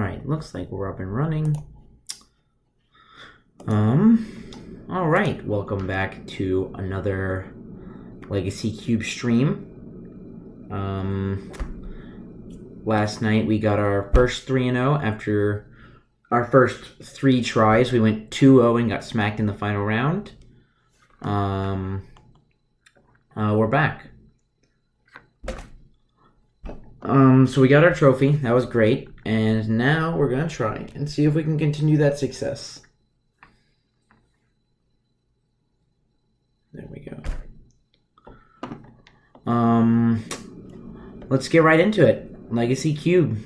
Alright, looks like we're up and running. Alright, welcome back to another Legacy Cube stream. Last night we got our first 3-0 after our first 3 tries. We went 2-0 and got smacked in the final round. We're back. So we got our trophy. That was great. And now we're going to try and see if we can continue that success. There we go. Let's get right into it. Legacy Cube.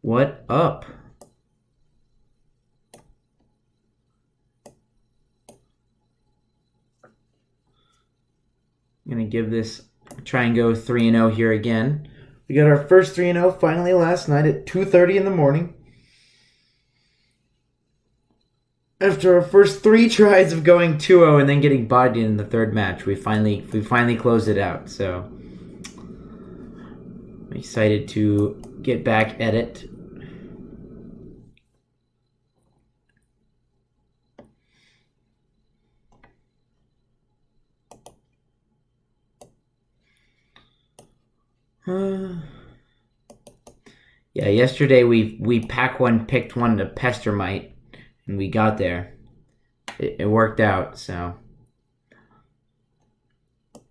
What up? I'm going to give this, try and go 3-0 here again. We got our first 3-0 finally last night at 2:30 in the morning. After our first 3 tries of going 2-0 and then getting bodied in the third match, we finally closed it out. So I'm excited to get back at it. Yeah, yesterday we pack one, picked one to Pestermite, and we got there. It worked out, so.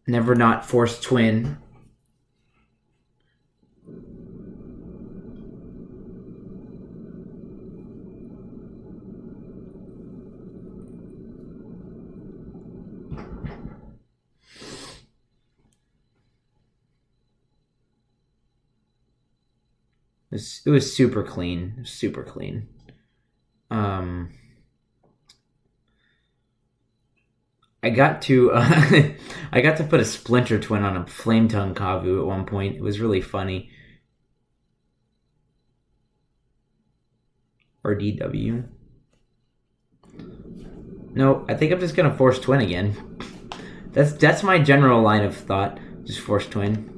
Never not forced twin. It was super clean, super clean. I got to I got to put a Splinter Twin on a Flame Tongue Kavu at one point. It was really funny. RDW. No, I think I'm just gonna force twin again. That's my general line of thought. Just force twin.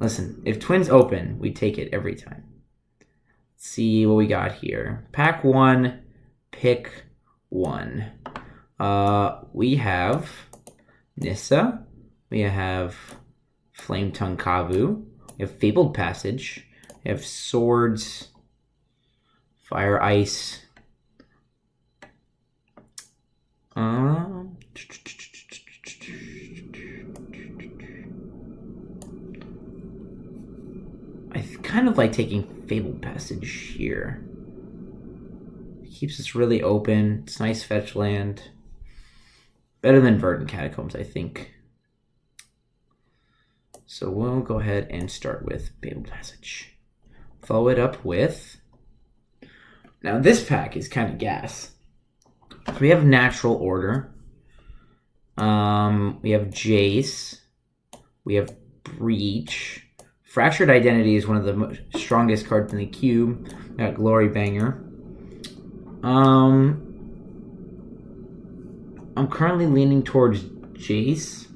Listen, if twins open, we take it every time. Let's see what we got here. Pack 1, pick 1. We have Nissa. We have Flame Tongue Kavu. We have Fabled Passage. We have Swords. Fire Ice. I kind of like taking Fabled Passage here. It keeps us really open. It's nice fetch land. Better than Verdant Catacombs, I think. So we'll go ahead and start with Fabled Passage. Follow it up with... Now this pack is kind of gas. So we have Natural Order. We have Jace. We have Breach. Fractured Identity is one of the strongest cards in the cube. We got Glory Banger. I'm currently leaning towards Jace.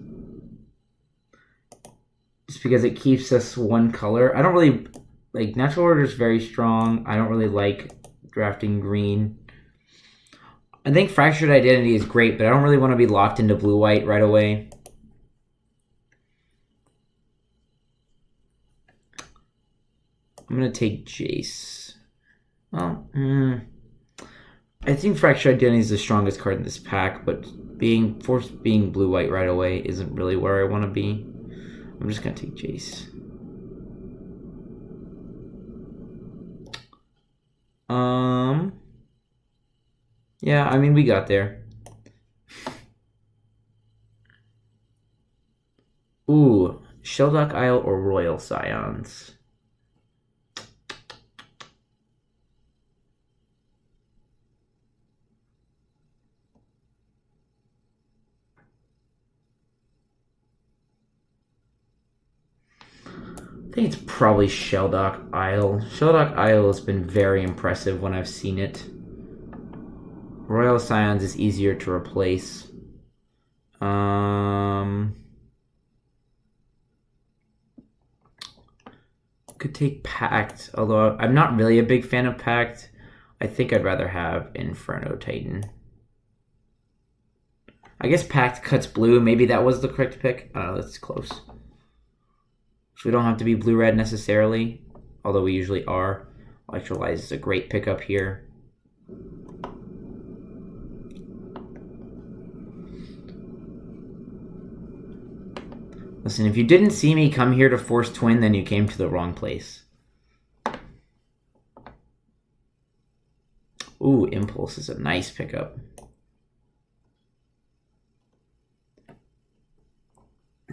Just because it keeps us one color. I don't really... Like, Natural Order is very strong. I don't really like drafting green. I think Fractured Identity is great, but I don't really want to be locked into blue-white right away. I'm going to take Jace. Well, I think Fractured Identity is the strongest card in this pack, but being blue-white right away isn't really where I want to be. I'm just going to take Jace. Yeah, I mean, we got there. Ooh, Sheldock Isle or Royal Scions? I think it's probably Sheldock Isle. Sheldock Isle has been very impressive when I've seen it. Royal Scions is easier to replace. Could take Pact, although I'm not really a big fan of Pact. I think I'd rather have Inferno Titan. I guess Pact cuts blue. Maybe that was the correct pick. I don't know, that's close. So we don't have to be blue-red necessarily, although we usually are. Electrolyze is a great pickup here. Listen, if you didn't see me come here to force twin, then you came to the wrong place. Ooh, Impulse is a nice pickup.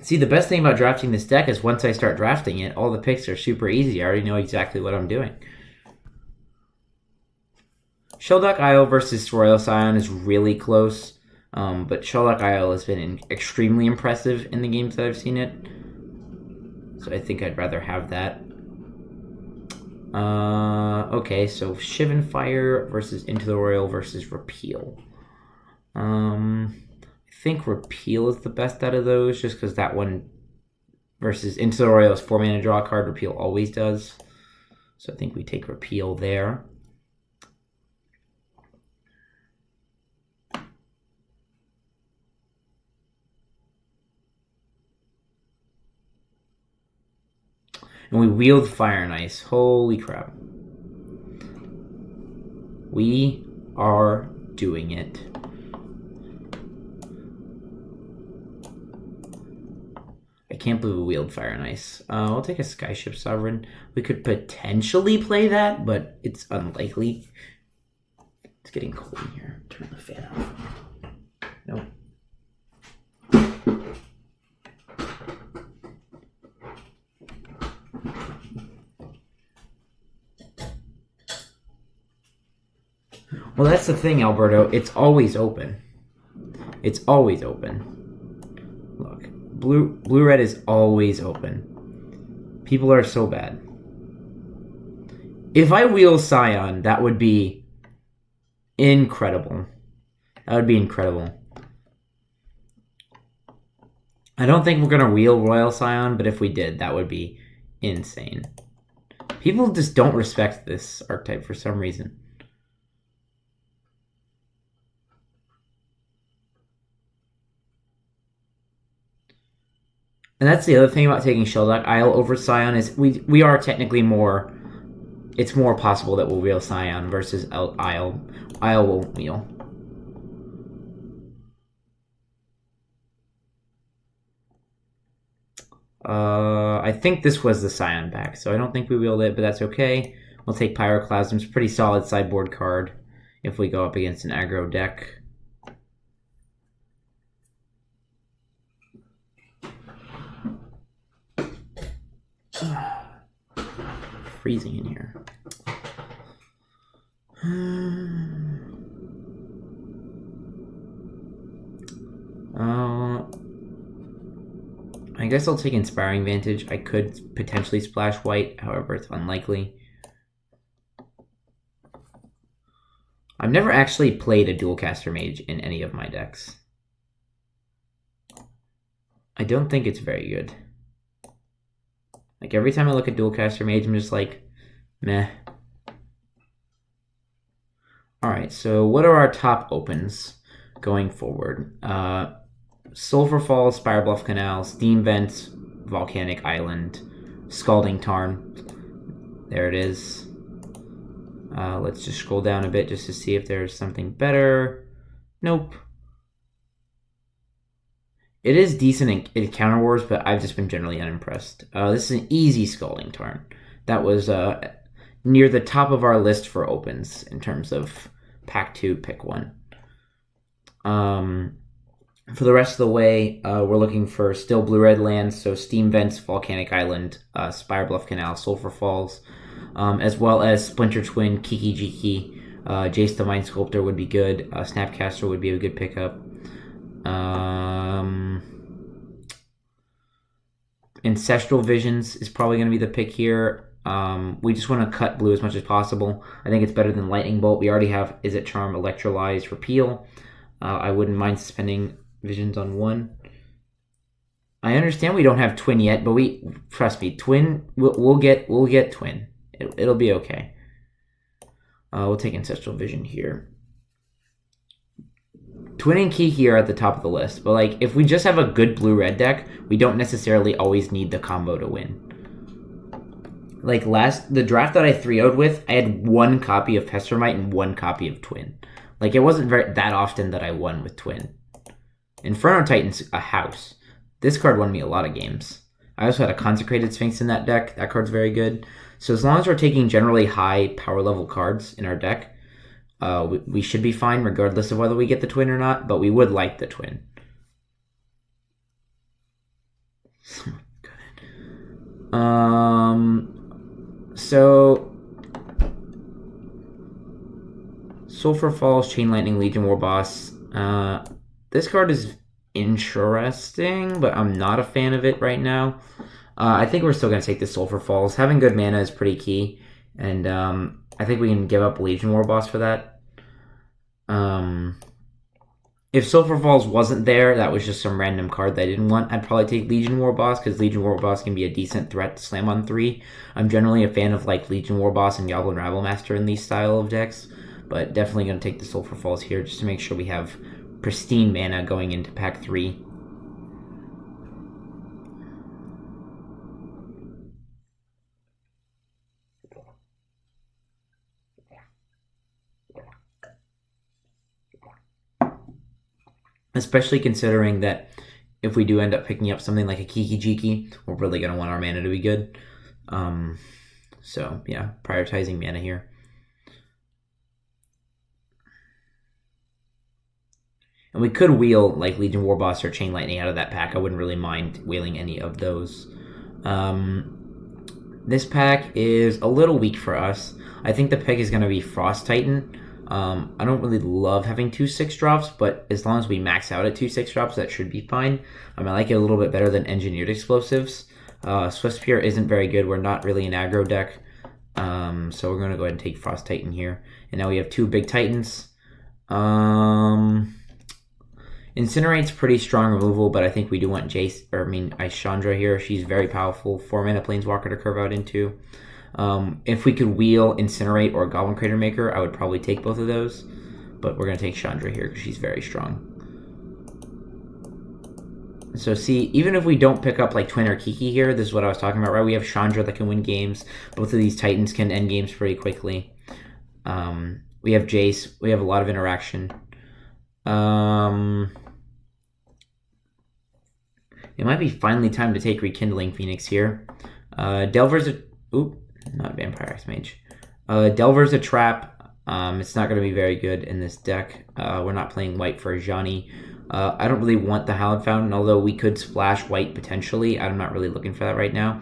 See, the best thing about drafting this deck is once I start drafting it, all the picks are super easy. I already know exactly what I'm doing. Shelduck Isle versus Royal Scion is really close. But Shelduck Isle has been extremely impressive in the games that I've seen it. So I think I'd rather have that. Okay, so Shivan Fire versus Into the Royal versus Repeal. I think Repeal is the best out of those, just because that one versus Into the Royal is 4-mana draw a card. Repeal always does. So I think we take Repeal there. And we wield Fire and Ice. Holy crap. We are doing it. I can't believe we wield Fire and Ice. I'll take a Skyship Sovereign. We could potentially play that, but it's unlikely. It's getting cold in here. Turn the fan off. Nope. Well, that's the thing, Alberto. It's always open. It's always open. Look, blue-red is always open. People are so bad. If I wheel Scion, that would be incredible. That would be incredible. I don't think we're going to wheel Royal Scion, but if we did, that would be insane. People just don't respect this archetype for some reason. And that's the other thing about taking Shelduck Isle over Scion is we are technically more... It's more possible that we'll wheel Scion versus Isle. Isle will wheel. I think this was the Scion back, so I don't think we wheeled it, but that's okay. We'll take Pyroclasm's pretty solid sideboard card if we go up against an aggro deck. Freezing in here. I guess I'll take Inspiring Vantage. I could potentially splash white, however, it's unlikely. I've never actually played a Dualcaster Mage in any of my decks. I don't think it's very good. Like, every time I look at Dualcaster Mage, I'm just like, meh. Alright, so what are our top opens going forward? Sulphur Falls, Spire Bluff Canal, Steam Vents, Volcanic Island, Scalding Tarn. There it is. Let's just scroll down a bit just to see if there's something better. Nope. It is decent in Counter Wars, but I've just been generally unimpressed. This is an easy Scalding Tarn. That was near the top of our list for opens in terms of Pack 2, pick 1. For the rest of the way, we're looking for still blue-red lands, so Steam Vents, Volcanic Island, Spire Bluff Canal, Sulphur Falls, as well as Splinter Twin, Kiki Jiki, Jace the Mind Sculptor would be good, Snapcaster would be a good pickup. Ancestral Visions is probably going to be the pick here. We just want to cut blue as much as possible. I think it's better than Lightning Bolt. We already have Is It Charm, Electrolyze, Repeal. I wouldn't mind suspending Visions on 1. I understand we don't have Twin yet, but trust me, Twin, we'll get Twin. It'll be okay. We'll take Ancestral Vision here. Twin and Kiki are at the top of the list, but like if we just have a good blue-red deck, we don't necessarily always need the combo to win. Like the draft that I 3-0'd with, I had 1 copy of Pestermite and 1 copy of Twin. Like it wasn't that often that I won with Twin. Inferno Titan's a house. This card won me a lot of games. I also had a Consecrated Sphinx in that deck. That card's very good. So as long as we're taking generally high power level cards in our deck, we should be fine regardless of whether we get the Twin or not, but we would like the Twin. So Sulfur Falls, Chain Lightning, Legion War Boss. This card is interesting, but I'm not a fan of it right now. I think we're still going to take the Sulfur Falls. Having good mana is pretty key, and I think we can give up Legion War Boss for that. If Sulfur Falls wasn't there, that was just some random card that I didn't want, I'd probably take Legion War Boss, because Legion War Boss can be a decent threat to slam on 3. I'm generally a fan of like Legion War Boss and Goblin Rabblemaster in these style of decks, but definitely going to take the Sulfur Falls here just to make sure we have pristine mana going into pack 3. Especially considering that if we do end up picking up something like a Kiki Jiki, we're really going to want our mana to be good. So, yeah, prioritizing mana here. And we could wheel like Legion War Boss or Chain Lightning out of that pack. I wouldn't really mind wheeling any of those. This pack is a little weak for us. I think the pick is going to be Frost Titan. I don't really love having 2 6-drops, but as long as we max out at 2 6-drops, that should be fine. I like it a little bit better than Engineered Explosives. Swiftspear isn't very good. We're not really an aggro deck. So we're going to go ahead and take Frost Titan here. And now we have 2 big Titans. Incinerate's pretty strong removal, but I think we do want Ice Chandra here. She's very powerful. 4-mana Planeswalker to curve out into. If we could wheel Incinerate or Goblin Crater Maker, I would probably take both of those. But we're going to take Chandra here because she's very strong. So see, even if we don't pick up like Twin or Kiki here, this is what I was talking about, right? We have Chandra that can win games. Both of these Titans can end games pretty quickly. We have Jace. We have a lot of interaction. It might be finally time to take Rekindling Phoenix here. Delver's a... Oop, not Vampire Archmage. Delver's a trap. It's not going to be very good in this deck. We're not playing white for Ajani. I don't really want the Hallowed Fountain, although we could splash white potentially. I'm not really looking for that right now.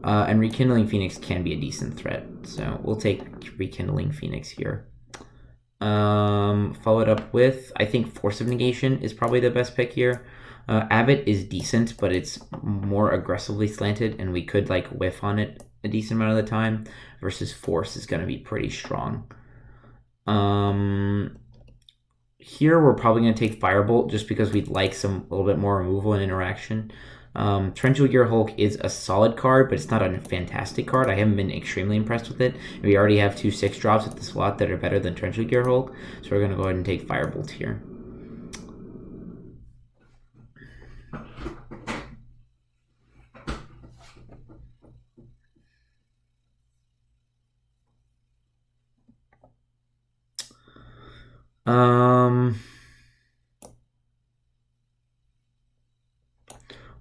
And Rekindling Phoenix can be a decent threat. So we'll take Rekindling Phoenix here. Follow it up with, I think Force of Negation is probably the best pick here. Abbott is decent, but it's more aggressively slanted, and we could like whiff on it a decent amount of the time, versus Force is going to be pretty strong. Here we're probably going to take Firebolt just because we'd like a little bit more removal and interaction. Torrential Gear Hulk is a solid card, but it's not a fantastic card. I haven't been extremely impressed with it. We already have 2 6-drops at the slot that are better than Torrential Gear Hulk, so we're going to go ahead and take Firebolt here.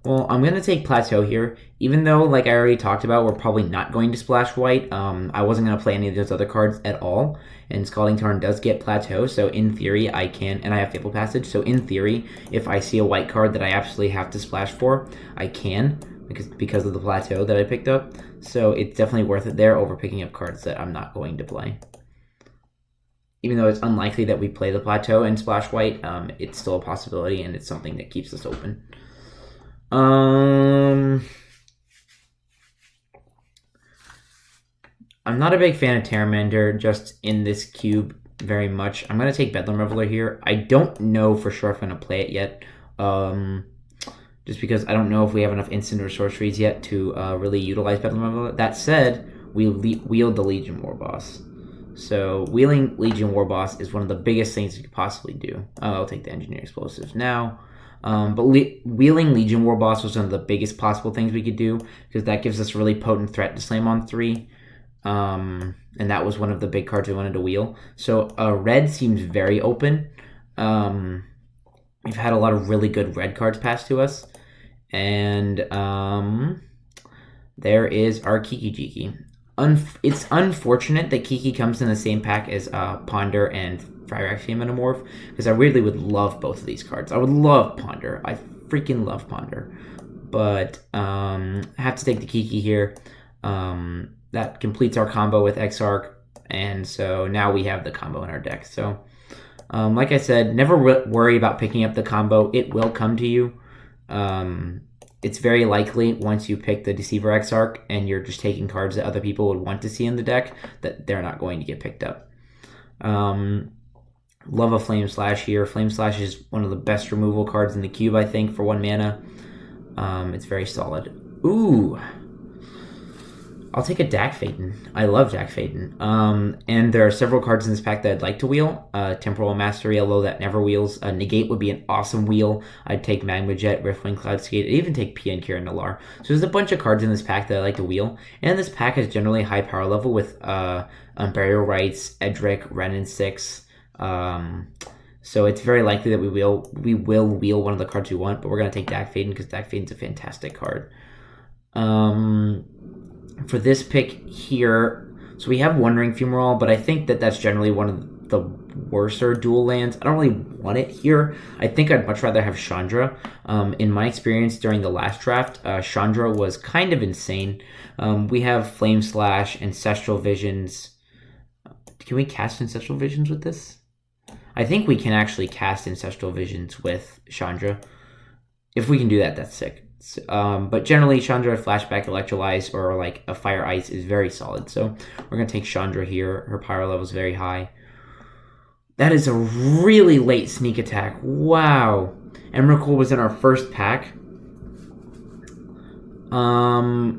Well, I'm going to take Plateau here, even though, like I already talked about, we're probably not going to splash white. I wasn't going to play any of those other cards at all, and Scalding Tarn does get Plateau, so in theory I can, and I have Fabled Passage, so in theory, if I see a white card that I absolutely have to splash for, I can, because of the Plateau that I picked up, so it's definitely worth it there over picking up cards that I'm not going to play. Even though it's unlikely that we play the Plateau and splash white, it's still a possibility, and it's something that keeps us open. I'm not a big fan of Terramander just in this cube very much. I'm going to take Bedlam Reveler here. I don't know for sure if I'm going to play it yet. Just because I don't know if we have enough instant or sorceries yet to really utilize Bedlam Reveler. That said, we wield the Legion War Boss. So wheeling Legion War Boss is one of the biggest things you could possibly do. I'll take the Engineer Explosives now. But wheeling Legion War Boss was one of the biggest possible things we could do because that gives us a really potent threat to slam on 3. And that was one of the big cards we wanted to wheel. So red seems very open. We've had a lot of really good red cards passed to us. And there is our Kiki Jiki. It's unfortunate that Kiki comes in the same pack as Ponder and Phyrexian Metamorph, because I really would love both of these cards. I would love Ponder. I freaking love Ponder. But I have to take the Kiki here. That completes our combo with Exarch, and so now we have the combo in our deck. So, like I said, never worry about picking up the combo. It will come to you. It's very likely once you pick the Deceiver Exarch and you're just taking cards that other people would want to see in the deck that they're not going to get picked up. Love a Flame Slash here. Flame Slash is one of the best removal cards in the cube, I think, for 1 mana. It's very solid. Ooh. I'll take a Dak Phaeton. I love Dak Phaeton. And there are several cards in this pack that I'd like to wheel. Temporal Mastery, although that never wheels. Negate would be an awesome wheel. I'd take Magma Jet, Riftwing, Cloudskate. I'd even take Pia and Kira Nalar. So there's a bunch of cards in this pack that I like to wheel. And this pack has generally high power level with Burial Rites, Edric, Wrenn and 6. So it's very likely that we will wheel one of the cards we want, but we're going to take Dak Phaeton because Dak Phaeton's a fantastic card. For this pick here, so we have Wandering Fumarole, but I think that that's generally one of the worser dual lands. I don't really want it here. I think I'd much rather have Chandra. In my experience during the last draft, Chandra was kind of insane. We have Flame Slash, Ancestral Visions. Can we cast Ancestral Visions with this? I think we can actually cast Ancestral Visions with Chandra. If we can do that, that's sick. But generally, Chandra, Flashback, Electrolyze, or like a Fire Ice is very solid. So we're going to take Chandra here. Her power level is very high. That is a really late sneak attack. Wow. Emrakul was in our first pack. Wow.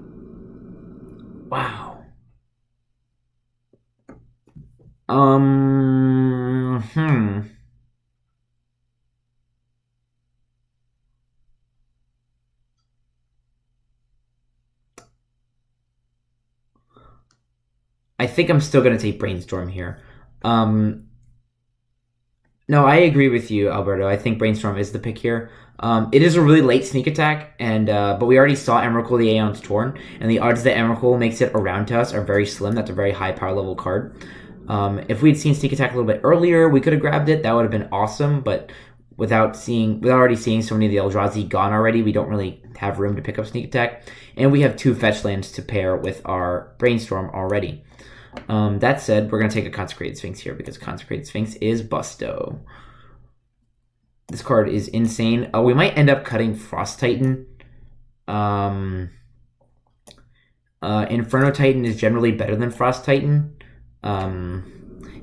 I think I'm still going to take Brainstorm here. No, I agree with you, Alberto. I think Brainstorm is the pick here. It is a really late sneak attack, and but we already saw Emrakul the Aeon's Torn, and the odds that Emrakul makes it around to us are very slim. That's a very high power level card. If we'd seen sneak attack a little bit earlier, we could have grabbed it. That would have been awesome, but without already seeing so many of the Eldrazi gone already, we don't really have room to pick up sneak attack. And we have 2 fetch lands to pair with our Brainstorm already. That said, we're going to take a Consecrated Sphinx here because Consecrated Sphinx is busto. This card is insane. We might end up cutting Frost Titan. Inferno Titan is generally better than Frost Titan. And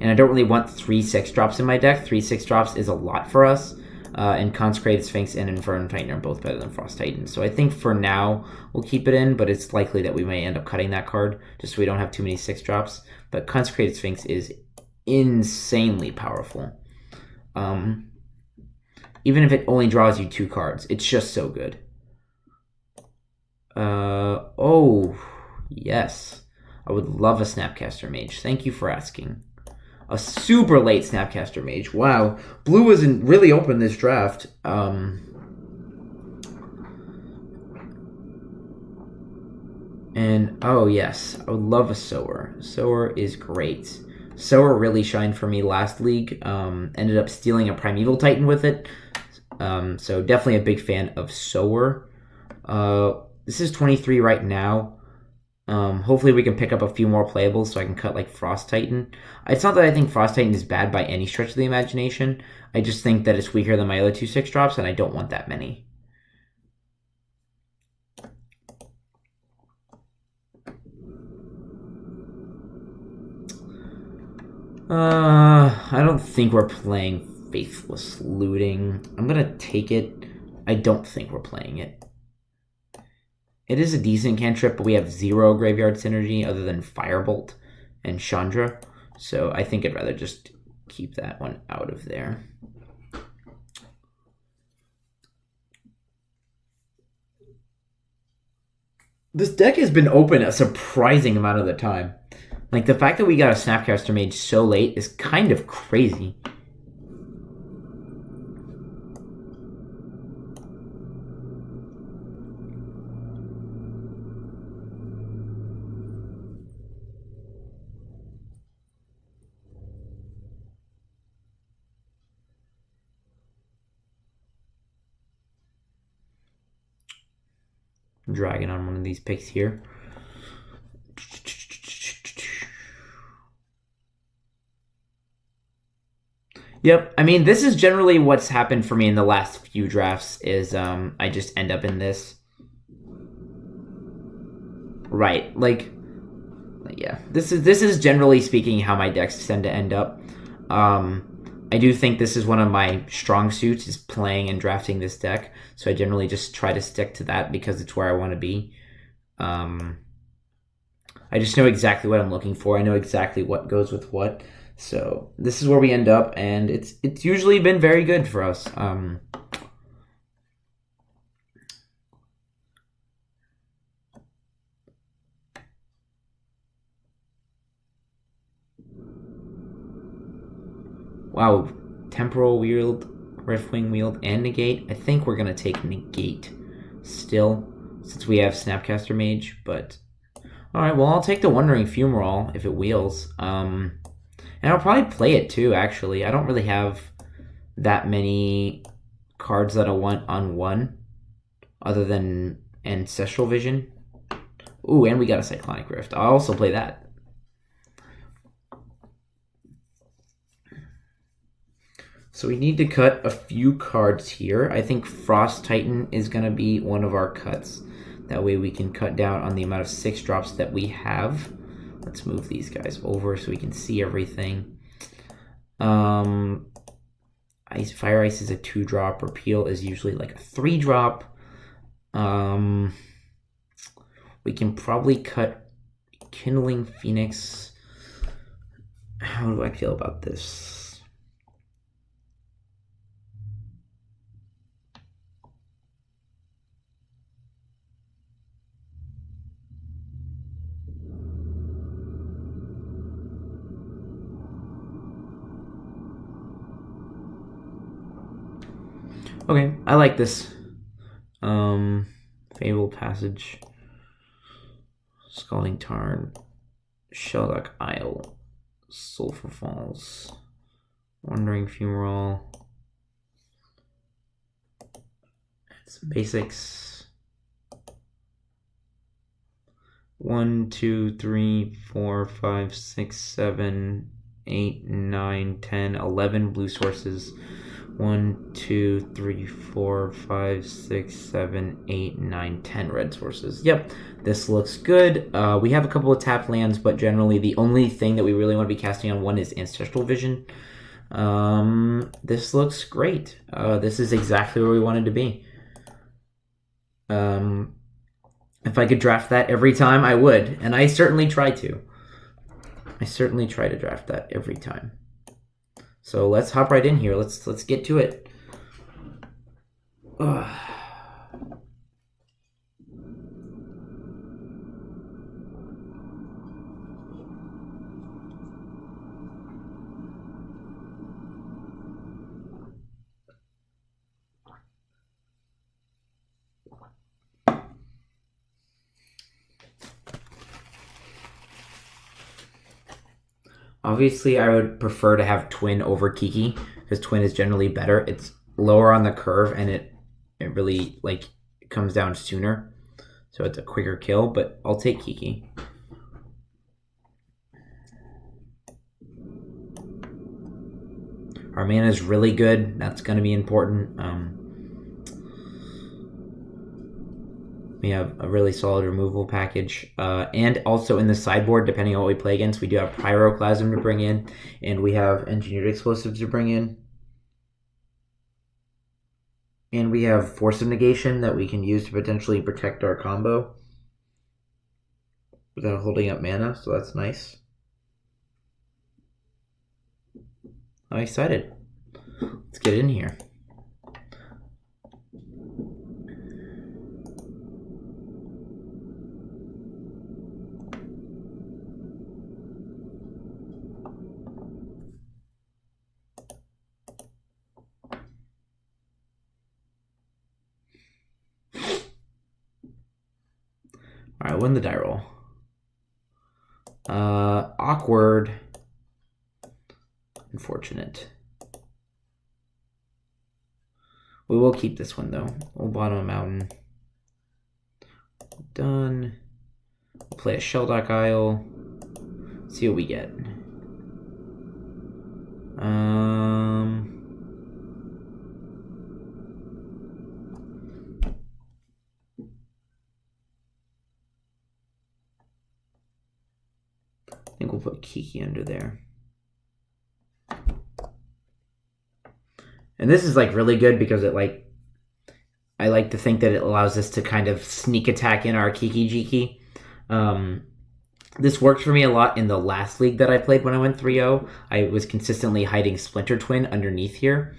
I don't really want 3 6-drops in my deck. 3 6-drops is a lot for us. And Consecrated Sphinx and Inferno Titan are both better than Frost Titan. So I think for now we'll keep it in, but it's likely that we may end up cutting that card just so we don't have too many 6-drops. But Consecrated Sphinx is insanely powerful. Even if it only draws you 2 cards, it's just so good. Oh, yes. I would love a Snapcaster Mage. Thank you for asking. A super late Snapcaster Mage. Wow. Blue wasn't really open this draft. And, oh yes, I would love a Sower. Sower is great. Sower really shined for me last league. Ended up stealing a Primeval Titan with it. So definitely a big fan of Sower. This is 23 right now. Hopefully we can pick up a few more playables so I can cut like Frost Titan. It's not that I think Frost Titan is bad by any stretch of the imagination. I just think that it's weaker than my other 2 6-drops and I don't want that many. I don't think we're playing Faithless Looting. I'm gonna take it. I don't think we're playing it. It is a decent cantrip, but we have 0 graveyard synergy other than Firebolt and Chandra. So I think I'd rather just keep that one out of there. This deck has been open a surprising amount of the time. Like, the fact that we got a Snapcaster Mage so late is kind of crazy. Dragon on one of these picks here. Yep, I mean, this is generally what's happened for me in the last few drafts is I just end up in this. Right, like, yeah, this is generally speaking how my decks tend to end up. I do think this is one of my strong suits is playing and drafting this deck, so I generally just try to stick to that because it's where I want to be. I just know exactly what I'm looking for. I know exactly what goes with what. So this is where we end up, and it's usually been very good for us. Wow, Temporal Wield, Riftwing Wield, and Negate. I think we're going to take Negate still, since we have Snapcaster Mage, but... Alright, well, I'll take the Wandering Fumarole if it wheels. And I'll probably play it too, actually. I don't really have that many cards that I want on one, other than Ancestral Vision. Ooh, and we got a Cyclonic Rift. I'll also play that. So we need to cut a few cards here. I think Frost Titan is going to be one of our cuts. That way we can cut down on the amount of 6 drops that we have. Let's move these guys over so we can see everything. Fire Ice is a 2-drop. Repeal is usually like a 3-drop. We can probably cut Kindling Phoenix. How do I feel about this? Okay, I like this. Fable Passage, Scalding Tarn, Shelduck Isle, Sulphur Falls, Wandering Fumarole. Some basics. 1, 2, 3, 4, 5, 6, 7, 8, 9, 10, 11 blue sources. 1, 2, 3, 4, 5, 6, 7, 8, 9, 10 red sources. Yep, this looks good. We have a couple of tapped lands, but generally the only thing that we really want to be casting on one is Ancestral Vision. This looks great. This is exactly where we wanted to be. If I could draft that every time, I would, and I certainly try to. I certainly try to draft that every time. So let's hop right in here. Let's get to it. Ugh. Obviously, I would prefer to have Twin over Kiki, because Twin is generally better. It's lower on the curve, and it really, like, comes down sooner. So it's a quicker kill, but I'll take Kiki. Our mana is really good. That's going to be important. We have a really solid removal package. And also in the sideboard, depending on what we play against, we do have Pyroclasm to bring in, and we have Engineered Explosives to bring in. And we have Force of Negation that we can use to potentially protect our combo without holding up mana, so that's nice. I'm excited. Let's get in here. All right, win the die roll. Awkward. Unfortunate. We will keep this one though. We'll bottom a mountain. Done. We'll play a Shelldock Isle. See what we get. I think we'll put Kiki under there. And this is like really good because it I like to think that it allows us to kind of sneak attack in our Kiki Jiki. This worked for me a lot in the last league that I played when I went 3-0. I was consistently hiding Splinter Twin underneath here,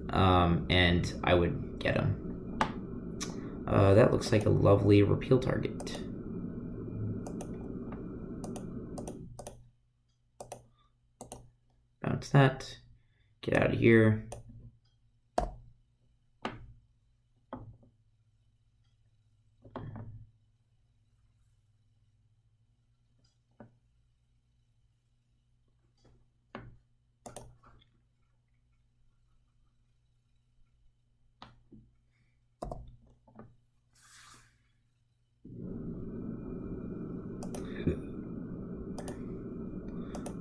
and I would get him. That looks like a lovely repeal target. Bounce that. Get out of here.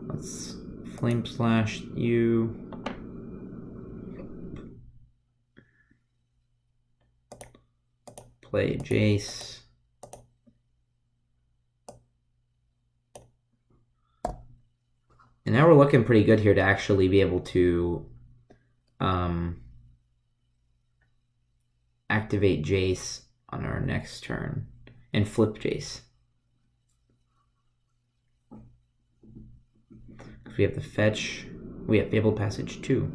Let's Flame Slash you. Play Jace. And now we're looking pretty good here to actually be able to activate Jace on our next turn and flip Jace. We have the fetch. We have Fabled Passage too.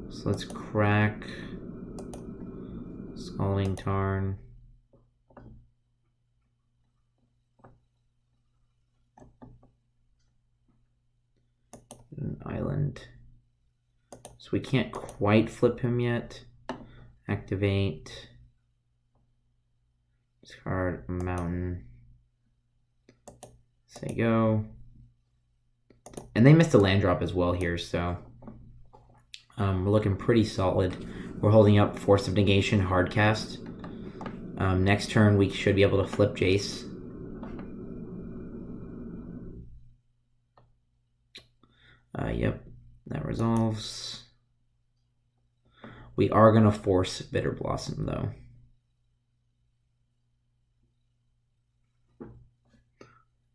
So let's crack Scalding Tarn. An island. So we can't quite flip him yet. Activate. Discard a mountain. Say go. And they missed a land drop as well here, so we're looking pretty solid. We're holding up Force of Negation, hard cast. Next turn we should be able to flip Jace. Yep, that resolves. We are going to force Bitter Blossom though.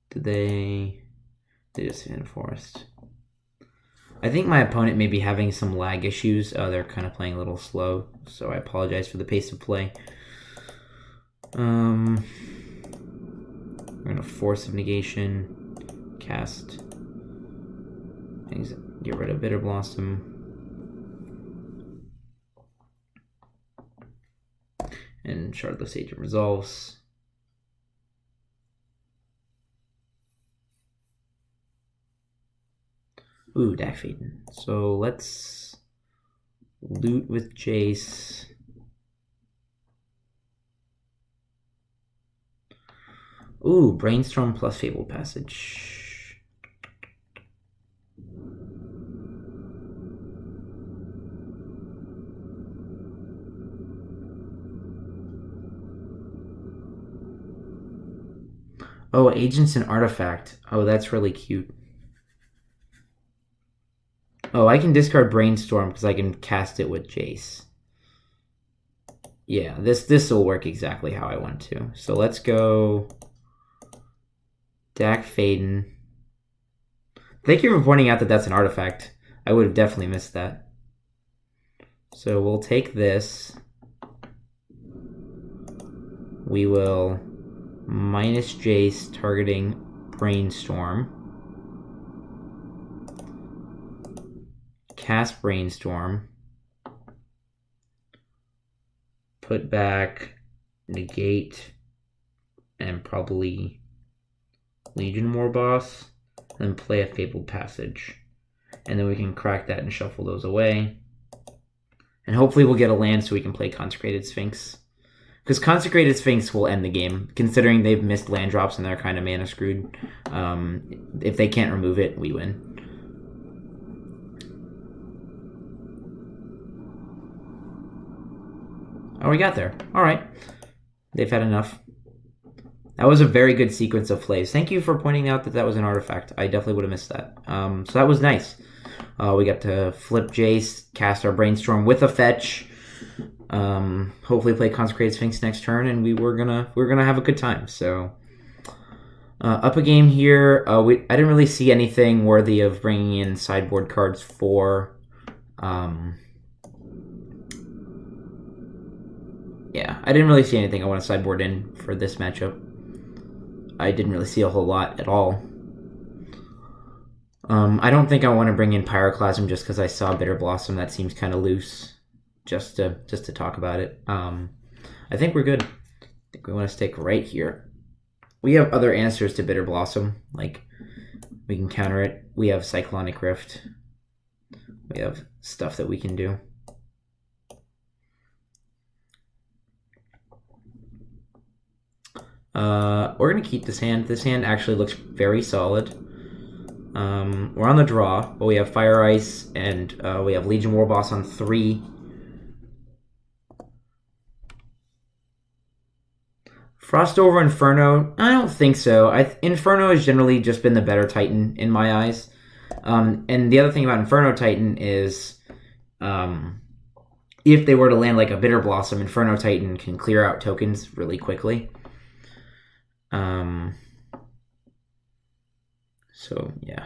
Did they just hit a forest? I think my opponent may be having some lag issues. They're kind of playing a little slow, so I apologize for the pace of play. We're gonna Force of Negation, cast things, get rid of Bitter Blossom. And Shardless Agent resolves. Ooh, Dak Faden. So let's loot with Jace. Ooh, Brainstorm plus Fabled Passage. Oh, Agents and Artifact. Oh, that's really cute. Oh, I can discard Brainstorm because I can cast it with Jace. Yeah, this will work exactly how I want to. So let's go Dak Faden. Thank you for pointing out that that's an artifact. I would have definitely missed that. So we'll take this. We will minus Jace targeting Brainstorm. Cast Brainstorm. Put back Negate and probably Legion War Boss. And then play a Fabled Passage. And then we can crack that and shuffle those away. And hopefully we'll get a land so we can play Consecrated Sphinx. Because Consecrated Sphinx will end the game, considering they've missed land drops and they're kind of mana screwed. If they can't remove it, we win. Oh, we got there. All right. They've had enough. That was a very good sequence of plays. Thank you for pointing out that that was an artifact. I definitely would have missed that. So that was nice. We got to flip Jace, cast our Brainstorm with a fetch. Hopefully play Consecrated Sphinx next turn, and we're gonna have a good time. So up a game here. I didn't really see anything worthy of bringing in sideboard cards for. Yeah, I didn't really see anything I want to sideboard in for this matchup. I didn't really see a whole lot at all. I don't think I want to bring in Pyroclasm just because I saw Bitter Blossom. That seems kind of loose. Just to talk about it. I think we're good. I think we want to stick right here. We have other answers to Bitter Blossom. Like, we can counter it. We have Cyclonic Rift. We have stuff that we can do. We're going to keep this hand. This hand actually looks very solid. We're on the draw, but we have Fire Ice, and we have Legion War Boss on 3. Frost over Inferno? I don't think so. Inferno has generally just been the better Titan in my eyes. And the other thing about Inferno Titan is if they were to land like a Bitter Blossom, Inferno Titan can clear out tokens really quickly. So, yeah.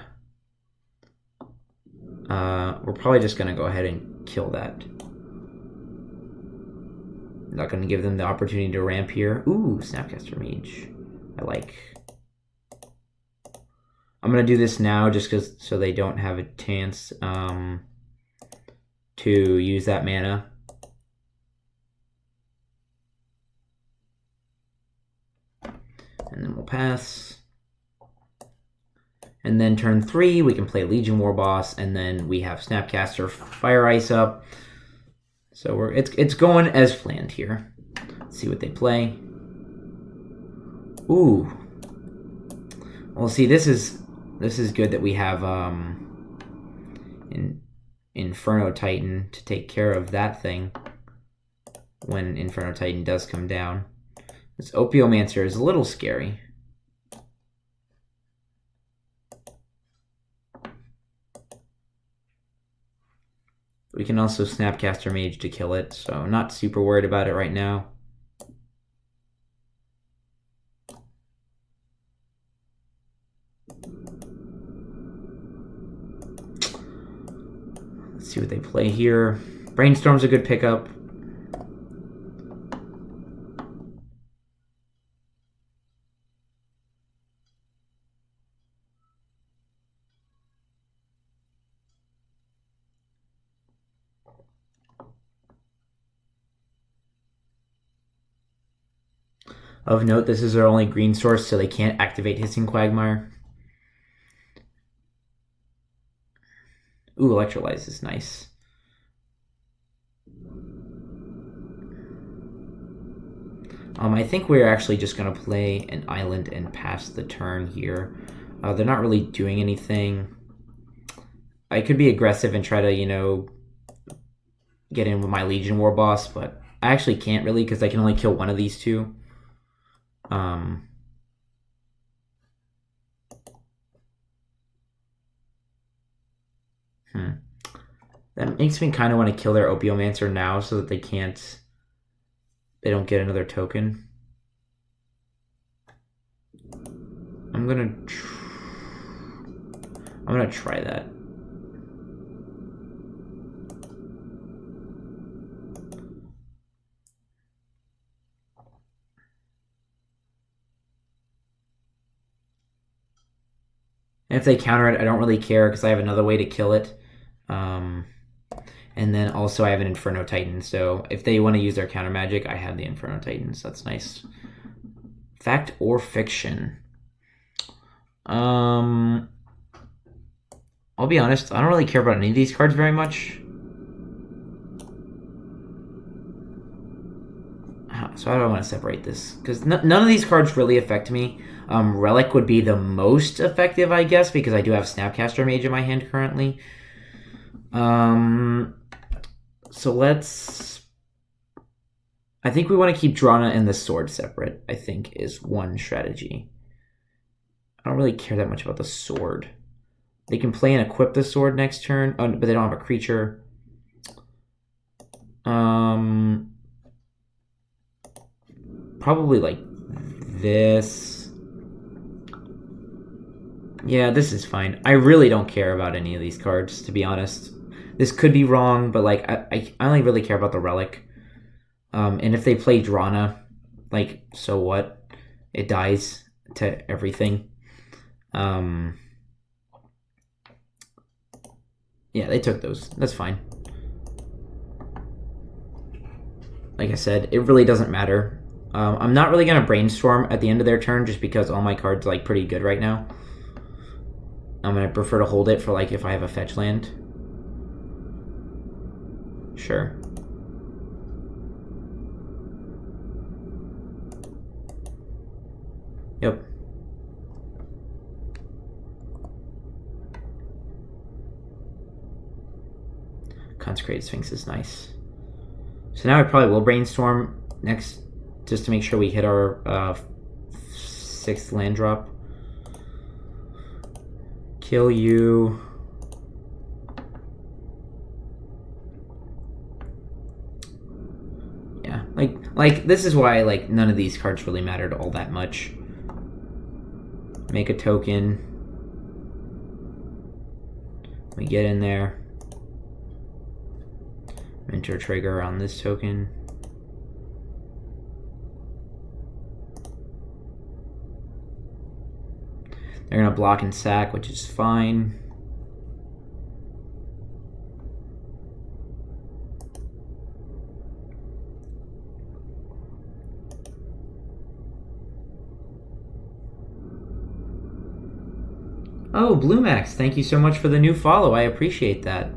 We're probably just going to go ahead and kill that. Not going to give them the opportunity to ramp here. Ooh, Snapcaster Mage. I like. I'm going to do this now just so they don't have a chance to use that mana. And then we'll pass. And then turn 3, we can play Legion War Boss, and then we have Snapcaster Fire Ice up. So it's going as planned here. Let's see what they play. Ooh. Well, see, this is good that we have Inferno Titan to take care of that thing when Inferno Titan does come down. This Opiomancer is a little scary. We can also Snapcaster Mage to kill it, so I'm not super worried about it right now. Let's see what they play here. Brainstorm's a good pickup. Of note, this is their only green source, so they can't activate Hissing Quagmire. Ooh, Electrolyze is nice. I think we're actually just going to play an island and pass the turn here. They're not really doing anything. I could be aggressive and try to, get in with my Legion War Boss, but I actually can't really because I can only kill one of these two. That makes me kind of want to kill their Opiomancer now so that they can't they don't get another token. I'm gonna try that. And if they counter it, I don't really care because I have another way to kill it. And then also I have an Inferno Titan, so if they want to use their counter magic, I have the Inferno Titans. That's nice. Fact or fiction? I'll be honest, I don't really care about any of these cards very much. So how do I want to separate this? Because none of these cards really affect me. Relic would be the most effective, I guess, because I do have Snapcaster Mage in my hand currently. So let's... I think we want to keep Drana and the Sword separate, I think, is one strategy. I don't really care that much about the Sword. They can play and equip the Sword next turn, but they don't have a creature. Probably like this. Yeah, this is fine. I really don't care about any of these cards, to be honest. This could be wrong, but like I only really care about the Relic. And if they play Drana, like, so what? It dies to everything. Yeah, they took those. That's fine. Like I said, it really doesn't matter. I'm not really going to brainstorm at the end of their turn just because all my cards are like pretty good right now. I'm going to prefer to hold it for like if I have a fetch land. Sure. Yep. Consecrated Sphinx is nice. So now I probably will brainstorm next just to make sure we hit our 6th land drop. Kill you. Yeah, like this is why like none of these cards really mattered all that much. Make a token. We get in there. Enter trigger on this token. They're going to block and sack, which is fine. Oh, Blue Max, thank you so much for the new follow. I appreciate that.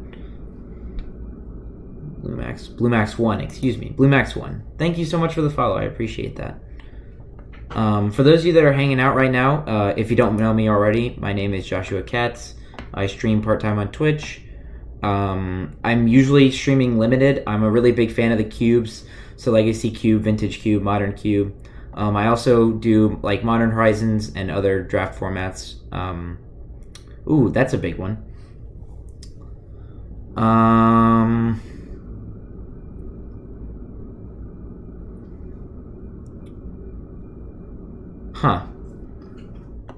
Blue Max 1, excuse me. Blue Max 1. Thank you so much for the follow. I appreciate that. For those of you that are hanging out right now, if you don't know me already, my name is Joshua Katz. I stream part-time on Twitch. I'm usually streaming limited. I'm a really big fan of the cubes, so Legacy Cube, Vintage Cube, Modern Cube. I also do like Modern Horizons and other draft formats. Ooh, that's a big one. Huh.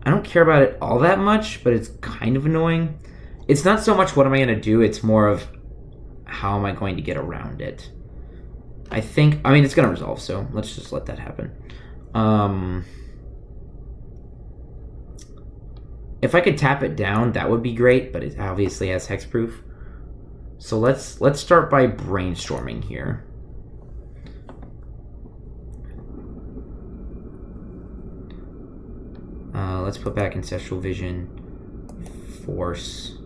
I don't care about it all that much, but it's kind of annoying. It's not so much what am I going to do, it's more of how am I going to get around it. I mean, it's going to resolve, so let's just let that happen. If I could tap it down, that would be great, but it obviously has hexproof. So let's start by brainstorming here. Let's put back Ancestral Vision, Force.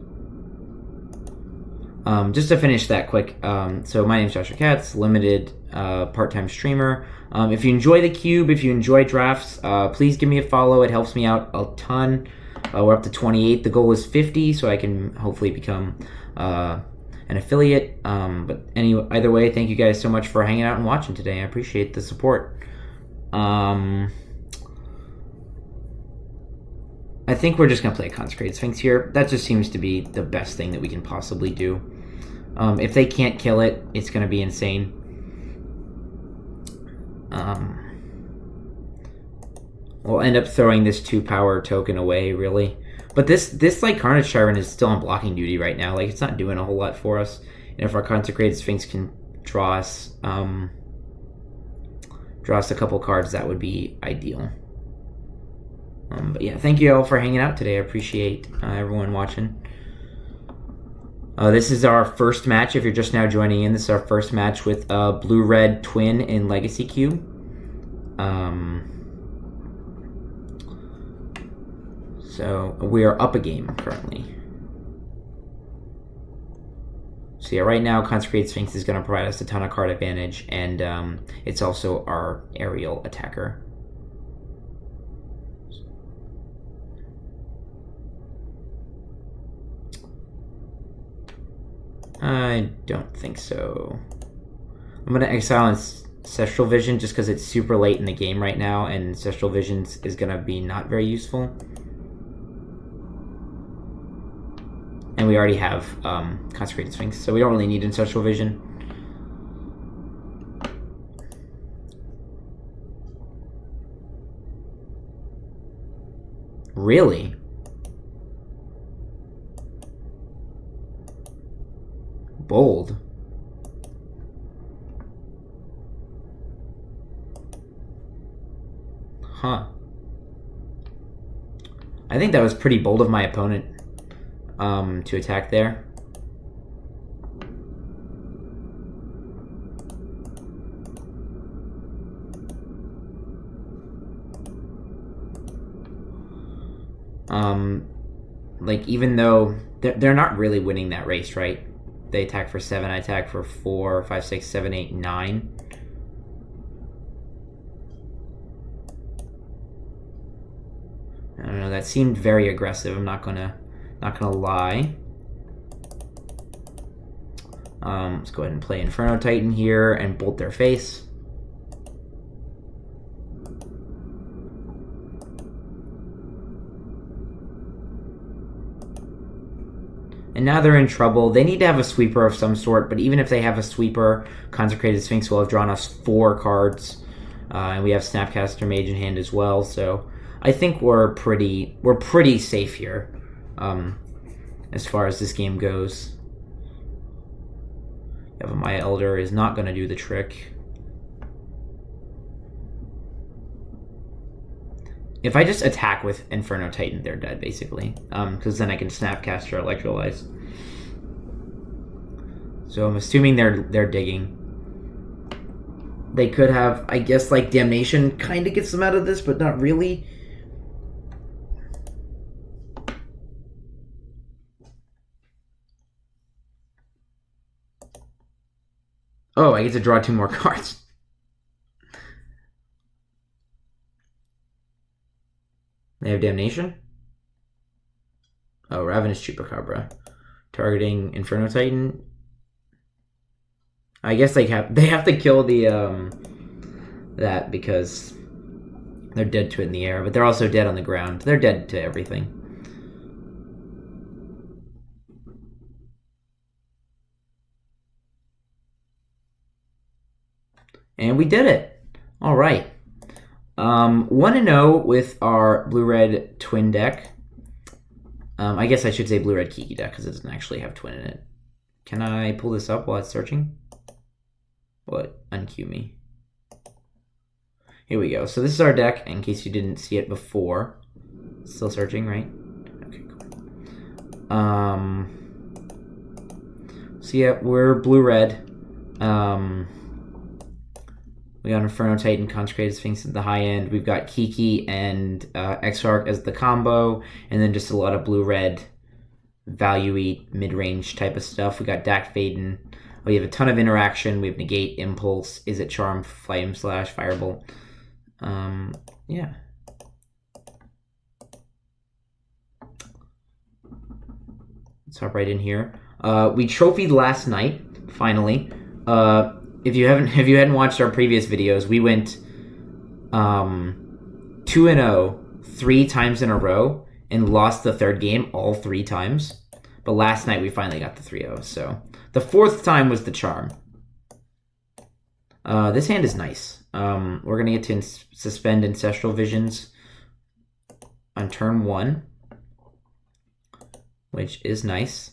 Just to finish that quick, so my name is Joshua Katz, limited part-time streamer. If you enjoy the cube, if you enjoy drafts, please give me a follow. It helps me out a ton. We're up to 28. The goal is 50, so I can hopefully become an affiliate. But either way, thank you guys so much for hanging out and watching today. I appreciate the support. I think we're just going to play a Consecrated Sphinx here. That just seems to be the best thing that we can possibly do. If they can't kill it, it's going to be insane. We'll end up throwing this 2-power token away, really. But this like Carnage Tyrant is still on blocking duty right now. Like, it's not doing a whole lot for us. And if our Consecrated Sphinx can draw us a couple cards, that would be ideal. But yeah, thank you all for hanging out today. I appreciate everyone watching. This is our first match. If you're just now joining in, this is our first match with Blue-Red Twin in Legacy Cube. So we are up a game currently. So yeah, right now Consecrated Sphinx is going to provide us a ton of card advantage, and it's also our aerial attacker. I don't think so. I'm going to exile Ancestral Vision just because it's super late in the game right now, and Ancestral Vision is going to be not very useful. And we already have Consecrated Sphinx, so we don't really need Ancestral Vision. Really? Bold. Huh. I think that was pretty bold of my opponent to attack there. Like, even though they're not really winning that race, right? They attack for 7, I attack for 4, 5, 6, 7, 8, 9. I don't know, that seemed very aggressive. I'm not gonna lie. Let's go ahead and play Inferno Titan here and bolt their face. And now they're in trouble. They need to have a sweeper of some sort, but even if they have a sweeper, Consecrated Sphinx will have drawn us 4 cards. And we have Snapcaster Mage in hand as well, so I think we're pretty safe here, as far as this game goes. Yeah, but my Elder is not going to do the trick. If I just attack with Inferno Titan, they're dead, basically. Because then I can Snapcaster Electrolyze. So I'm assuming they're digging. They could have, I guess, like, Damnation kind of gets them out of this, but not really. Oh, I get to draw 2 more cards. They have Damnation? Oh, Ravenous Chupacabra. Targeting Inferno Titan. I guess they have to kill the that because they're dead to it in the air, but they're also dead on the ground. They're dead to everything. And we did it. All right. 1-0 with our Blue-Red Twin deck. I guess I should say Blue-Red Kiki deck because it doesn't actually have Twin in it. Can I pull this up while it's searching? What? Unqueue me. Here we go. So this is our deck, in case you didn't see it before. Still searching, right? Okay, cool. So yeah, we're Blue-Red. We got Inferno Titan, Consecrated Sphinx at the high end. We've got Kiki and Exarch as the combo, and then just a lot of blue-red value-y mid-range type of stuff. We got Dak Faden. We have a ton of interaction. We have Negate, Impulse, Is It Charm, Flame Slash, Firebolt. Yeah. Let's hop right in here. We trophied last night, finally. If you hadn't watched our previous videos, we went 2-0 3 times in a row and lost the 3rd game all 3 times. But last night we finally got the 3-0. So the 4th time was the charm. This hand is nice. We're going to get to suspend Ancestral Visions on turn 1, which is nice.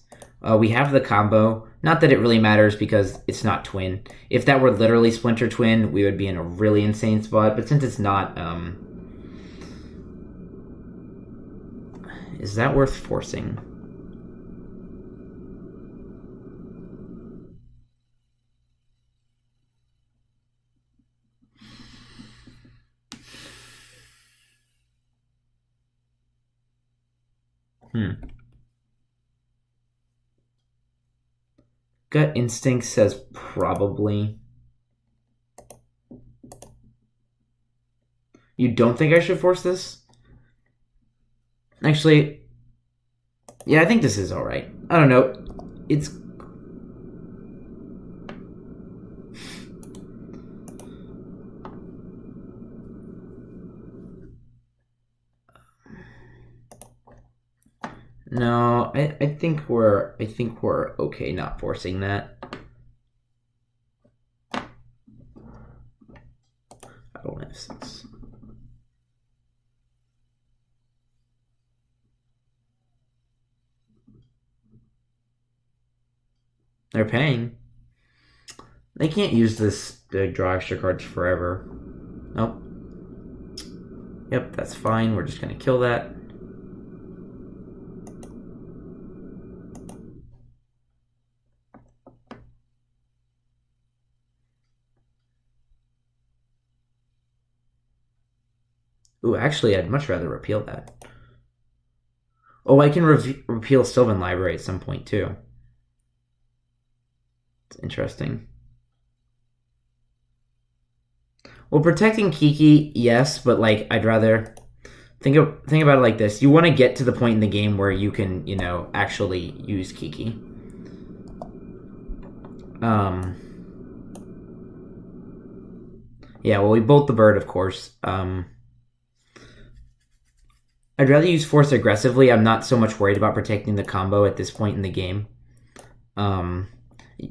We have the combo. Not that it really matters because it's not Twin. If that were literally Splinter Twin, we would be in a really insane spot. But since it's not, is that worth forcing? Gut instinct says probably. You don't think I should force this? Actually, yeah, I think this is all right. I don't know. It's no. I think we're okay not forcing that. I don't have 6. They're paying. They can't use this to draw extra cards forever. Nope. Yep, that's fine. We're just gonna kill that. Ooh, actually, I'd much rather repeal that. Oh, I can repeal Sylvan Library at some point, too. It's interesting. Well, protecting Kiki, yes, but, like, I'd rather... Think about it like this. You want to get to the point in the game where you can, actually use Kiki. Yeah, well, we bolt the bird, of course. I'd rather use Force aggressively. I'm not so much worried about protecting the combo at this point in the game.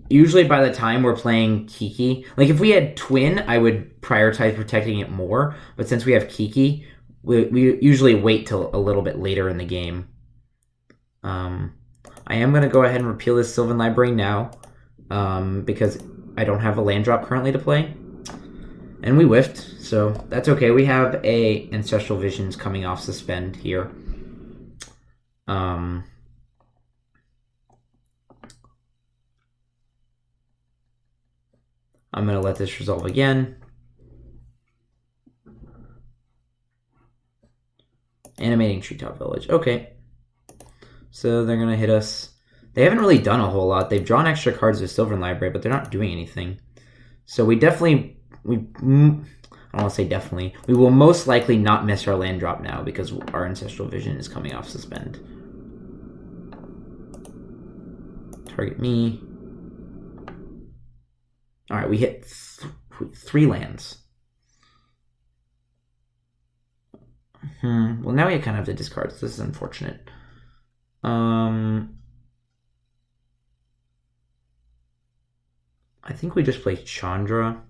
Usually by the time we're playing Kiki, like if we had Twin, I would prioritize protecting it more. But since we have Kiki, we usually wait till a little bit later in the game. I am going to go ahead and repeal this Sylvan Library now because I don't have a land drop currently to play. And we whiffed, so that's okay. We have a Ancestral Visions coming off suspend here. I'm going to let this resolve again. Animating Treetop Village. Okay. So they're going to hit us. They haven't really done a whole lot. They've drawn extra cards with Sylvan Library, but they're not doing anything. So we definitely... I don't want to say definitely. We will most likely not miss our land drop now because our Ancestral Vision is coming off suspend. Target me. All right, we hit 3 lands. Well, now we kind of have to discard, so this is unfortunate. I think we just play Chandra.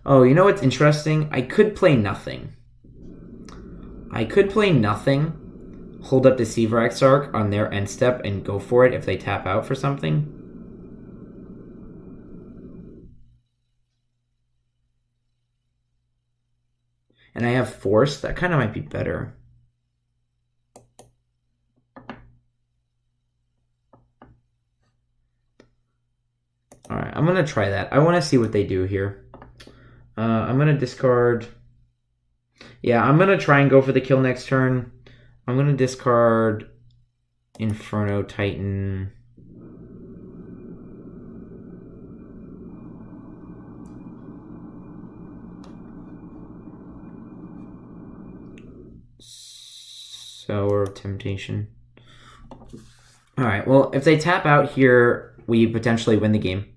Oh, you know what's interesting? I could play nothing. Hold up Deceiver Exarch on their end step, and go for it if they tap out for something. And I have Force. That kind of might be better. Alright, I'm going to try that. I want to see what they do here. I'm going to discard... Yeah, I'm going to try and go for the kill next turn. I'm going to discard Inferno Titan. Sour of Temptation. Alright, well, if they tap out here, we potentially win the game.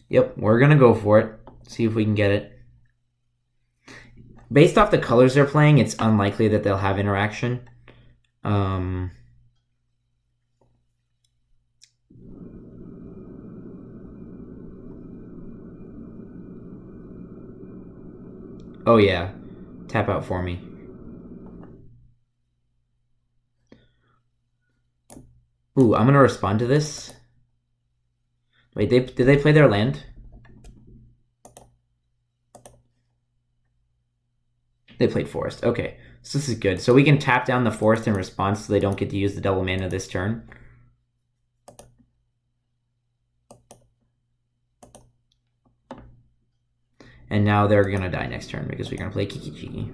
Yep, we're going to go for it. See if we can get it. Based off the colors they're playing, it's unlikely that they'll have interaction. Oh yeah, tap out for me. Ooh, I'm gonna respond to this. Wait, did they play their land? They played forest. Okay, so this is good. So we can tap down the forest in response so they don't get to use the double mana this turn. And now they're gonna die next turn because we're gonna play Kiki Chiki.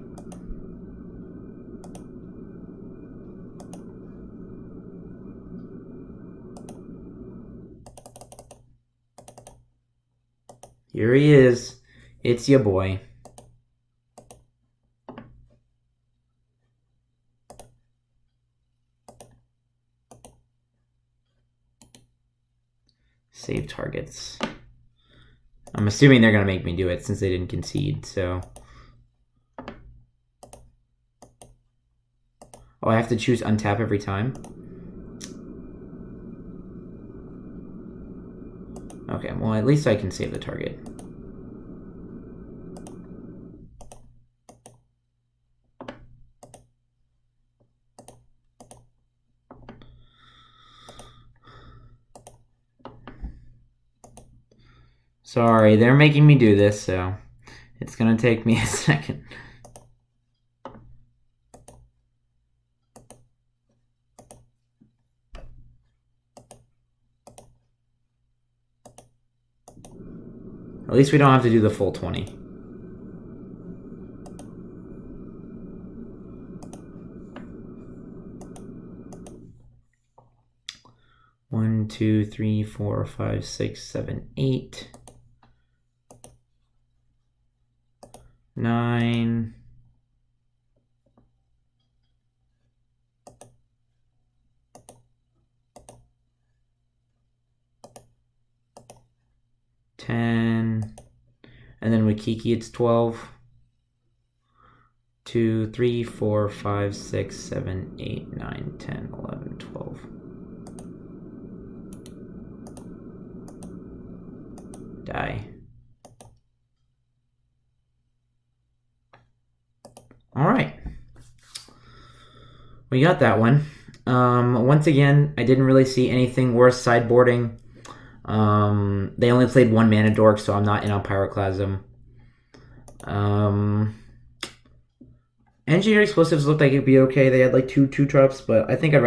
Here he is. It's your boy. Save targets. I'm assuming they're going to make me do it since they didn't concede, so... Oh, I have to choose untap every time? Okay, well, at least I can save the target. Sorry, they're making me do this, so it's going to take me a second. At least we don't have to do the full 20. One, two, three, 4, 5, 6, 7, 8. 9. 10. And then with Kiki, it's 12. 2, 3, 4, 5, 6, 7, 8, 9, 10, 11, 12. Die. All right. We got that one. Once again, I didn't really see anything worth sideboarding. They only played one mana dork, so I'm not in on Pyroclasm. Engineer Explosives looked like it'd be okay. They had like two drops, but I don't think I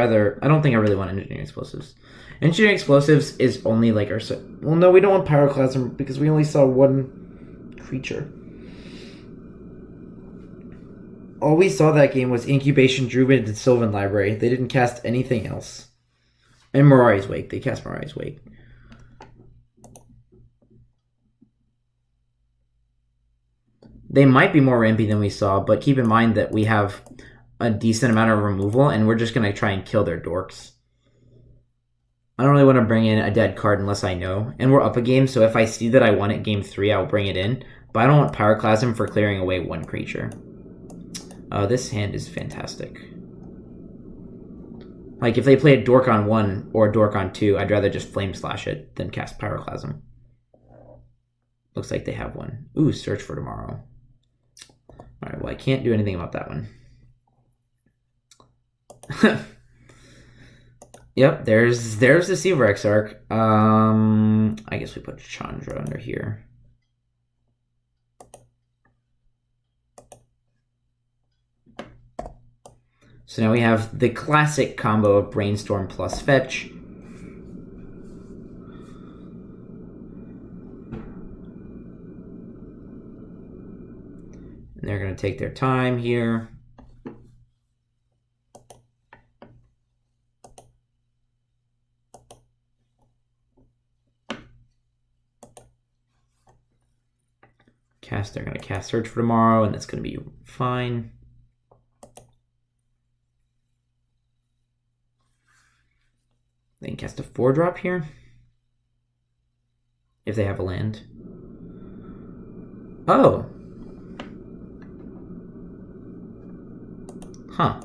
really want Engineering Explosives. Engineering Explosives is only like our... Well, no, we don't want Pyroclasm because we only saw one creature. All we saw that game was Incubation, Druid, and Sylvan Library. They didn't cast anything else. And Mirari's Wake. They cast Mirari's Wake. They might be more rampy than we saw, but keep in mind that we have a decent amount of removal, and we're just going to try and kill their dorks. I don't really want to bring in a dead card unless I know. And we're up a game, so if I see that I want it game 3, I'll bring it in. But I don't want Pyroclasm for clearing away one creature. This hand is fantastic. Like, if they play a Dork on 1 or a Dork on 2, I'd rather just Flame Slash it than cast Pyroclasm. Looks like they have one. Ooh, Search for Tomorrow. Alright, well, I can't do anything about that one. Yep, there's the Seaver Exarch. I guess we put Chandra under here. So now we have the classic combo of Brainstorm plus Fetch. And they're going to take their time here. They're going to cast Search for Tomorrow, and that's going to be fine. They can cast a 4-drop here. If they have a land. Oh. Huh.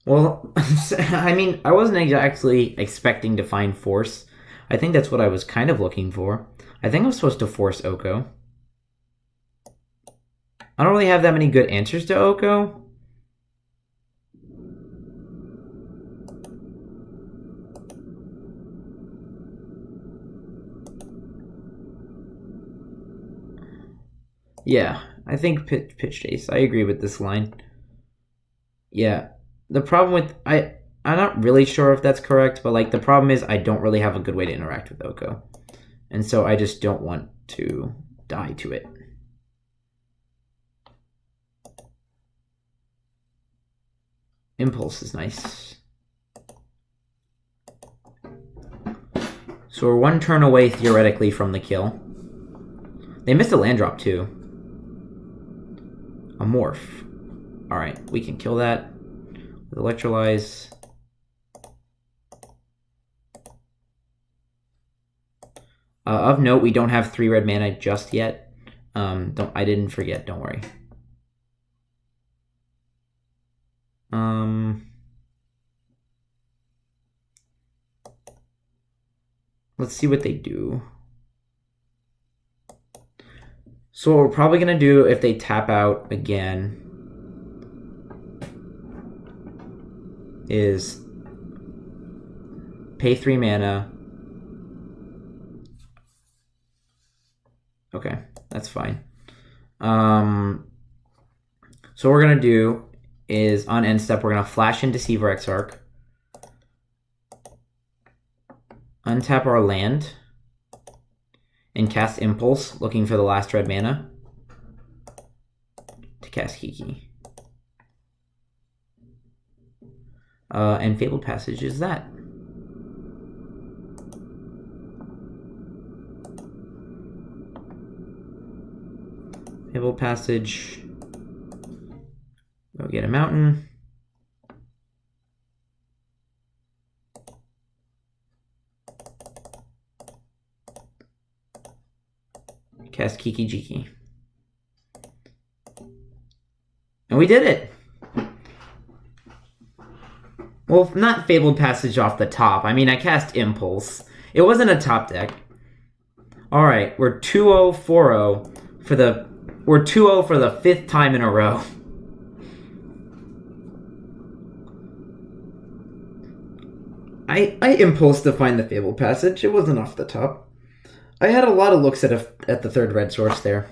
Well, I mean, I wasn't exactly expecting to find force. I think that's what I was kind of looking for. I think I'm supposed to force Oko. I don't really have that many good answers to Oko. Yeah, I think pitch chase. I agree with this line. Yeah, the problem with I'm not really sure if that's correct, but like the problem is I don't really have a good way to interact with Oko, and so I just don't want to die to it. Impulse is nice. So we're one turn away theoretically from the kill. They missed a land drop too. A morph. All right, we can kill that with Electrolyze. Of note, we don't have 3 red mana just yet. I didn't forget. Don't worry. Let's see what they do. So what we're probably gonna do if they tap out again is pay 3 mana. Okay, that's fine. So what we're gonna do is on end step we're gonna flash in Deceiver Exarch, untap our land, and cast Impulse, looking for the last red mana to cast Kiki. And Fabled Passage is that. Fabled Passage. Go get a mountain. Cast Kiki Jiki. And we did it! Well, not Fabled Passage off the top. I mean, I cast Impulse. It wasn't a top deck. Alright, we're 2-0, 4-0 for the... We're 2-0 for the 5th time in a row. I impulsed to find the Fabled Passage. It wasn't off the top. I had a lot of looks at the 3rd red source there.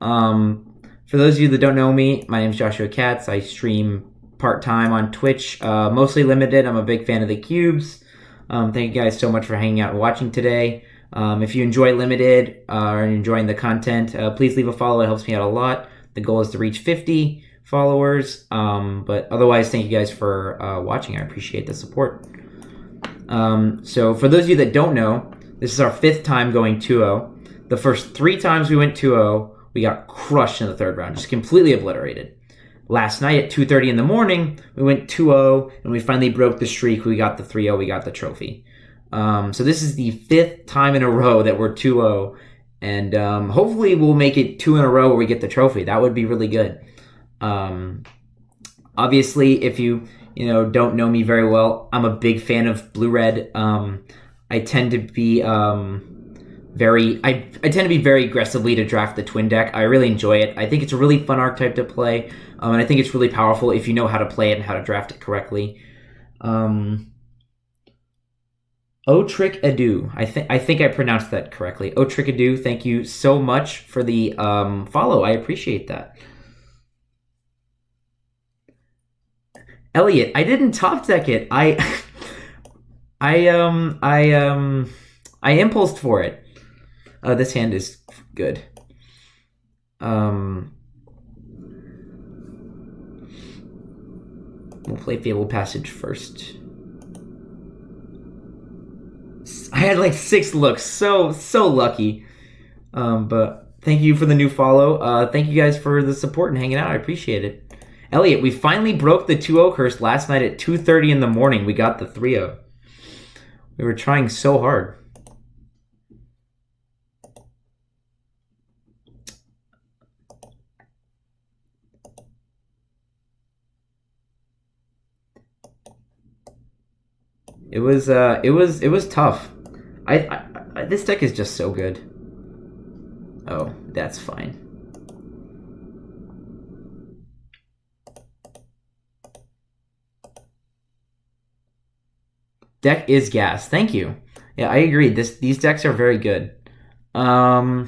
For those of you that don't know me, my name is Joshua Katz. I stream part-time on Twitch, mostly limited. I'm a big fan of the cubes. Thank you guys so much for hanging out and watching today. If you enjoy limited or are enjoying the content, please leave a follow. It helps me out a lot. The goal is to reach 50 followers. But otherwise, thank you guys for watching. I appreciate the support. So for those of you that don't know, this is our 5th time going 2-0. The first 3 times we went 2-0, we got crushed in the 3rd round, just completely obliterated. Last night at 2:30 in the morning, we went 2-0, and we finally broke the streak. We got the 3-0, we got the trophy. So this is the 5th time in a row that we're 2-0, and hopefully we'll make it 2 in a row where we get the trophy. That would be really good. Obviously, if you don't know me very well, I'm a big fan of blue-red. I tend to be I tend to be very aggressively to draft the twin deck. I really enjoy it. I think it's a really fun archetype to play, and I think it's really powerful if you know how to play it and how to draft it correctly. Otrick Adu. I think I pronounced that correctly. Otrick Adu, thank you so much for the follow. I appreciate that. Elliot, I didn't top deck it. I impulsed for it. This hand is good. We'll play Fabled Passage first. I had like 6 looks. So lucky. But thank you for the new follow. Thank you guys for the support and hanging out. I appreciate it. Elliot, we finally broke the 2-0 curse last night at 2:30 in the morning. We got the 3-0. We were trying so hard. It was tough. This deck is just so good. Oh, that's fine. Deck is gas. Thank you. Yeah, I agree. These decks are very good. I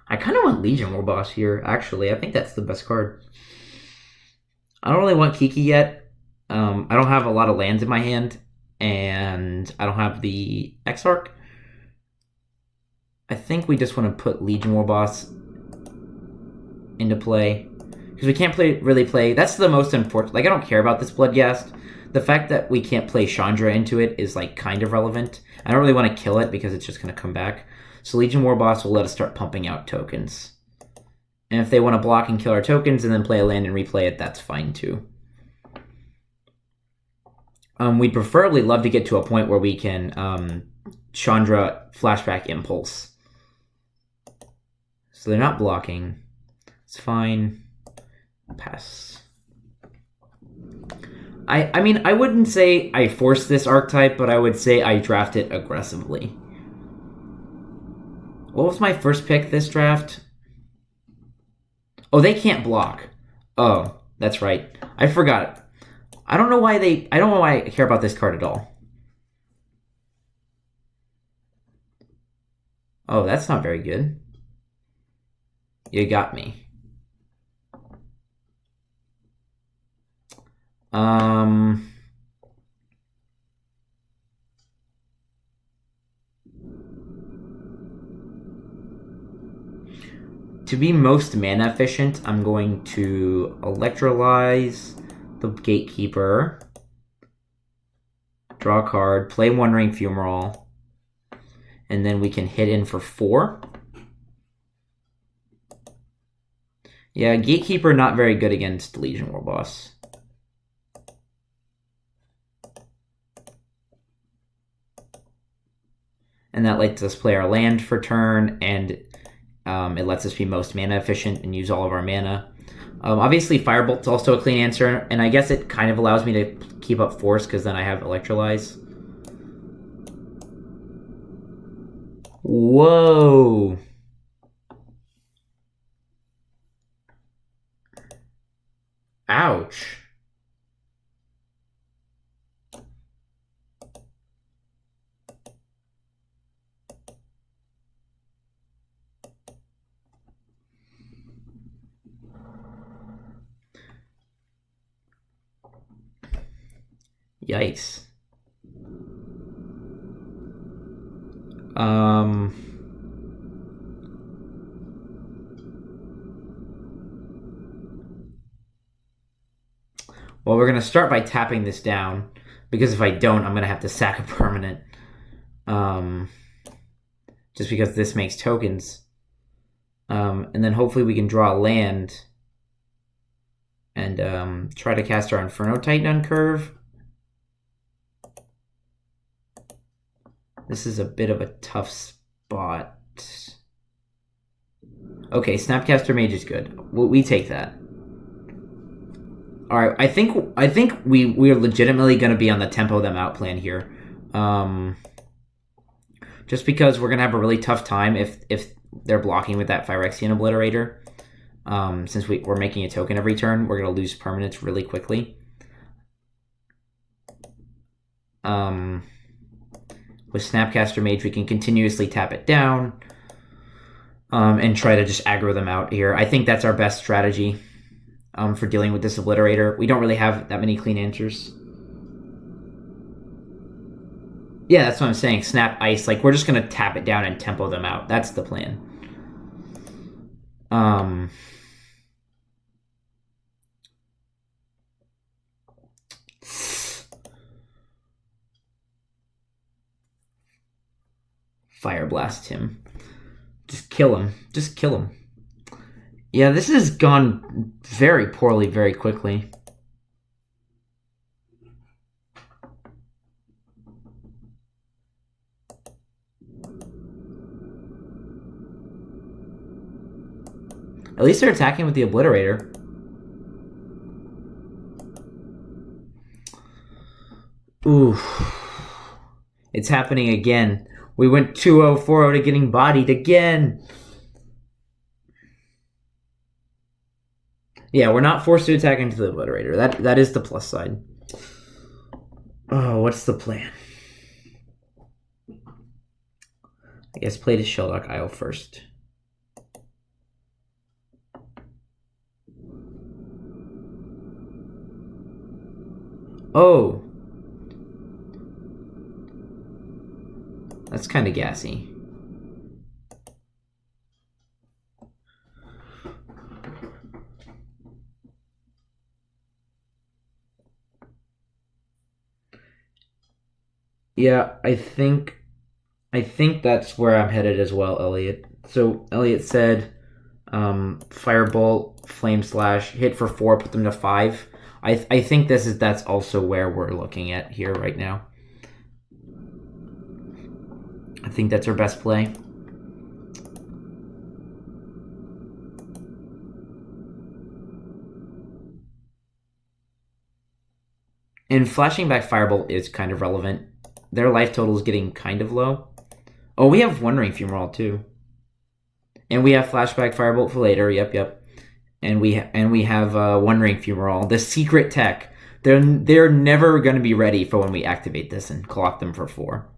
kind of want Legion War Boss here, actually. I think that's the best card. I don't really want Kiki yet. I don't have a lot of lands in my hand, and I don't have the Exarch. I think we just want to put Legion War Boss into play. Because we can't really play... That's the most unfortunate... Like, I don't care about this Bloodghast. The fact that we can't play Chandra into it is, like, kind of relevant. I don't really want to kill it because it's just going to come back. So Legion War Boss will let us start pumping out tokens. And if they want to block and kill our tokens and then play a land and replay it, that's fine too. We'd preferably love to get to a point where we can Chandra Flashback Impulse. So they're not blocking. It's fine. Pass. I mean, I wouldn't say I forced this archetype, but I would say I draft it aggressively. What was my first pick this draft? Oh, they can't block. Oh, that's right. I forgot. I don't know why I care about this card at all. Oh, that's not very good. You got me. To be most mana efficient, I'm going to Electrolyze the Gatekeeper, draw a card, play One Ring Fumarole, and then we can hit in for 4. Yeah, Gatekeeper not very good against Legion War Boss. And that lets us play our land for turn, and it lets us be most mana efficient and use all of our mana. Obviously, Firebolt's also a clean answer, and I guess it kind of allows me to keep up Force, because then I have Electrolyze. Whoa! Ouch. Yikes. Well, we're going to start by tapping this down, because if I don't, I'm going to have to sack a permanent. Just because this makes tokens. And then hopefully we can draw a land and try to cast our Inferno Titan on curve. This is a bit of a tough spot. Okay, Snapcaster Mage is good. We take that. All right, I think we are legitimately going to be on the tempo them out plan here. Just because we're going to have a really tough time if they're blocking with that Phyrexian Obliterator. Since we're making a token every turn, we're going to lose permanents really quickly. With Snapcaster Mage, we can continuously tap it down and try to just aggro them out here. I think that's our best strategy for dealing with this Obliterator. We don't really have that many clean answers. Yeah, that's what I'm saying. Snap Ice. Like, we're just going to tap it down and tempo them out. That's the plan. Fire Blast him. Just kill him. Just kill him. Yeah, this has gone very poorly very quickly. At least they're attacking with the Obliterator. Ooh. It's happening again. We went 2-0, 4-0 to getting bodied again. Yeah, we're not forced to attack into the Obliterator. That is the plus side. Oh, what's the plan? I guess play to Sheldock Isle first. Oh. That's kind of gassy. Yeah, I think that's where I'm headed as well, Elliot. So Elliot said, Firebolt, Flame Slash, hit for 4, put them to 5. I think that's also where we're looking at here right now. I think that's our best play. And flashing back Firebolt is kind of relevant. Their life total is getting kind of low. Oh, we have One Ring Fumarole too. And we have Flashback Firebolt for later. Yep. And we have One Ring Fumarole, the secret tech. They're never going to be ready for when we activate this and clock them for 4.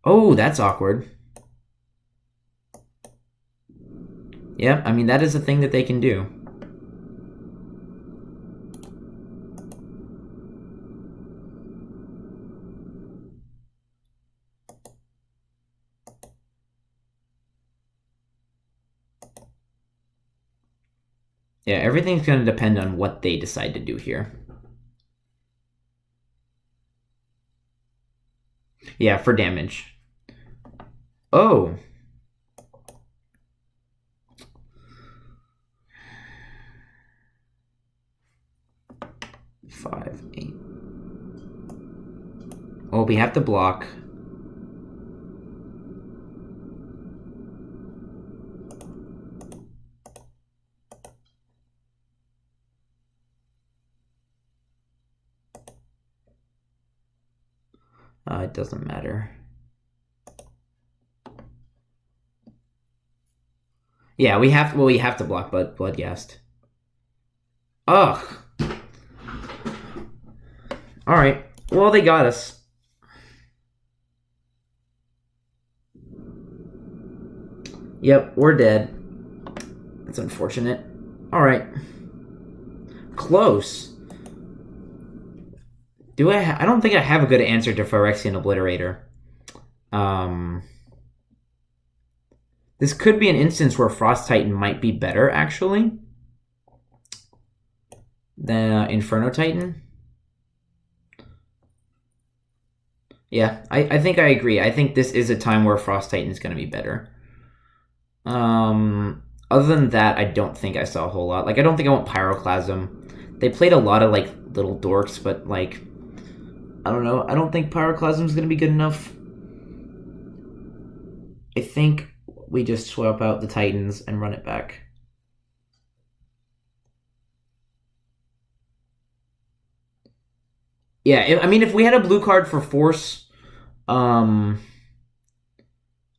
Oh, that's awkward. Yeah, I mean, that is a thing that they can do. Yeah, everything's going to depend on what they decide to do here. Yeah, for damage. Oh. Five, 8. Oh, we have to block. It doesn't matter. Yeah, we have to block Bloodghast. Ugh. All right. Well, they got us. Yep, we're dead. That's unfortunate. All right. Close. I don't think I have a good answer to Phyrexian Obliterator. This could be an instance where Frost Titan might be better, actually, than Inferno Titan. Yeah, I think I agree. I think this is a time where Frost Titan is going to be better. Other than that, I don't think I saw a whole lot. Like, I don't think I want Pyroclasm. They played a lot of, like, little dorks, but, like, I don't know. I don't think Pyroclasm is going to be good enough. I think we just swap out the Titans and run it back. Yeah, I mean, if we had a blue card for Force, would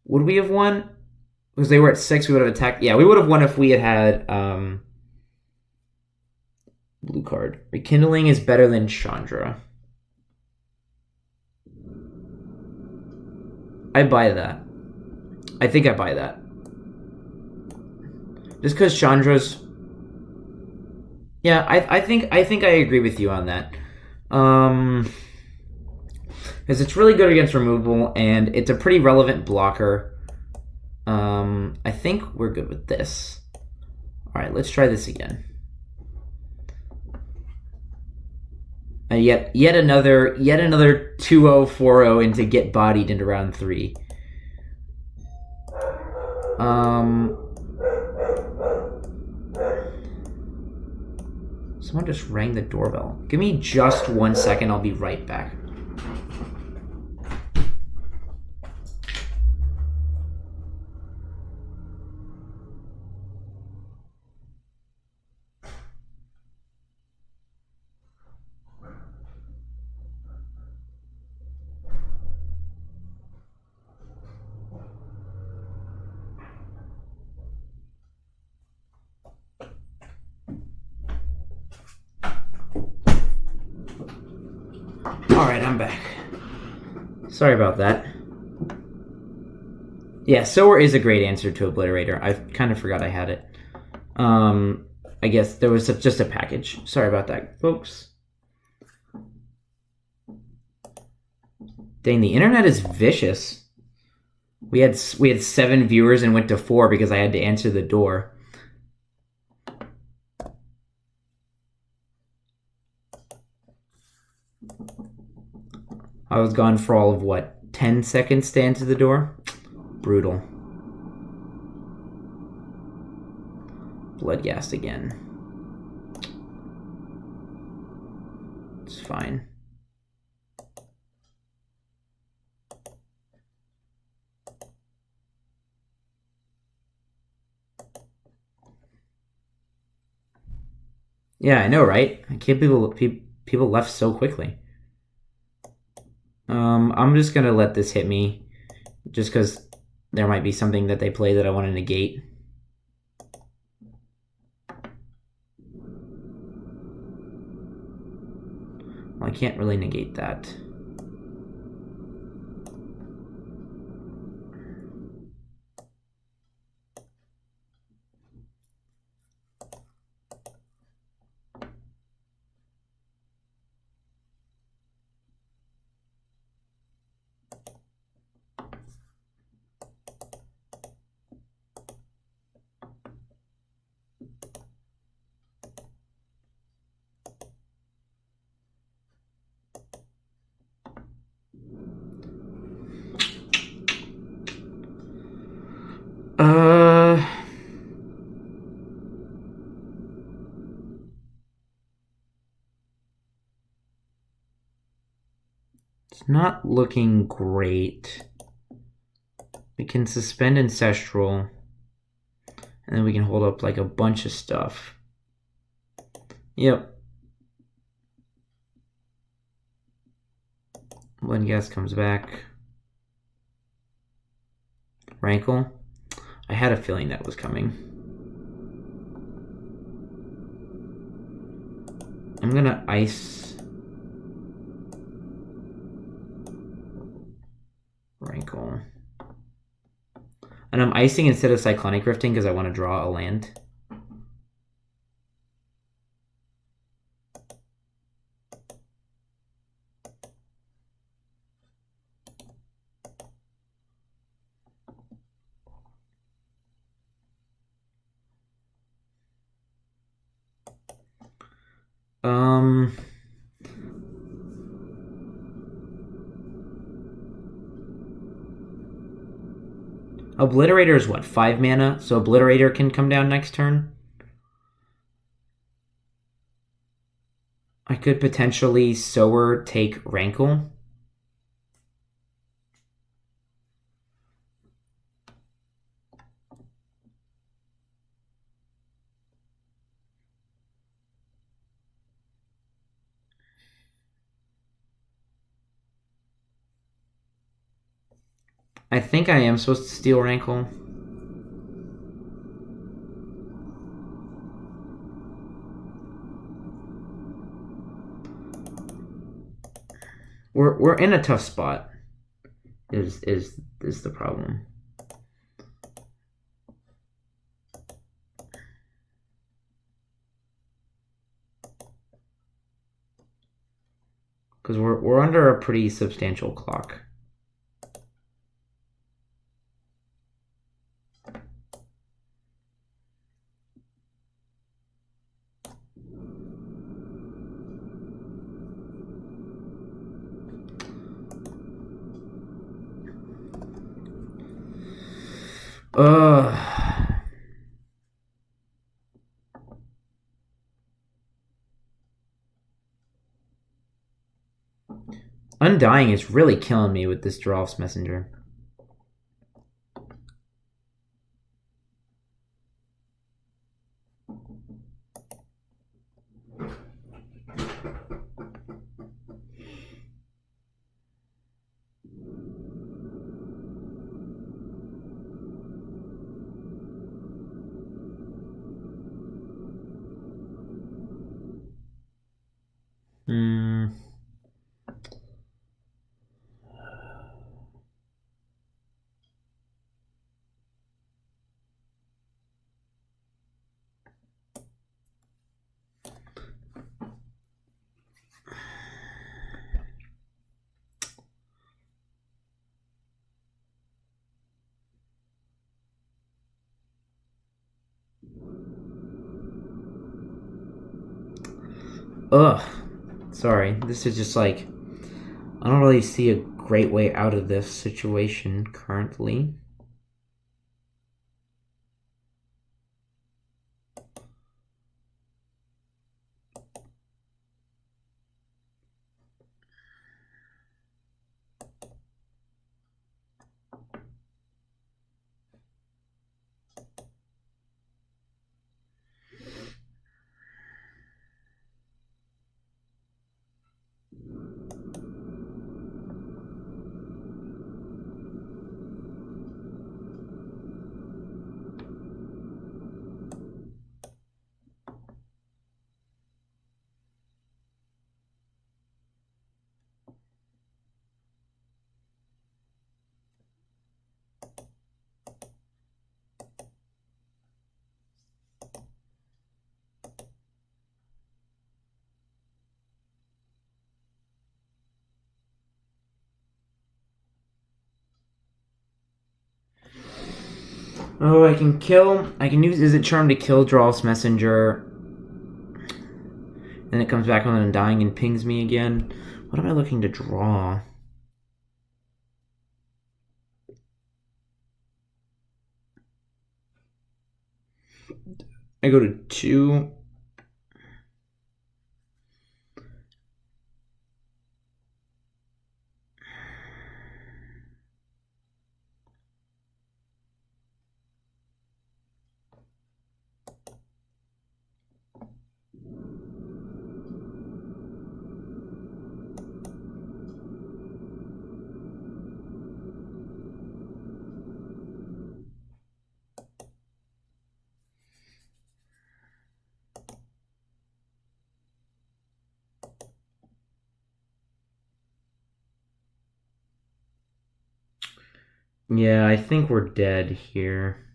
we have won? Because they were at 6, we would have attacked. Yeah, we would have won if we had blue card. Rekindling is better than Chandra. I buy that. I think I buy that. Just because Chandra's... Yeah, I think I agree with you on that. Because it's really good against removal, and it's a pretty relevant blocker. I think we're good with this. All right, let's try this again. Yet another 2-0, 4-0 into get bodied into round 3. Someone just rang the doorbell. Give me just 1 second. I'll be right back. Alright, I'm back. Sorry about that. Yeah, Sower is a great answer to Obliterator. I kind of forgot I had it. I guess there was just a package. Sorry about that, folks. Dang, the internet is vicious. We had 7 viewers and went to 4 because I had to answer the door. I was gone for all of, what, 10 seconds to answer the door? Brutal. Bloodghast again. It's fine. Yeah, I know, right? I can't believe people left so quickly. I'm just gonna let this hit me, just because there might be something that they play that I want to negate. Well, I can't really negate that. It's not looking great. We can suspend Ancestral, and then we can hold up like a bunch of stuff. Yep. Bloodghast comes back. Rankle. I had a feeling that was coming. I'm gonna ice Rankle. And I'm icing instead of Cyclonic Rifting because I want to draw a land. Obliterator is what, 5 mana? So Obliterator can come down next turn? I could potentially Sower take Rankle. I think I am supposed to steal Rankle. We're in a tough spot. Is the problem? Because we're under a pretty substantial clock. Undying is really killing me with this Giralf's Messenger. Hmm. Ugh. Sorry. This is just like, I don't really see a great way out of this situation currently. Oh, I can use Is It Charm to kill Giralf's Messenger. Then it comes back on Undying and pings me again. What am I looking to draw? I go to 2. Yeah, I think we're dead here.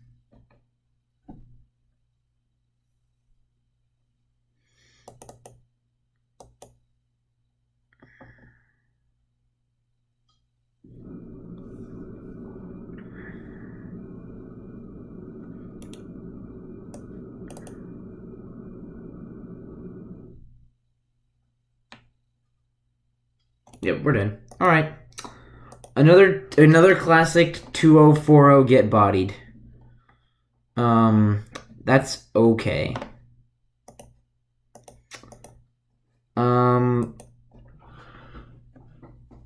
Yep, we're dead. All right. Another classic 2040 get bodied. That's okay. Um,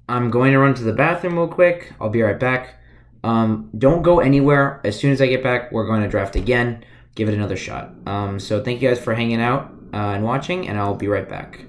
I'm going to run to the bathroom real quick. I'll be right back. Don't go anywhere. As soon as I get back, we're going to draft again. Give it another shot. So thank you guys for hanging out and watching, and I'll be right back.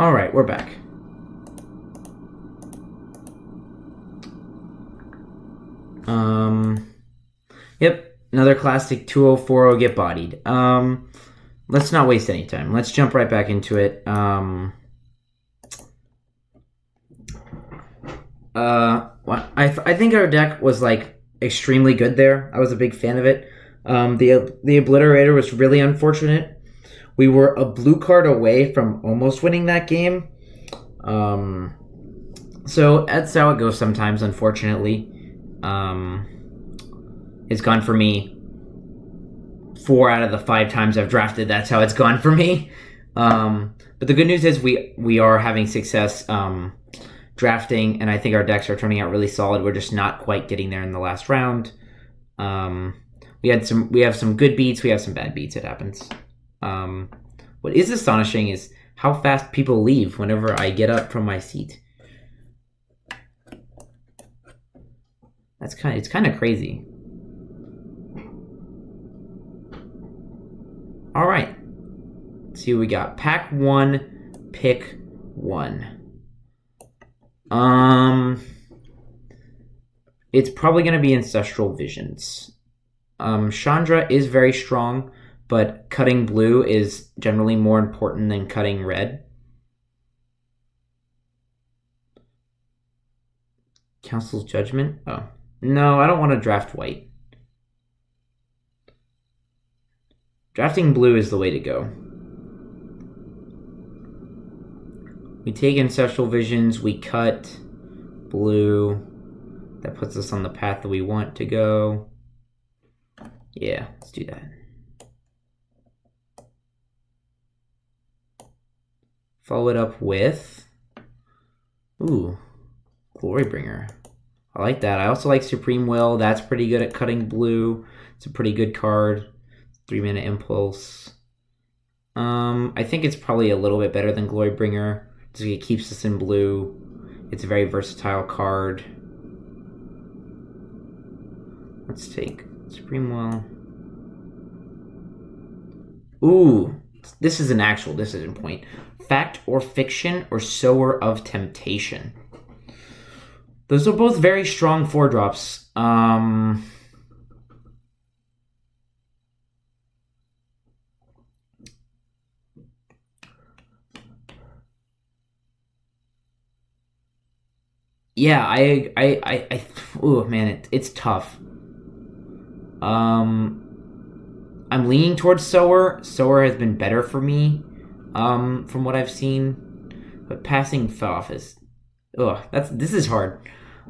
All right, we're back. Yep, another classic 2-0-4-0 get bodied. Let's not waste any time. Let's jump right back into it. I think our deck was like extremely good there. I was a big fan of it. The Obliterator was really unfortunate. We were a blue card away from almost winning that game. So that's how it goes sometimes, unfortunately. It's gone for me 4 out of the 5 times I've drafted. That's how it's gone for me. But the good news is we are having success drafting, and I think our decks are turning out really solid. We're just not quite getting there in the last round. We have some good beats. We have some bad beats. It happens. What is astonishing is how fast people leave whenever I get up from my seat. It's kind of crazy. All right. Let's see what we got. Pack 1, pick 1. It's probably going to be Ancestral Visions. Chandra is very strong, but cutting blue is generally more important than cutting red. Council's Judgment? Oh. No, I don't want to draft white. Drafting blue is the way to go. We take Ancestral Visions, we cut blue. That puts us on the path that we want to go. Yeah, let's do that. Follow it up with... Ooh, Glorybringer. I like that. I also like Supreme Will. That's pretty good at cutting blue. It's a pretty good card. 3-mana Impulse. I think it's probably a little bit better than Glorybringer. Just it keeps us in blue. It's a very versatile card. Let's take Supreme Will. Ooh, this is an actual decision point. Fact or Fiction or Sower of Temptation. Those are both very strong 4-drops. Yeah, oh man, it's tough. I'm leaning towards Sower. Sower has been better for me, from what I've seen. But passing Off is, this is hard.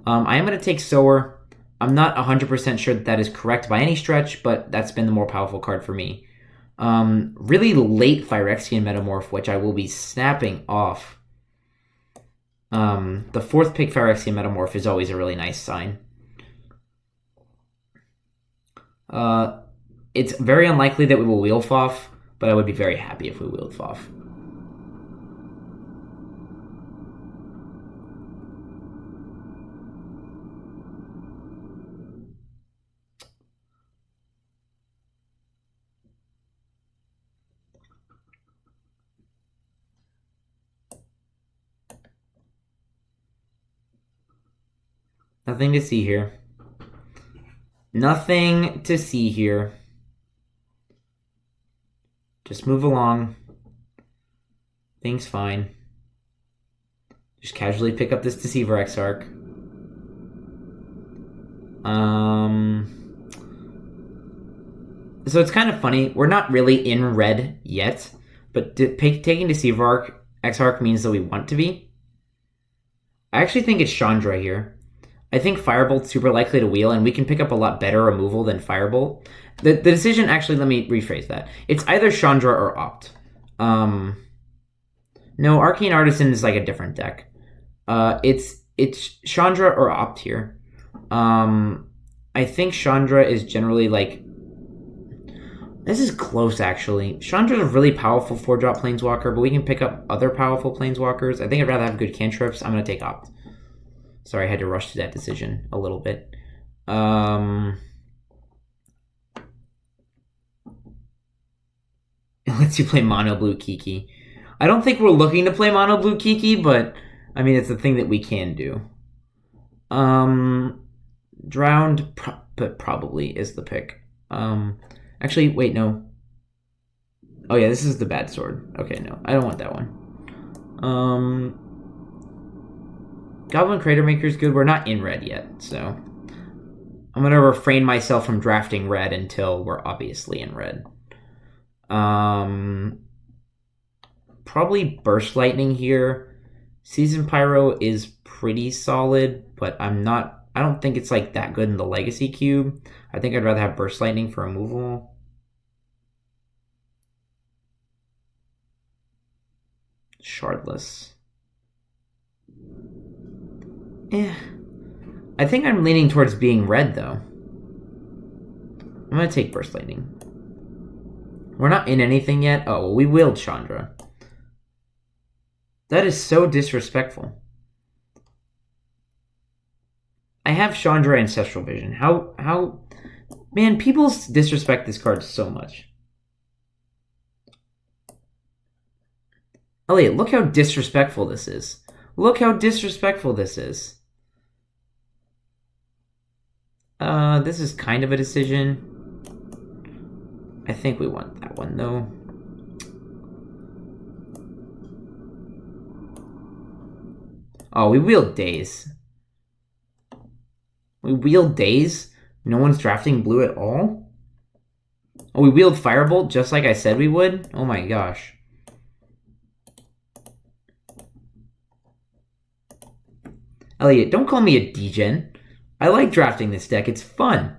I am going to take Sower. I'm not 100% sure that is correct by any stretch, but that's been the more powerful card for me. Really late Phyrexian Metamorph, which I will be snapping off. The 4th pick Phyrexian Metamorph is always a really nice sign. It's very unlikely that we will wheel Foff, but I would be very happy if we wheeled Foff. Nothing to see here. Nothing to see here. Just move along. Things fine. Just casually pick up this Deceiver Exarch. So it's kind of funny. We're not really in red yet, but taking Deceiver Exarch means that we want to be. I actually think it's Chandra here. I think Firebolt's super likely to wheel, and we can pick up a lot better removal than Firebolt. The decision, actually, let me rephrase that. It's either Chandra or Opt. No, Arcane Artisan is like a different deck. It's Chandra or Opt here. I think Chandra is generally like... This is close, actually. Chandra's a really powerful 4-drop Planeswalker, but we can pick up other powerful Planeswalkers. I think I'd rather have good cantrips. I'm going to take Opt. Sorry, I had to rush to that decision a little bit. It lets you play Mono Blue Kiki. I don't think we're looking to play mono blue Kiki, but I mean, it's a thing that we can do. Drowned probably is the pick. Actually, wait, no. Oh yeah, this is the bad sword. Okay, no, I don't want that one. Goblin Crater Maker is good. We're not in red yet, so I'm gonna refrain myself from drafting red until we're obviously in red. Probably Burst Lightning here. Season Pyro is pretty solid, but I don't think it's like that good in the Legacy Cube. I think I'd rather have Burst Lightning for removal. Shardless. Yeah. I think I'm leaning towards being red, though. I'm going to take Burst Lightning. We're not in anything yet. Oh, well, we willed Chandra. That is so disrespectful. I have Chandra Ancestral Vision. How... Man, people disrespect this card so much. Elliot, look how disrespectful this is. Look how disrespectful this is. This is kind of a decision. I think we want that one, though. Oh, we wield Daze. We wield Daze? No one's drafting blue at all? Oh, we wield Firebolt just like I said we would? Oh my gosh. Elliot, don't call me a degen. I like drafting this deck. It's fun.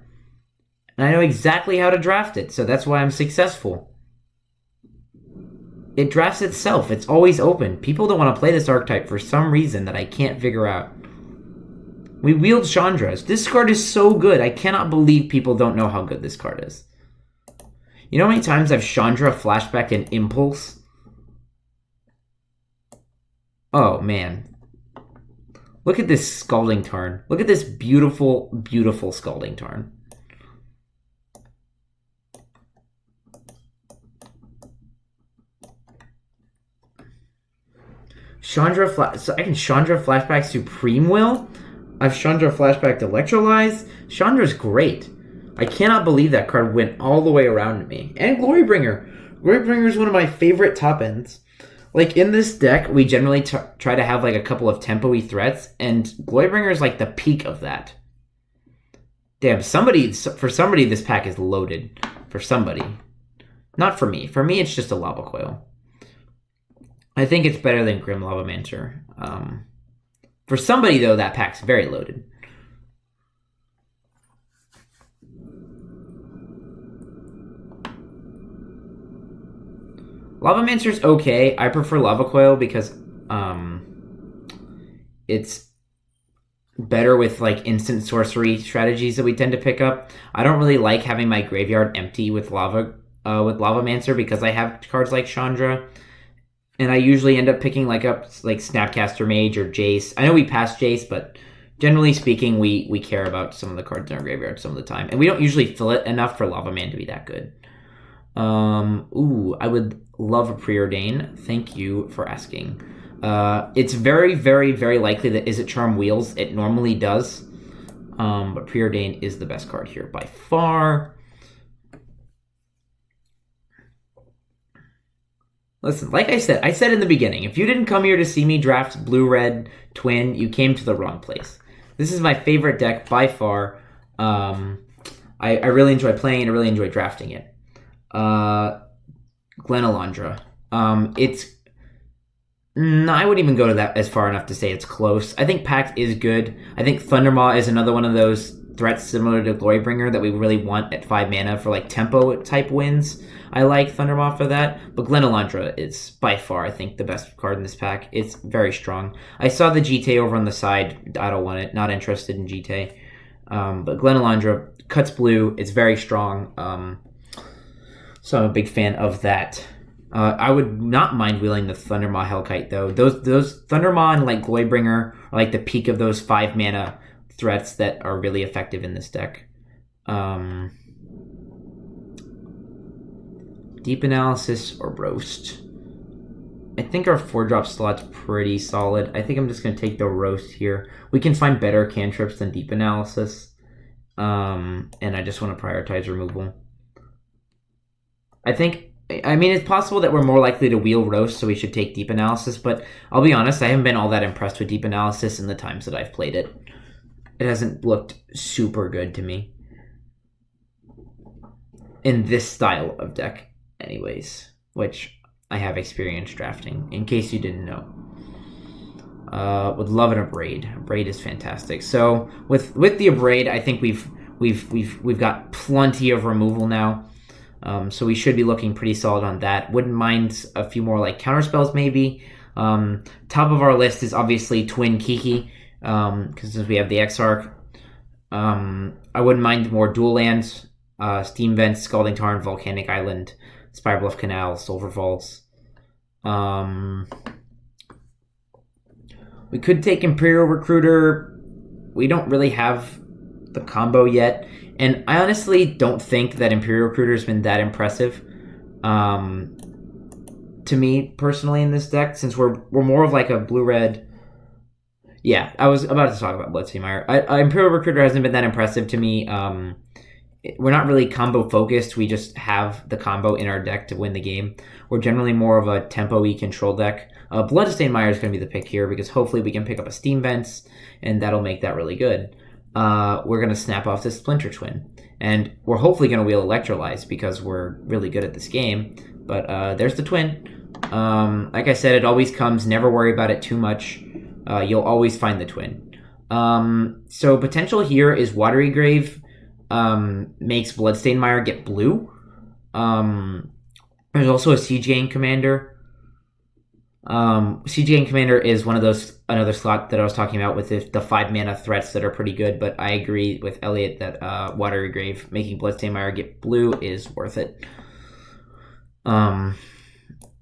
And I know exactly how to draft it, so that's why I'm successful. It drafts itself. It's always open. People don't want to play this archetype for some reason that I can't figure out. We wield Chandras. This card is so good. I cannot believe people don't know how good this card is. You know how many times I've Chandra flashbacked an Impulse? Oh, man. Look at this Scalding Tarn. Look at this beautiful, beautiful Scalding Tarn. Chandra so I can Chandra flashback Supreme Will? I've Chandra flashbacked Electrolyze. Chandra's great. I cannot believe that card went all the way around to me. And Glorybringer. Glorybringer is one of my favorite top ends. Like, in this deck, we generally try to have, like, a couple of tempo-y threats, and Glorybringer is, like, the peak of that. Damn, for somebody, this pack is loaded. For somebody. Not for me. For me, it's just a Lava Coil. I think it's better than Grim Lavamancer. For somebody, though, that pack's very loaded. Lavamancer's okay. I prefer Lava Coil because it's better with like instant sorcery strategies that we tend to pick up. I don't really like having my graveyard empty with Lavamancer because I have cards like Chandra, and I usually end up picking up Snapcaster Mage or Jace. I know we passed Jace, but generally speaking, we care about some of the cards in our graveyard some of the time, and we don't usually fill it enough for Lavaman to be that good. I would love a Preordain. Thank you for asking. It's very, very, very likely that Is It Charm wheels. It normally does. But Preordain is the best card here by far. Listen, like I said in the beginning, if you didn't come here to see me draft blue-red twin, you came to the wrong place. This is my favorite deck by far. I really enjoy playing it. I really enjoy drafting it. Glenalandra. I wouldn't even go to that as far enough to say it's close. I think Pact is good. I think Thundermaw is another one of those threats similar to Glorybringer that we really want at 5 mana for like tempo type wins. I like Thundermaw for that, but Glenalandra is by far, I think, the best card in this pack. It's very strong. I saw the GT over on the side. I don't want it. Not interested in GT. But Glenalandra cuts blue. It's very strong. So I'm a big fan of that. I would not mind wheeling the Thundermaw Hellkite, though. Those Thundermaw and like Glorybringer are like the peak of those 5 mana threats that are really effective in this deck. Deep Analysis or Roast. I think our 4-drop slot's pretty solid. I think I'm just going to take the roast here. We can find better cantrips than deep analysis. And I just want to prioritize removal. I mean, it's possible that we're more likely to wheel roast, so we should take deep analysis, but I'll be honest, I haven't been all that impressed with deep analysis in the times that I've played it. It hasn't looked super good to me. In this style of deck, anyways, which I have experience drafting, in case you didn't know. Would love an Abrade. Abrade is fantastic. So with the Abrade, I think we've got plenty of removal now. So we should be looking pretty solid on that. Wouldn't mind a few more like counterspells maybe. Top of our list is obviously Twin Kiki, because we have the Exarch. I wouldn't mind more dual lands. Steam Vents, Scalding Tarn, Volcanic Island, Spirebluff Canal, Sulphur Falls. We could take Imperial Recruiter. We don't really have the combo yet. And I honestly don't think that Imperial Recruiter has been that impressive to me personally in this deck, since we're more of like a blue-red. Yeah, I was about to talk about Bloodstained Mire. Imperial Recruiter hasn't been that impressive to me. We're not really combo focused. We just have the combo in our deck to win the game. We're generally more of a tempo-y control deck. Bloodstained Mire is going to be the pick here because hopefully we can pick up a Steam Vents, and that'll make that really good. We're going to snap off this Splinter Twin. And we're hopefully going to wheel Electrolyze because we're really good at this game. But there's the Twin. Like I said, it always comes. Never worry about it too much. You'll always find the Twin. So potential here is Watery Grave makes Bloodstained Mire get blue. There's also a Siege Gang Commander. Siege Gang Commander is one of those, another slot that I was talking about with the 5 mana threats that are pretty good, but I agree with Elliot that Watery Grave making Bloodstained Mire get blue is worth it.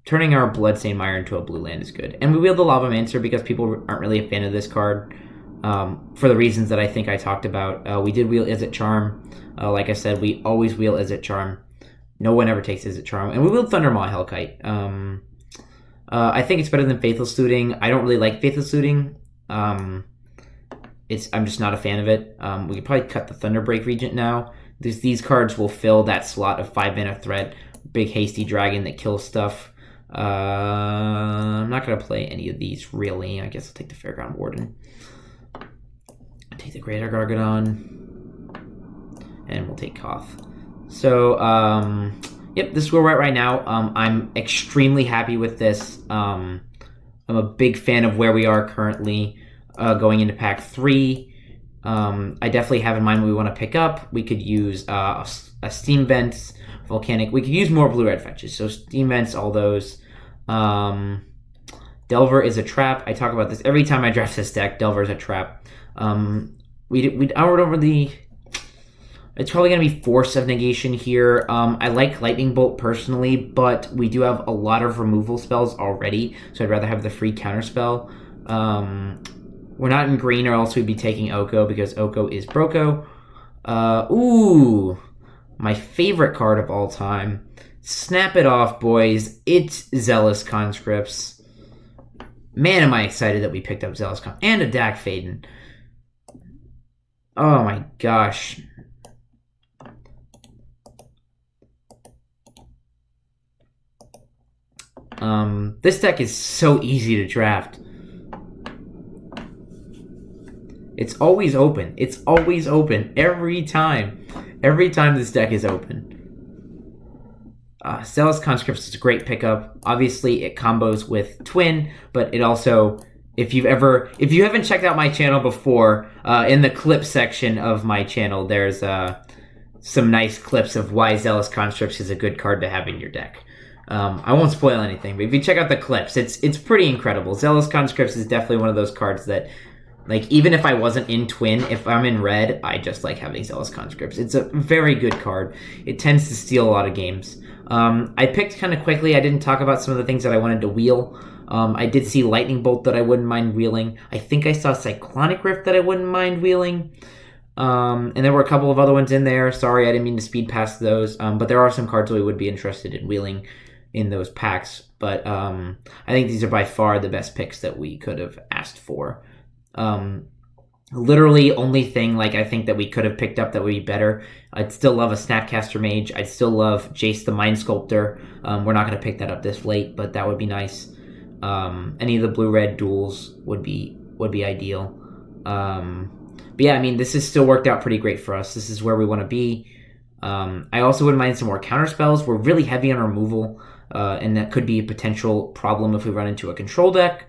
Turning our Bloodstained Mire into a blue land is good. And we wheel the Lavamancer because people aren't really a fan of this card. For the reasons that I think I talked about. We did wheel Izzet Charm. Like I said, we always wheel Izzet Charm. No one ever takes Izzet Charm. And we wheeled Thundermaw Hellkite. I think it's better than Faithless Looting. I don't really like Faithless Looting. I'm just not a fan of it. We could probably cut the Thunderbreak Regent now. These cards will fill that slot of 5 mana threat. Big Hasty Dragon that kills stuff. I'm not going to play any of these, really. I guess I'll take the Fairground Warden. Take the Greater Gargadon. And we'll take Koth. So, yep, this is where we're at right now. I'm extremely happy with this. I'm a big fan of where we are currently going into Pack 3. I definitely have in mind what we want to pick up. We could use a Steam Vents, Volcanic. We could use more blue-red fetches. So Steam Vents, all those. Delver is a trap. I talk about this every time I draft this deck. Delver is a trap. I don't really... It's probably going to be Force of Negation here. I like Lightning Bolt personally, but we do have a lot of removal spells already, so I'd rather have the free counterspell. We're not in green, or else we'd be taking Oko, because Oko is Broco. Ooh, my favorite card of all time. Snap it off, boys. It's Zealous Conscripts. Man, am I excited that we picked up Zealous Conscripts. And a Dak Faden. Oh my gosh. This deck is so easy to draft. It's always open. It's always open. Every time. Every time this deck is open. Zealous Conscripts is a great pickup. Obviously, it combos with Twin, but it also, if you haven't checked out my channel before, in the clip section of my channel, there's some nice clips of why Zealous Conscripts is a good card to have in your deck. I won't spoil anything, but if you check out the clips, it's pretty incredible. Zealous Conscripts is definitely one of those cards that, like, even if I wasn't in Twin, if I'm in red, I just like having Zealous Conscripts. It's a very good card. It tends to steal a lot of games. I picked kind of quickly. I didn't talk about some of the things that I wanted to wheel. I did see Lightning Bolt that I wouldn't mind wheeling. I think I saw Cyclonic Rift that I wouldn't mind wheeling. And there were a couple of other ones in there. Sorry, I didn't mean to speed past those. But there are some cards that we would be interested in wheeling. in those packs. But I think these are by far the best picks that we could have asked for. Literally only thing like I think that we could have picked up that would be better. I'd still love a Snapcaster Mage. I'd still love Jace the Mind Sculptor. We're not going to pick that up this late, but that would be nice. Any of the blue-red duels would be ideal. But yeah, I mean, this has still worked out pretty great for us. This is where we want to be. I also wouldn't mind some more counter spells. We're really heavy on removal, and that could be a potential problem if we run into a control deck.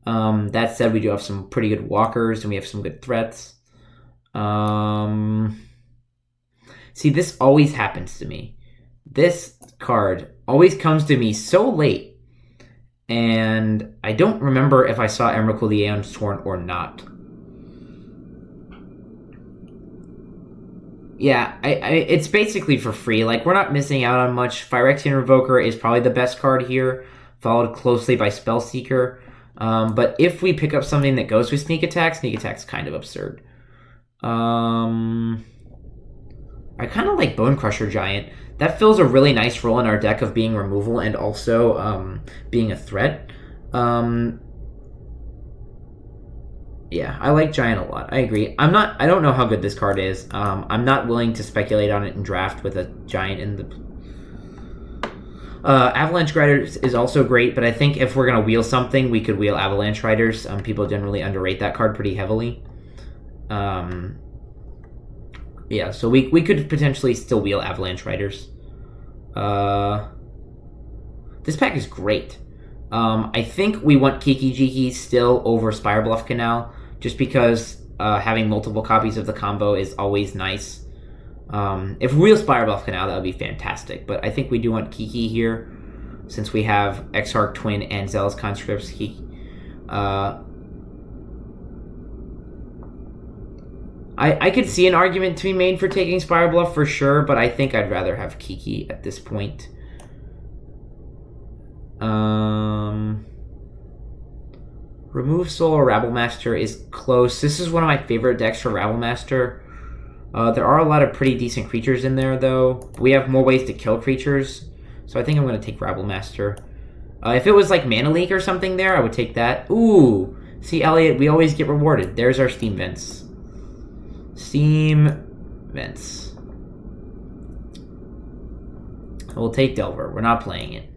That said, we do have some pretty good walkers, and we have some good threats. See, this always happens to me. This card always comes to me so late, and I don't remember if I saw Emrakul the Aeon's Torn or not. Yeah, it's basically for free. Like, we're not missing out on much. Phyrexian Revoker is probably the best card here, followed closely by Spellseeker. But if we pick up something that goes with Sneak Attack's kind of absurd. I kind of like Bone Crusher Giant. That fills a really nice role in our deck of being removal and also being a threat. Yeah, I like Giant a lot. I agree. I don't know how good this card is. I'm not willing to speculate on it in draft with a Giant in the... Avalanche Riders is also great, but I think if we're going to wheel something, we could wheel Avalanche Riders. People generally underrate that card pretty heavily. Yeah, so we could potentially still wheel Avalanche Riders. This pack is great. I think we want Kiki Jiki still over Spire Bluff Canal, just because having multiple copies of the combo is always nice. If we wheel Spire Bluff Canal, that would be fantastic. But I think we do want Kiki here, since we have Exarch Twin and Zealous Conscripts. I could see an argument to be made for taking Spire Bluff for sure, but I think I'd rather have Kiki at this point. Remove Soul or Rabblemaster is close. This is one of my favorite decks for Rabblemaster. There are a lot of pretty decent creatures in there, though. We have more ways to kill creatures, so I think I'm going to take Rabblemaster. If it was like Mana Leak or something there, I would take that. Ooh! See, Elliot, we always get rewarded. There's our Steam Vents. Steam Vents. We'll take Delver. We're not playing it.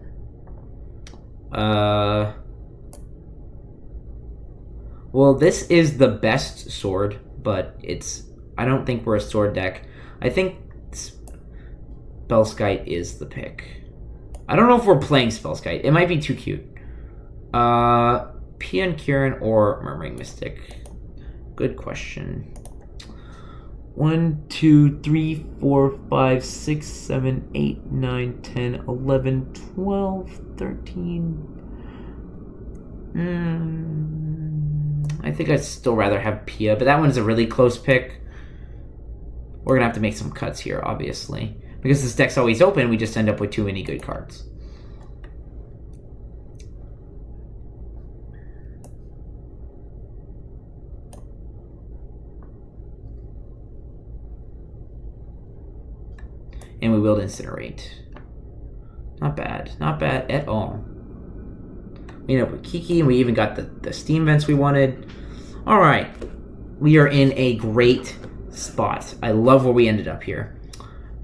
Well, this is the best sword, but I don't think we're a sword deck. I think Spellskite is the pick. I don't know if we're playing Spellskite. It might be too cute. Pian Kirin or Murmuring Mystic? Good question. 1, 2, 3, 4, 5, 6, 7, 8, 9, 10, 11, 12, 13. I think I'd still rather have Pia, but that one's a really close pick. We're going to have to make some cuts here, obviously. Because this deck's always open, we just end up with too many good cards. And we willed Incinerate. Not bad. Not bad at all. You know, with Kiki, and we even got the Steam Vents we wanted. All right. We are in a great spot. I love where we ended up here.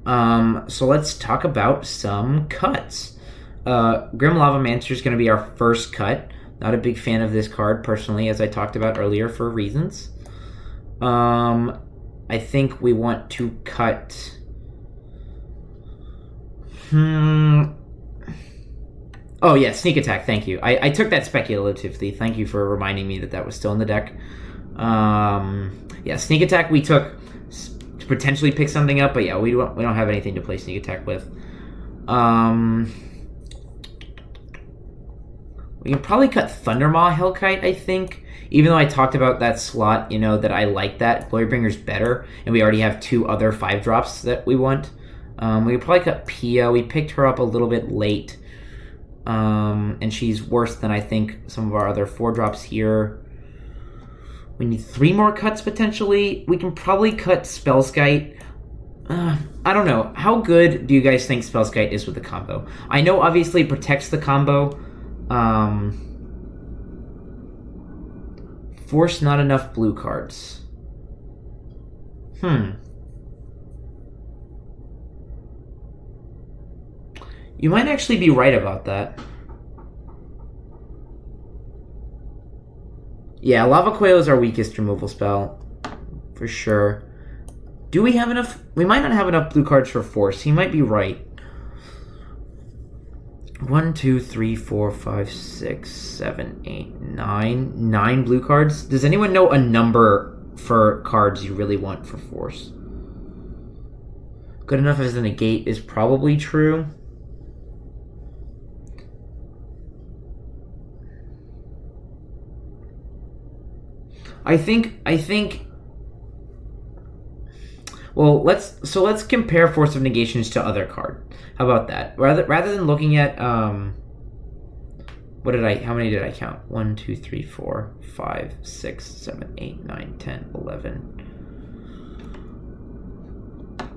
So let's talk about some cuts. Grim Lavamancer is going to be our first cut. Not a big fan of this card, personally, as I talked about earlier, for reasons. I think we want to cut... Oh, yeah, Sneak Attack, thank you. I took that speculatively. Thank you for reminding me that that was still in the deck. Yeah, Sneak Attack we took to potentially pick something up, but yeah, we don't have anything to play Sneak Attack with. We can probably cut Thundermaw Hellkite, I think. Even though I talked about that slot, you know, that I like that. Glorybringer's better, and we already have 2 other 5-drops that we want. We could probably cut Pia. We picked her up a little bit late. And she's worse than I think some of our other 4-drops here. We need 3 more cuts potentially. We can probably cut Spellskite. I don't know. How good do you guys think Spellskite is with the combo? I know obviously it protects the combo. Force not enough blue cards. You might actually be right about that. Yeah, Lava Coil is our weakest removal spell. For sure. Do we have enough? We might not have enough blue cards for Force. He might be right. 1, 2, 3, 4, 5, 6, 7, 8, 9. 9 blue cards. Does anyone know a number for cards you really want for Force? Good enough as a negate is probably true. I think. Well, let's compare Force of Negations to other card. How about that? Rather than looking at how many did I count? 1, 2, 3, 4, 5, 6, 7, 8, 9, 10, 11.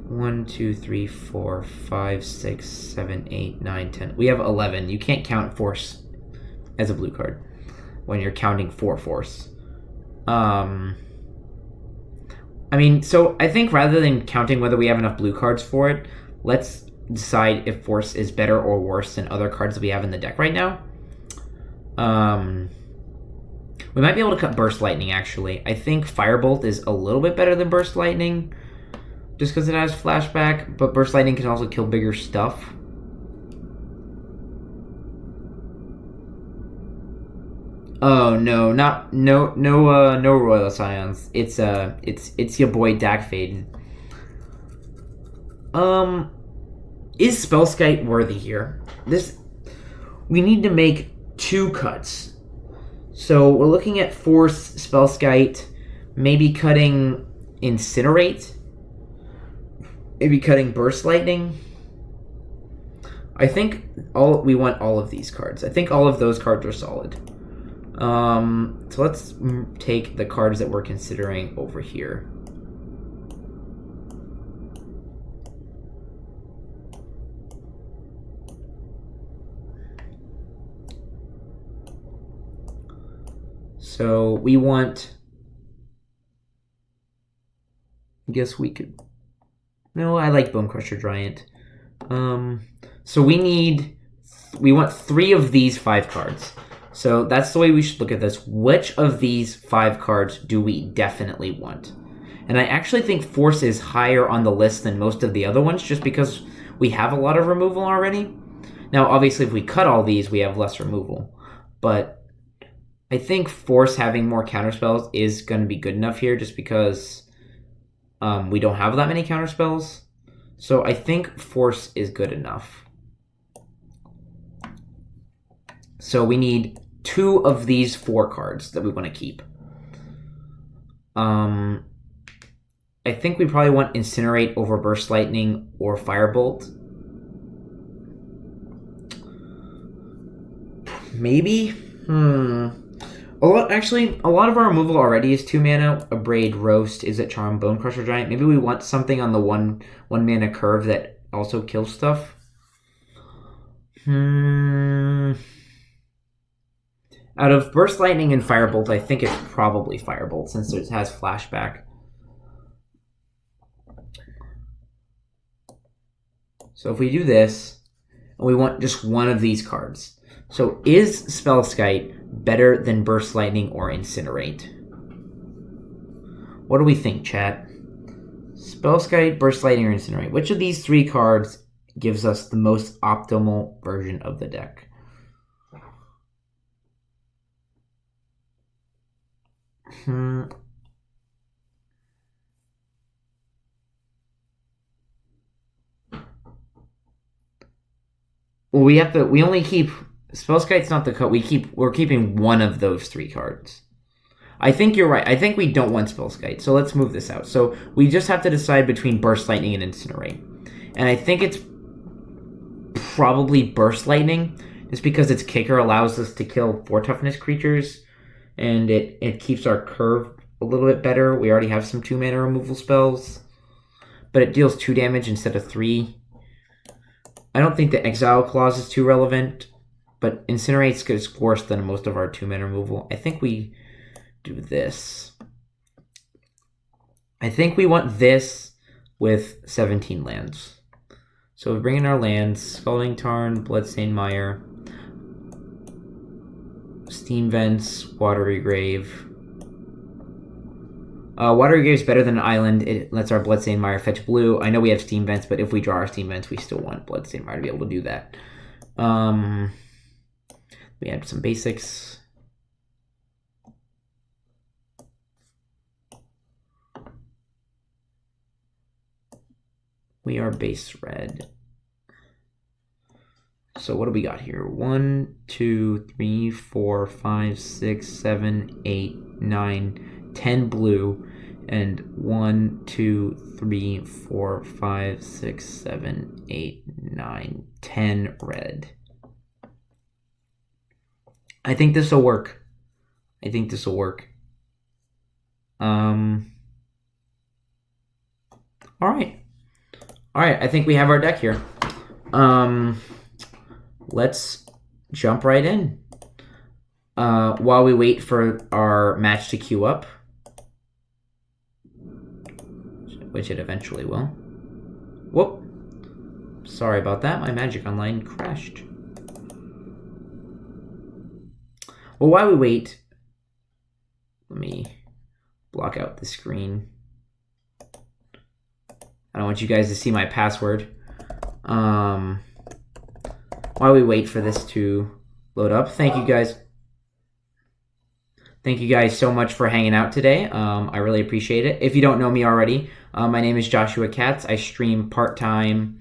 1, 2, 3, 4, 5, 6, 7, 8, 9, 10. We have 11. You can't count Force as a blue card when you're counting 4 Force. I mean, so I think rather than counting whether we have enough blue cards for it, let's decide if Force is better or worse than other cards that we have in the deck right now. We might be able to cut Burst Lightning, actually. I think Firebolt is a little bit better than Burst Lightning, just because it has Flashback, but Burst Lightning can also kill bigger stuff. Oh no, no Royal Scions. It's your boy Dakfade. Is Spellskite worthy here? We need to make 2 cuts. So we're looking at Force, Spellskite, maybe cutting Incinerate, maybe cutting Burst Lightning. I think we want all of these cards. I think all of those cards are solid. So let's take the cards that we're considering over here. So we want, I guess we could, no, I like Bone Crusher Giant. So we want 3 of these 5 cards. So that's the way we should look at this. Which of these 5 cards do we definitely want? And I actually think Force is higher on the list than most of the other ones, just because we have a lot of removal already. Now, obviously, if we cut all these, we have less removal. But I think Force having more counterspells is going to be good enough here, just because we don't have that many counterspells. So I think Force is good enough. So we need 2 of these 4 cards that we want to keep. I think we probably want Incinerate over Burst Lightning or Firebolt. Maybe? A lot of our removal already is 2 mana. Abrade, Roast, Is It Charm, Bone Crusher Giant. Maybe we want something on the one mana curve that also kills stuff. Out of Burst Lightning and Firebolt, I think it's probably Firebolt, since it has Flashback. So if we do this, and we want just one of these cards. So is Spellskite better than Burst Lightning or Incinerate? What do we think, chat? Spellskite, Burst Lightning, or Incinerate? Which of these 3 cards gives us the most optimal version of the deck? Well, we only keep, Spellskite's not the cut, we're keeping one of those 3 cards. I think you're right. I think we don't want Spellskite, so let's move this out. So we just have to decide between Burst Lightning and Incinerate. And I think it's probably Burst Lightning, just because its kicker allows us to kill 4 toughness creatures, and it keeps our curve a little bit better. We already have some 2 mana removal spells. but it deals 2 damage instead of 3. I don't think the Exile clause is too relevant, but Incinerate's is worse than most of our 2-mana removal. I think we do this. I think we want this with 17 lands. So we bring in our lands: Scalding Tarn, Bloodstained Mire, Steam Vents, Watery Grave. Watery Grave is better than an island. It lets our Bloodstained Mire fetch blue. I know we have Steam Vents, but if we draw our Steam Vents, we still want Bloodstained Mire to be able to do that. We have some basics. We are base red. So what do we got here? 1, 2, 3, 4, 5, 6, 7, 8, 9, 10 blue, and 1, 2, 3, 4, 5, 6, 7, 8, 9, 10 red. I think this will work. All right, I think we have our deck here. Let's jump right in. While we wait for our match to queue up, which it eventually will. Whoop. Sorry about that. My Magic Online crashed. Well, while we wait, let me block out the screen. I don't want you guys to see my password. While we wait for this to load up, thank you guys. Thank you guys so much for hanging out today. I really appreciate it. If you don't know me already, my name is Joshua Katz. I stream part-time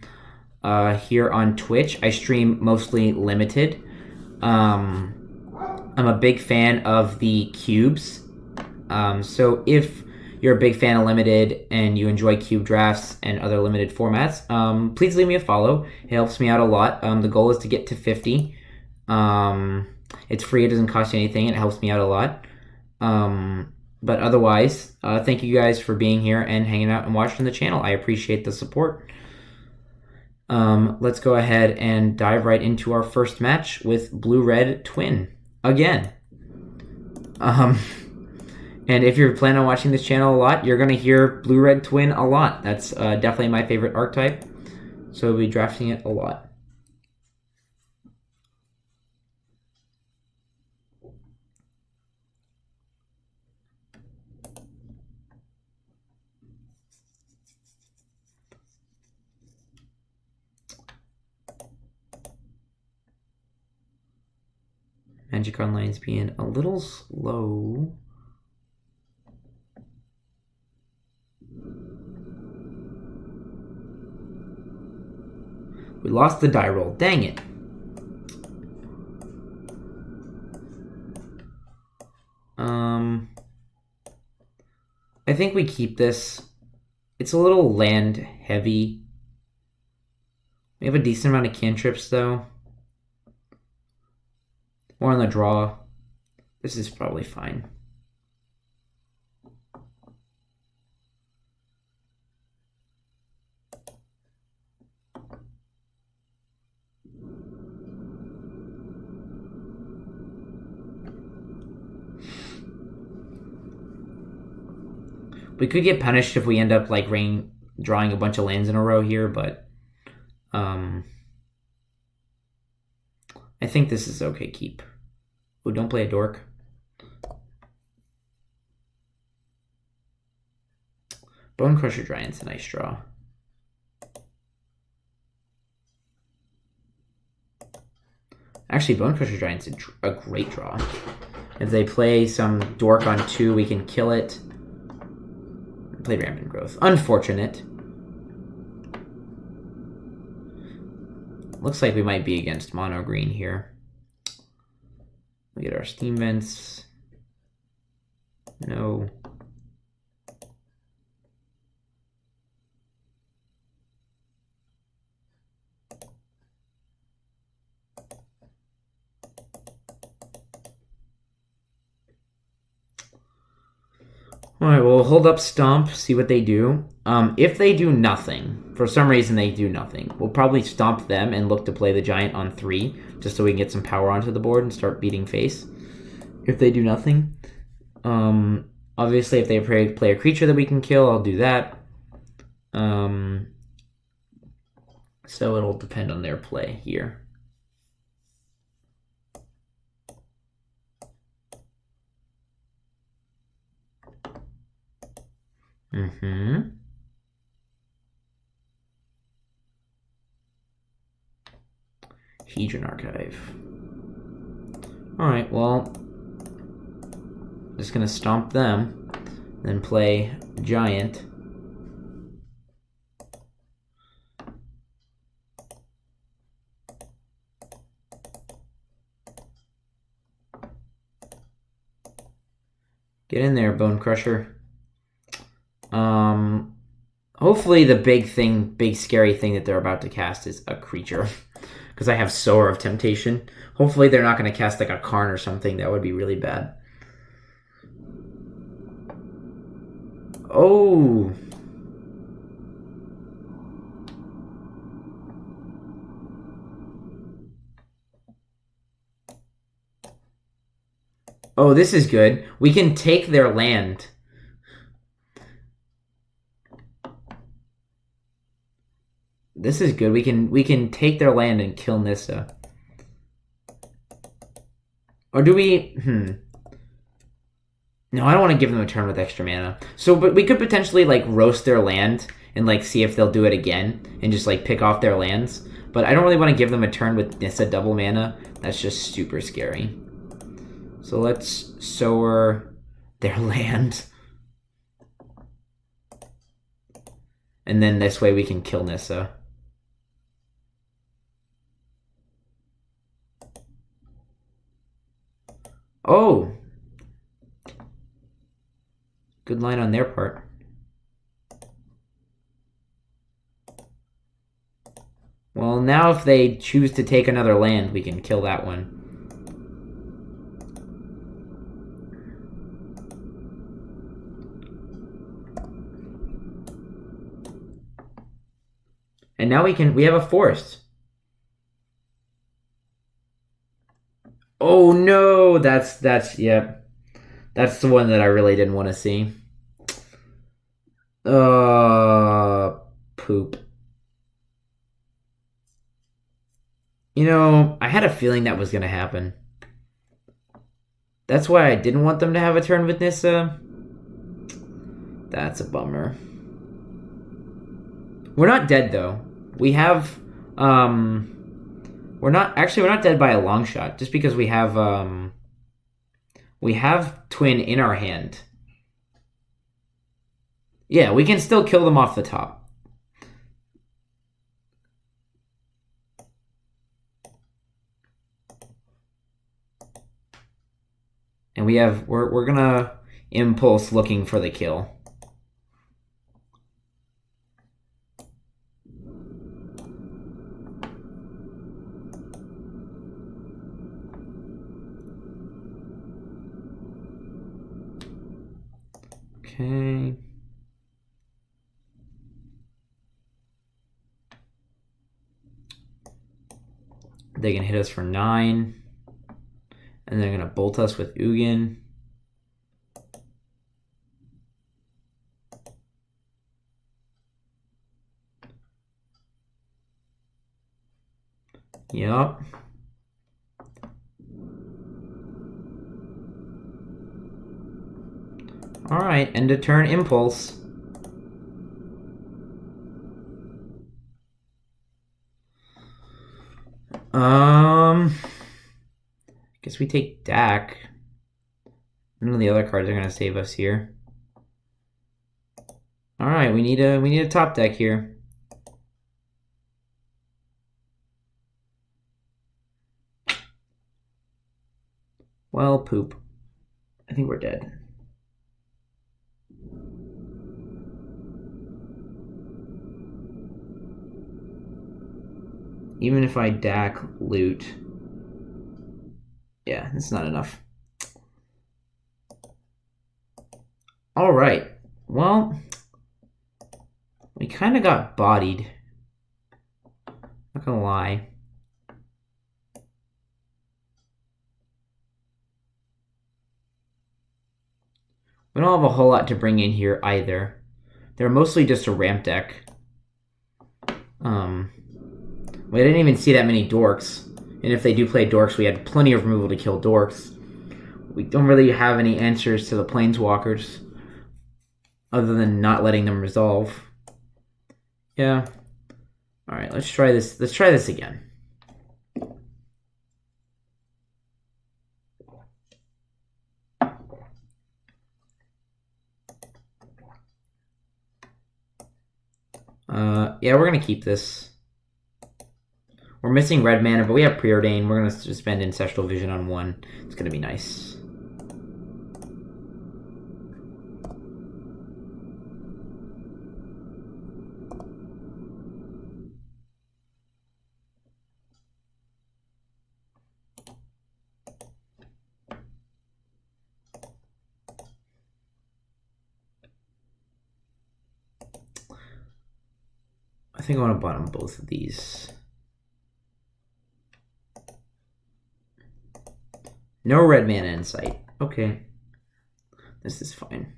here on Twitch. I stream mostly limited. I'm a big fan of the cubes. So if you're a big fan of limited and you enjoy cube drafts and other limited formats, please leave me a follow. It helps me out a lot. The goal is to get to 50. It's free. It doesn't cost you anything. It helps me out a lot. But otherwise, thank you guys for being here and hanging out and watching the channel. I appreciate the support. Let's go ahead and dive right into our first match with Blue-Red Twin again. And if you're planning on watching this channel a lot, you're going to hear Blue-Red Twin a lot. That's definitely my favorite archetype. So we'll be drafting it a lot. Magic Online's being a little slow. We lost the die roll. Dang it. I think we keep this. It's a little land heavy. We have a decent amount of cantrips though. More on the draw. This is probably fine. We could get punished if we end up like drawing a bunch of lands in a row here, but I think this is okay keep. Oh, don't play a dork. Bone Crusher Giant's a nice draw. Actually, Bone Crusher Giant's a great draw. If they play some dork on 2, we can kill it. Play Rampant Growth. Unfortunate. Looks like we might be against mono green here. We get our Steam Vents. No. Alright, well, hold up Stomp, see what they do. If they do nothing, for some reason they do nothing, we'll probably Stomp them and look to play the Giant on 3, just so we can get some power onto the board and start beating face. If they do nothing. Obviously, if they play a creature that we can kill, I'll do that. So it'll depend on their play here. Hedron Archive. Alright, well, just gonna stomp them, then play Giant. Get in there, Bone Crusher. Hopefully the big scary thing that they're about to cast is a creature. Because I have Sower of Temptation. Hopefully they're not going to cast like a Karn or something. That would be really bad. Oh. Oh, this is good. We can take their land. This is good. We can take their land and kill Nissa. Or do we... No, I don't want to give them a turn with extra mana. So, but we could potentially, like, roast their land and, like, see if they'll do it again and just, like, pick off their lands. But I don't really want to give them a turn with Nissa double mana. That's just super scary. So let's Sower their land. And then this way we can kill Nissa. Oh! Good line on their part. Well, now if they choose to take another land, we can kill that one. And now we have a forest. Oh no, yeah. That's the one that I really didn't want to see. Poop. You know, I had a feeling that was going to happen. That's why I didn't want them to have a turn with Nissa. That's a bummer. We're not dead, though. We have, we're not dead by a long shot, just because we have Twin in our hand. Yeah, we can still kill them off the top. And we're gonna Impulse looking for the kill. Okay. They can hit us for 9. And they're going to bolt us with Ugin. Yup. Alright, end of turn Impulse. Guess we take Dak. None of the other cards are gonna save us here. Alright, we need a top deck here. Well, poop. I think we're dead. Even if I Dak loot, yeah, it's not enough. All right. Well, we kind of got bodied. Not gonna lie. We don't have a whole lot to bring in here either. They're mostly just a ramp deck. We didn't even see that many dorks. And if they do play dorks, we had plenty of removal to kill dorks. We don't really have any answers to the planeswalkers. Other than not letting them resolve. Yeah. Alright, let's try this. Let's try this again. Yeah, we're gonna keep this. We're missing red mana, but we have Preordain. We're gonna spend Ancestral Vision on one. It's gonna be nice. I think I want to bottom both of these. No red mana in sight. Okay. This is fine.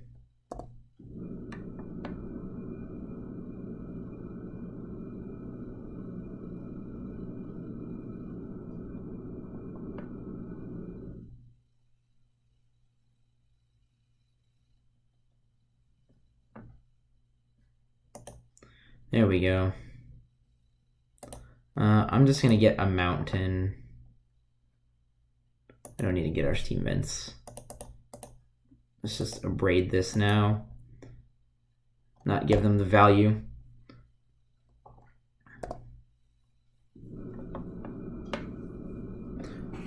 There we go. I'm just going to get a mountain. I don't need to get our steam vents. Let's just abrade this now. Not give them the value.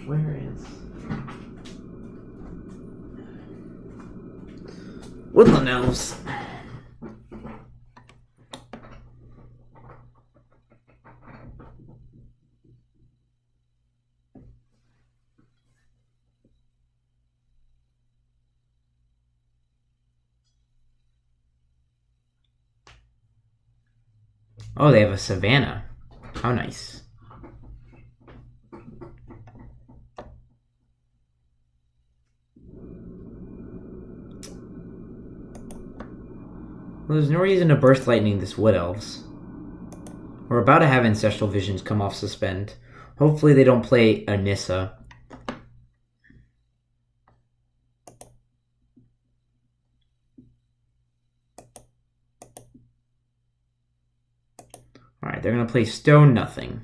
Where is Woodland Elves? Oh, they have a savannah. How nice. Well, there's no reason to burst lightning this Wood Elves. We're about to have Ancestral Visions come off suspend. Hopefully they don't play Anissa. Alright, they're going to play Stone Nothing.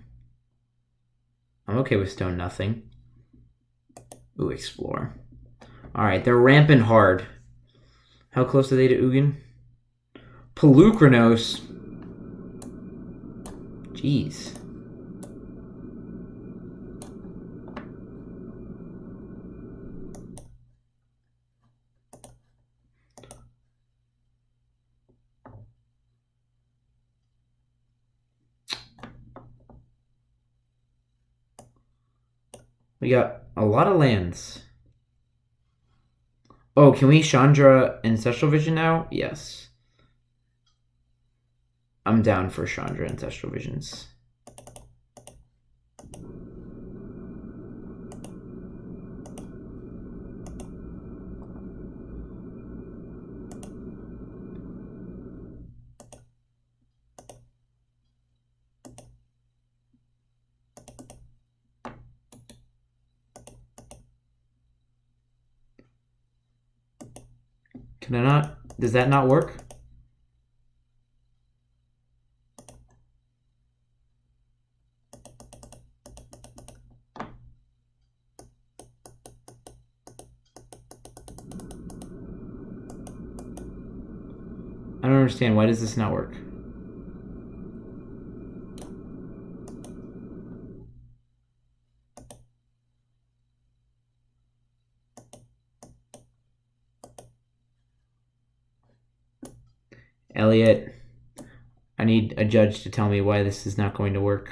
I'm okay with Stone Nothing. Ooh, Explore. Alright, they're ramping hard. How close are they to Ugin? Pelucranos. Jeez. We got a lot of lands. Oh, can we Chandra Ancestral Vision now? Yes. I'm down for Chandra Ancestral Visions. Can I not? Does that not work? I don't understand. Why does this not work? Elliot, I need a judge to tell me why this is not going to work.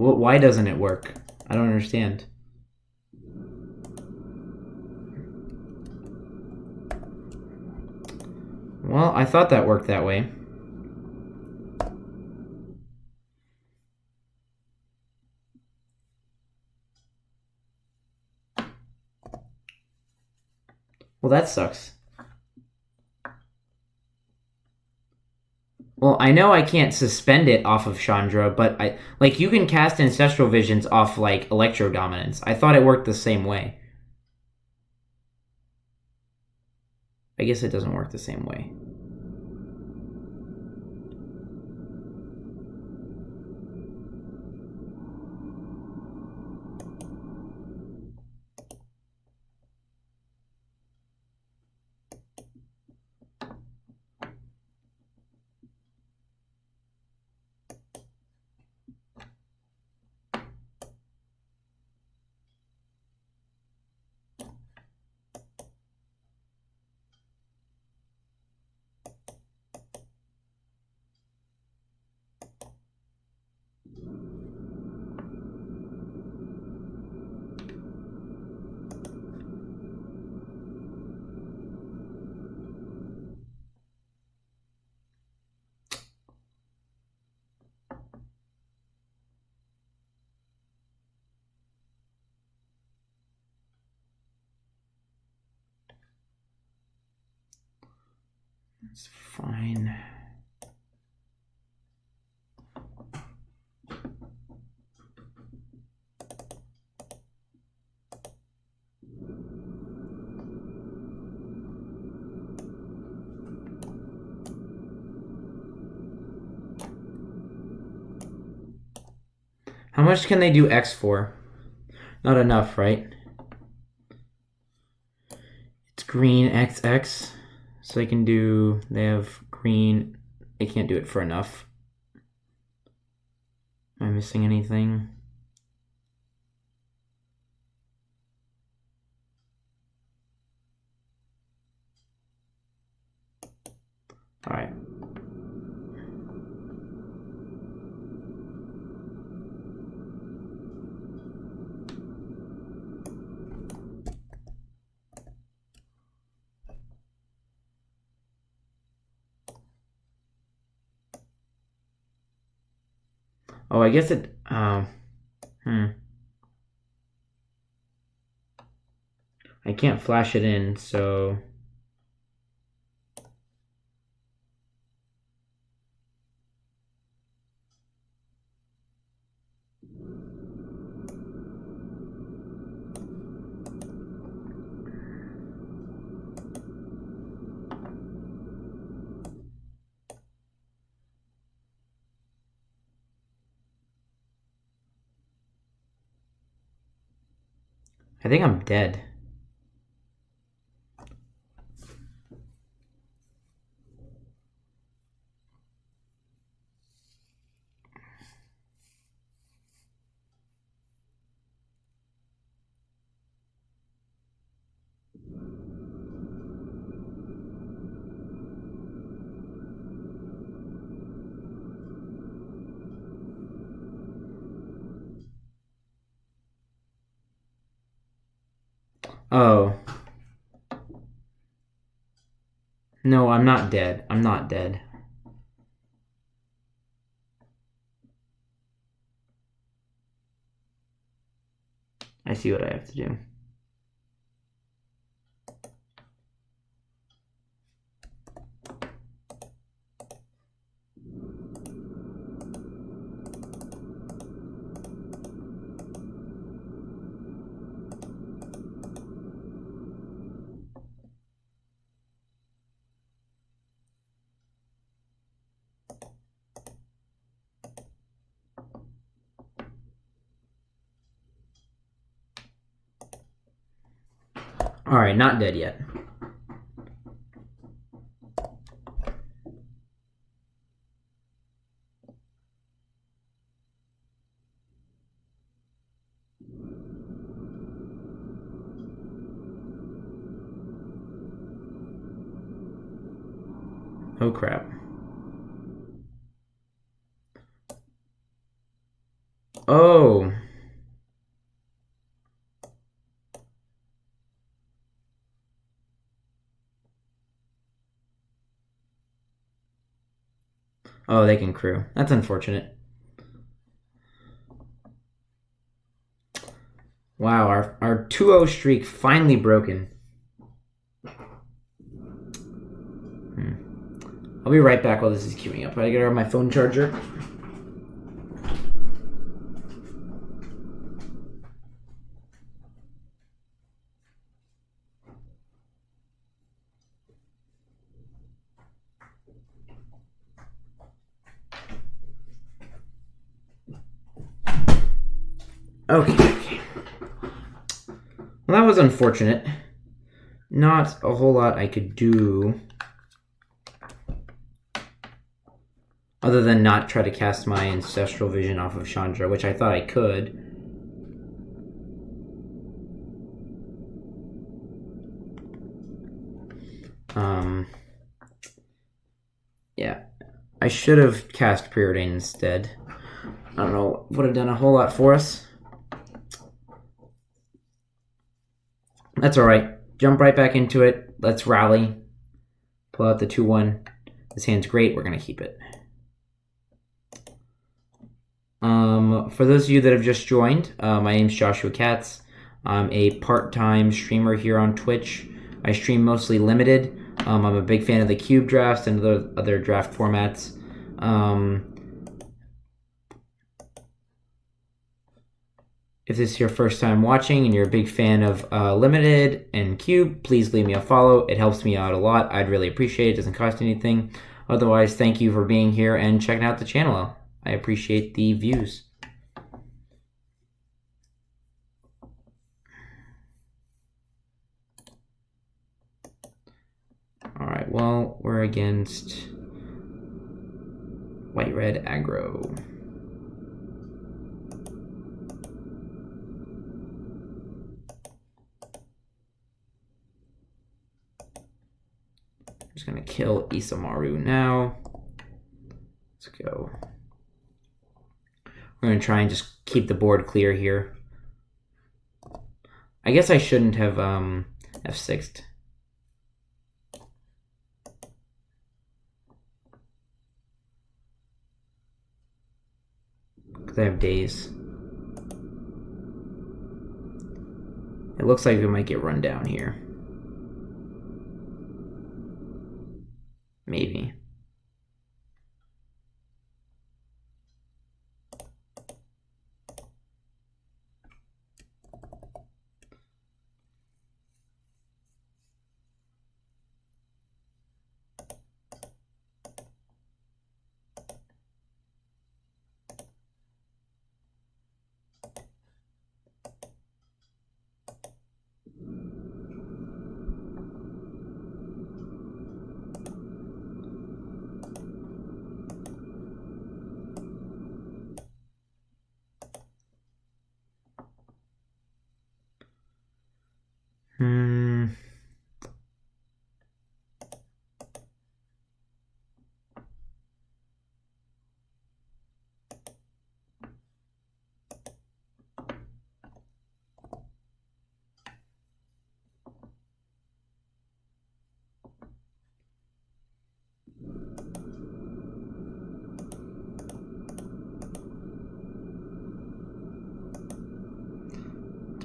Why doesn't it work? I don't understand. Well, I thought that worked that way. Well, that sucks. Well, I know I can't suspend it off of Chandra, but you can cast Ancestral Visions off like Electro Dominance. I thought it worked the same way. I guess it doesn't work the same way. It's fine. How much can they do X for? Not enough, right? It's green XX. So they can do... They have green... They can't do it for enough. Am I missing anything? Alright. Oh, I guess it... I can't flash it in, so... I think I'm dead. Oh. No, I'm not dead. I'm not dead. I see what I have to do. Alright, not dead yet. Oh crap. Oh. Oh, they can crew. That's unfortunate. Wow, our 2-0 streak finally broken. I'll be right back while this is queuing up. I gotta grab my phone charger. Okay. Well, that was unfortunate. Not a whole lot I could do other than not try to cast my Ancestral Vision off of Chandra, which I thought I could. Yeah. I should have cast Preordain instead. I don't know, would have done a whole lot for us. That's alright. Jump right back into it. Let's rally. Pull out the 2-1. This hand's great. We're going to keep it. For those of you that have just joined, my name's Joshua Katz. I'm a part-time streamer here on Twitch. I stream mostly limited. I'm a big fan of the cube drafts and other draft formats. If this is your first time watching and you're a big fan of limited and cube, please leave me a follow. It helps me out a lot. I'd really appreciate it. It doesn't cost anything. Otherwise, thank you for being here and checking out the channel. I appreciate the views. Alright, well, we're against white-red aggro. I'm just going to kill Isamaru now. Let's go. We're going to try and just keep the board clear here. I guess I shouldn't have F6'd. Because I have days. It looks like we might get run down here. Maybe.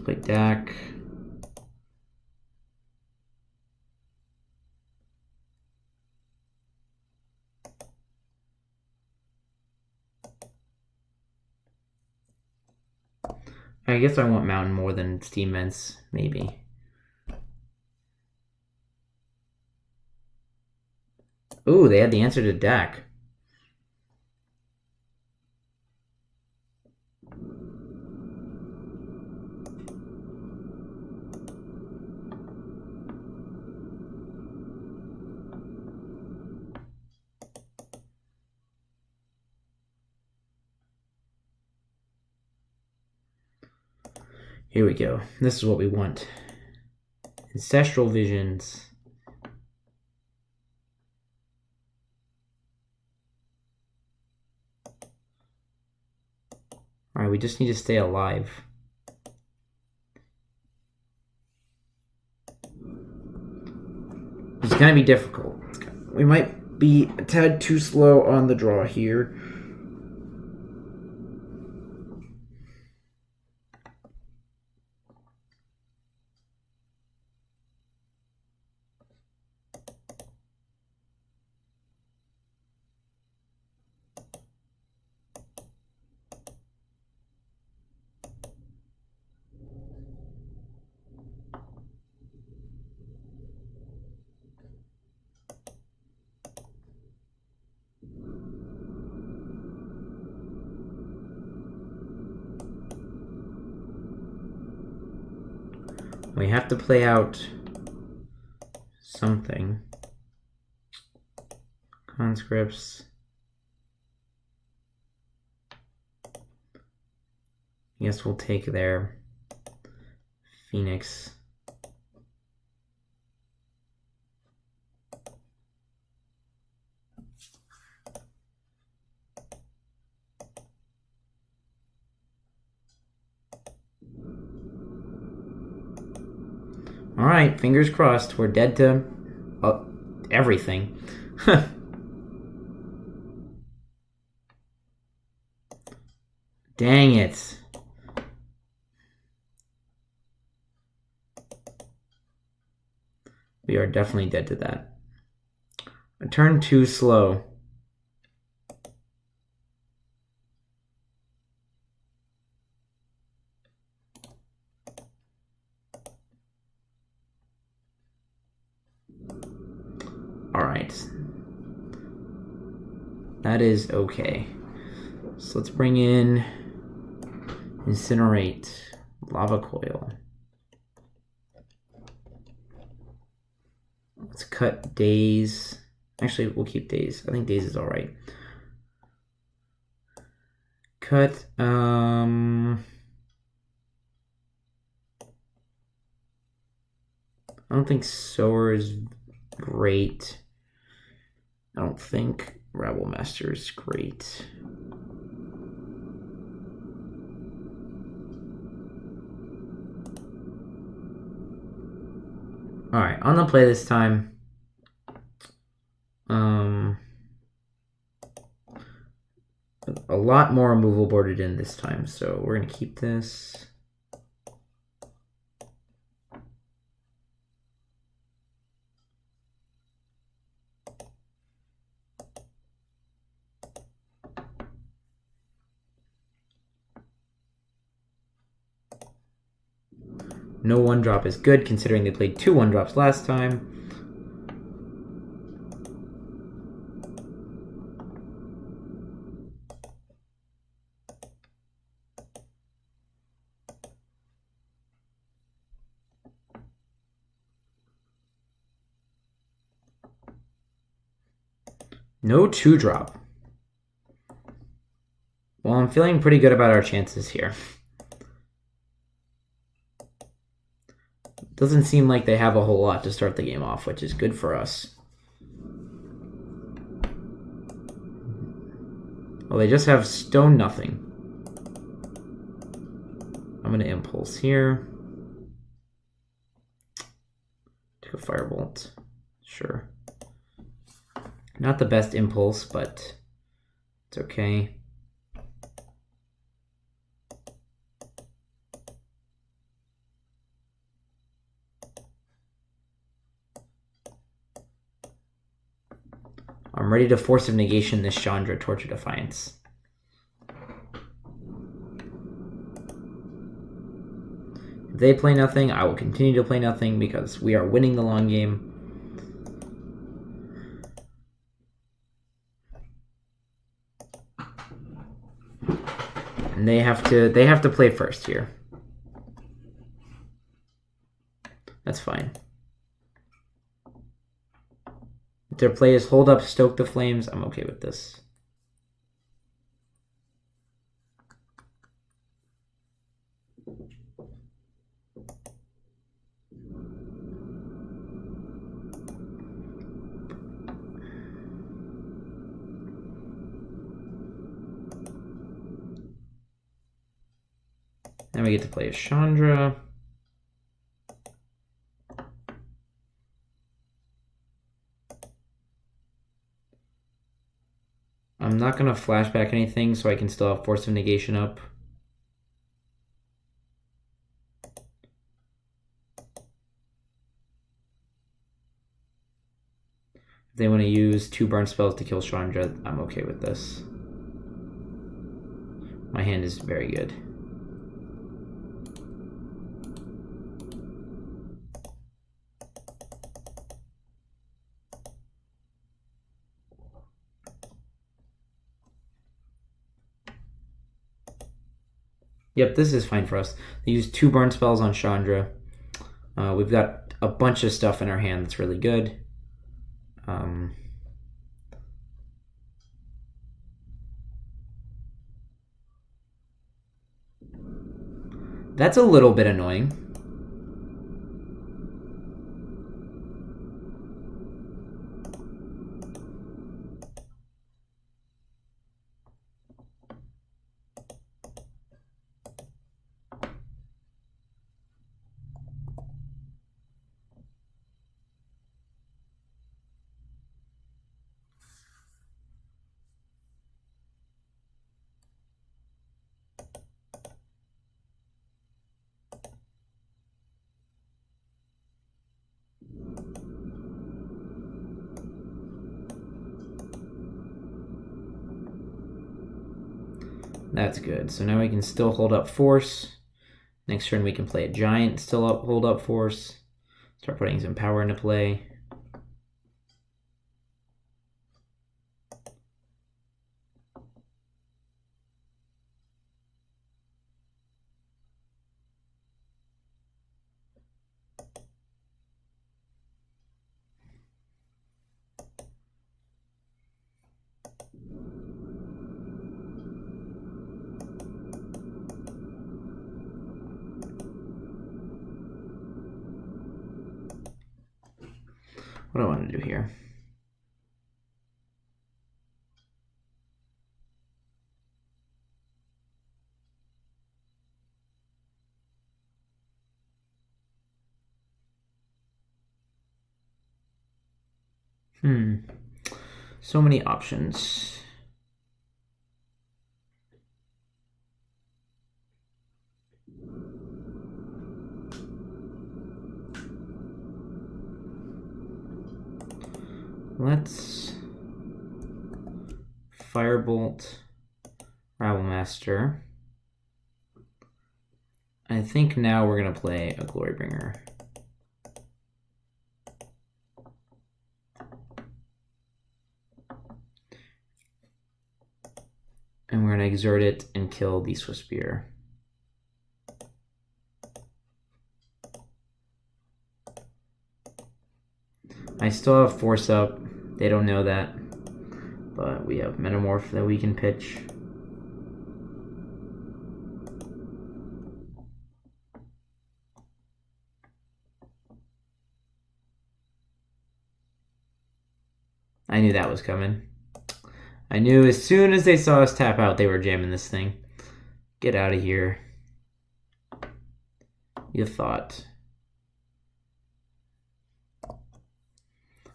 Play Dak. I guess I want Mountain more than Steam Vents, maybe. Ooh, they had the answer to Dak. Here we go. This is what we want. Ancestral Visions. Alright, we just need to stay alive. It's gonna be difficult. We might be a tad too slow on the draw here. We have to play out something. Conscripts. I guess we'll take their Phoenix. Alright, fingers crossed. We're dead to everything. Dang it. We are definitely dead to that. A turn too slow. Alright. That is okay. So let's bring in Incinerate, Lava Coil. Let's cut Daze. Actually, we'll keep Daze. I think Daze is alright. Cut, I don't think Sower is great. I don't think Rabble Master is great. Alright, on the play this time. A lot more removal boarded in this time, so we're going to keep this. No 1-drop is good, considering they played 2 1-drops last time. No 2-drop. Well, I'm feeling pretty good about our chances here. Doesn't seem like they have a whole lot to start the game off, which is good for us. Well, they just have Stone Nothing. I'm going to Impulse here. Take a Firebolt. Sure. Not the best Impulse, but it's okay. I'm ready to Force of Negation this Chandra Torture Defiance. If they play nothing, I will continue to play nothing because we are winning the long game. And they have to play first here. That's fine. If their play is Hold Up, Stoke the Flames, I'm okay with this. we get to play a Chandra. I'm not going to flashback anything, so I can still have Force of Negation up. If they want to use 2 burn spells to kill Chandra, I'm okay with this. My hand is very good. Yep, this is fine for us. They use 2 burn spells on Chandra. We've got a bunch of stuff in our hand that's really good. That's a little bit annoying. That's good. So now we can still hold up Force. Next turn we can play a Giant, still hold up Force. Start putting some power into play. What do I want to do here? So many options. Let's Firebolt Rabblemaster. I think now we're going to play a Glorybringer. And we're going to exert it and kill the Swiftspear. I still have Force up. They don't know that. But we have Metamorph that we can pitch. I knew that was coming. I knew as soon as they saw us tap out, they were jamming this thing. Get out of here. You thought.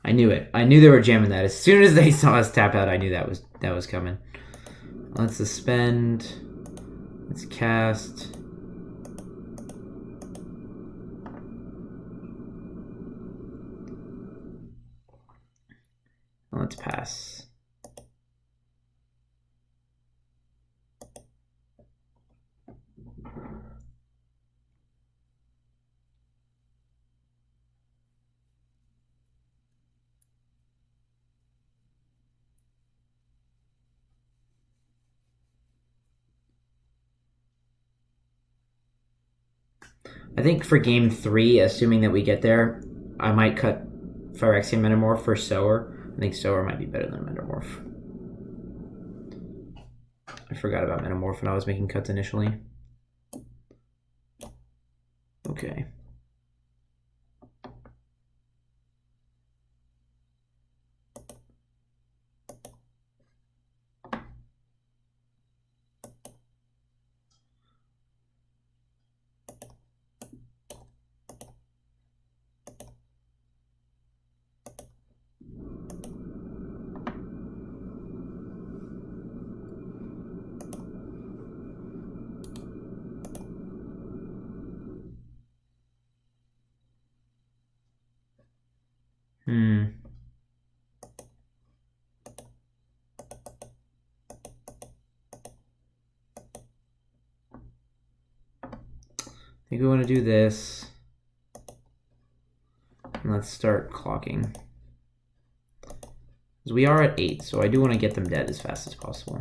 I knew it. I knew they were jamming that. As soon as they saw us tap out, I knew that was coming. Let's suspend. Let's cast. Let's pass. I think for game 3, assuming that we get there, I might cut Phyrexian Metamorph for Sower. I think Sower might be better than Metamorph. I forgot about Metamorph when I was making cuts initially. Okay. think we want to do this. And let's start clocking. Because we are at 8, so I do want to get them dead as fast as possible.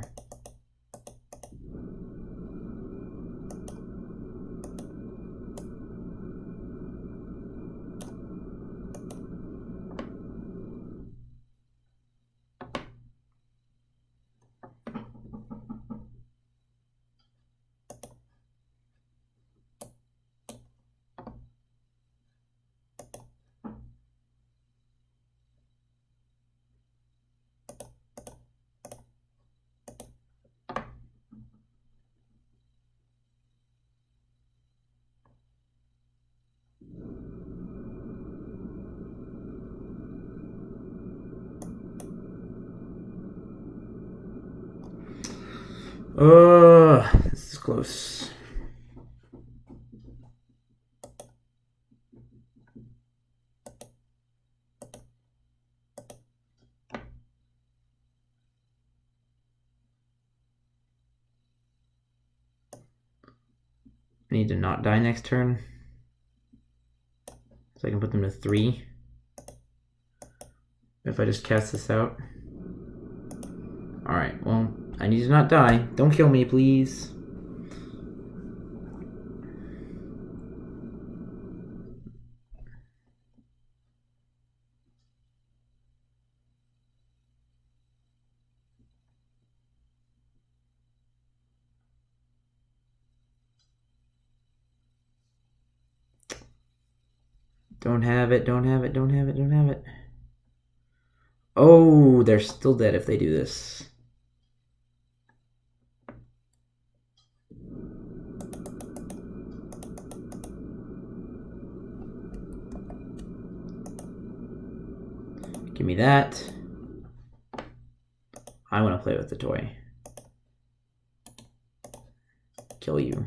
This is close. I need to not die next turn. So I can put them to 3. If I just cast this out. Alright, well, I need to not die. Don't kill me, please. Don't have it, don't have it, don't have it, don't have it. Oh, they're still dead if they do this. Give me that. I want to play with the toy. Kill you.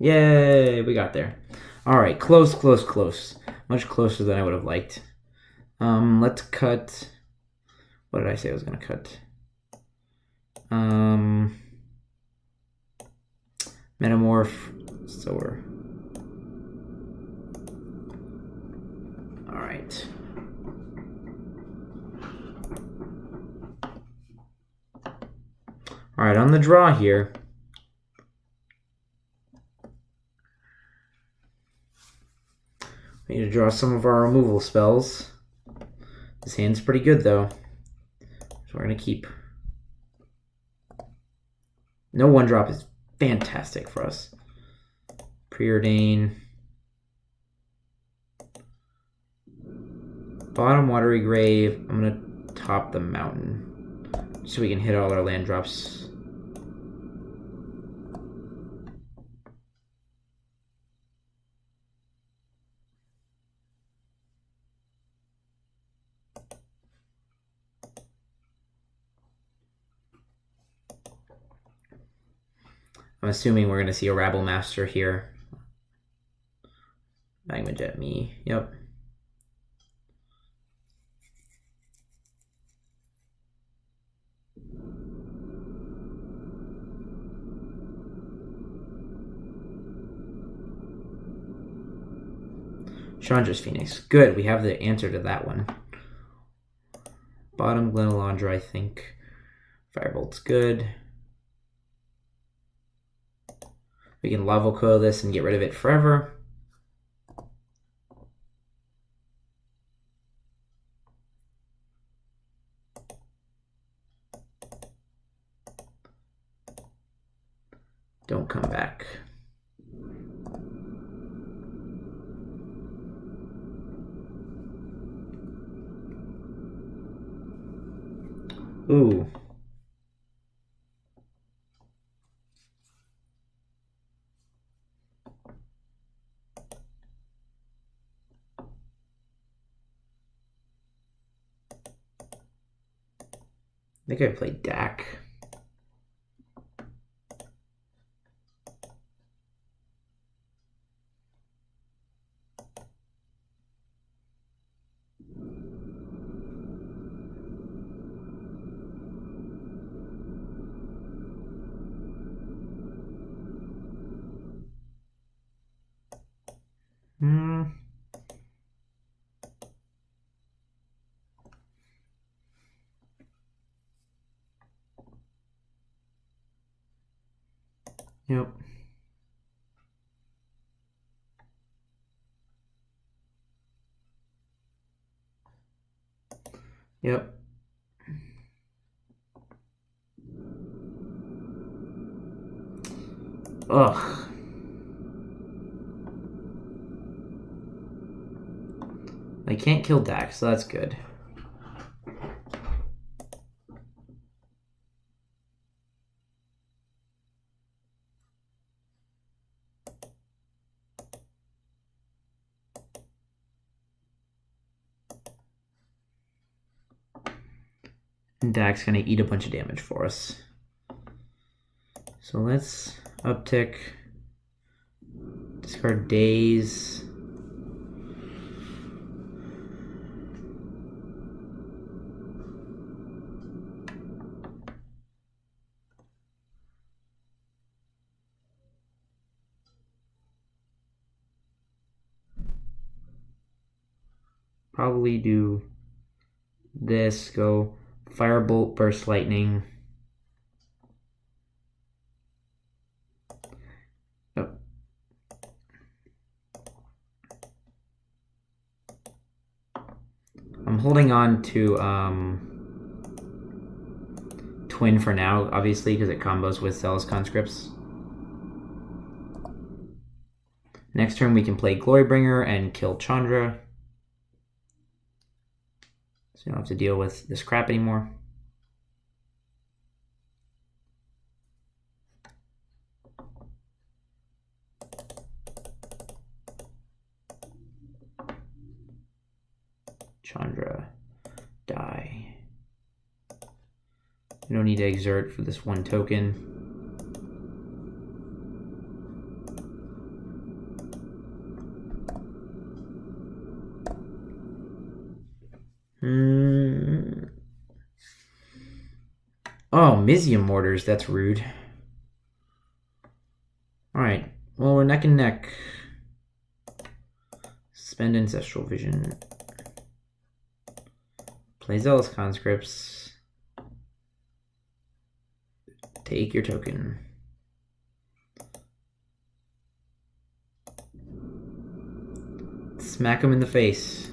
Yay, we got there. All right, close, close, close. Much closer than I would have liked. Let's cut. What did I say I was gonna cut? Metamorph, sower. All right. All right, on the draw here. We need to draw some of our removal spells. This hand's pretty good, though. So we're going to keep. No 1-drop is fantastic for us. Preordain. Bottom Watery Grave. I'm going to top the mountain. So we can hit all our land drops. I'm assuming we're going to see a Rabble Master here. Magma Jet me. Yep. Chandra's Phoenix. Good, we have the answer to that one. Bottom Glenalandra, I think. Firebolt's good. We can Lava Coil this and get rid of it forever. Don't come back. Ooh. I think I played Dak. Yep. Yep. Ugh. I can't kill Dax, so that's good. And Dax gonna eat a bunch of damage for us. So let's uptick, discard Daze. Probably do this, go Firebolt, Burst Lightning. Oh. I'm holding on to Twin for now, obviously, because it combos with Zealous Conscripts. Next turn we can play Glorybringer and kill Chandra. So you don't have to deal with this crap anymore. Chandra, die. You don't need to exert for this one token. Oh, Mizium Mortars, that's rude. Alright, well, we're neck and neck. Suspend Ancestral Vision. Play Zealous Conscripts. Take your token. Smack him in the face.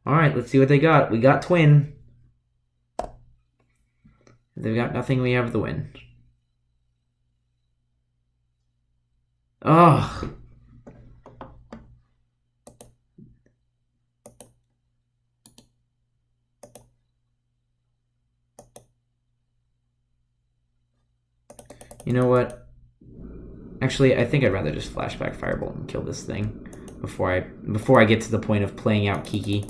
Alright, let's see what they got. We got Twin. If they've got nothing, we have the win. Ugh. You know what? Actually, I think I'd rather just flashback Firebolt and kill this thing before I get to the point of playing out Kiki.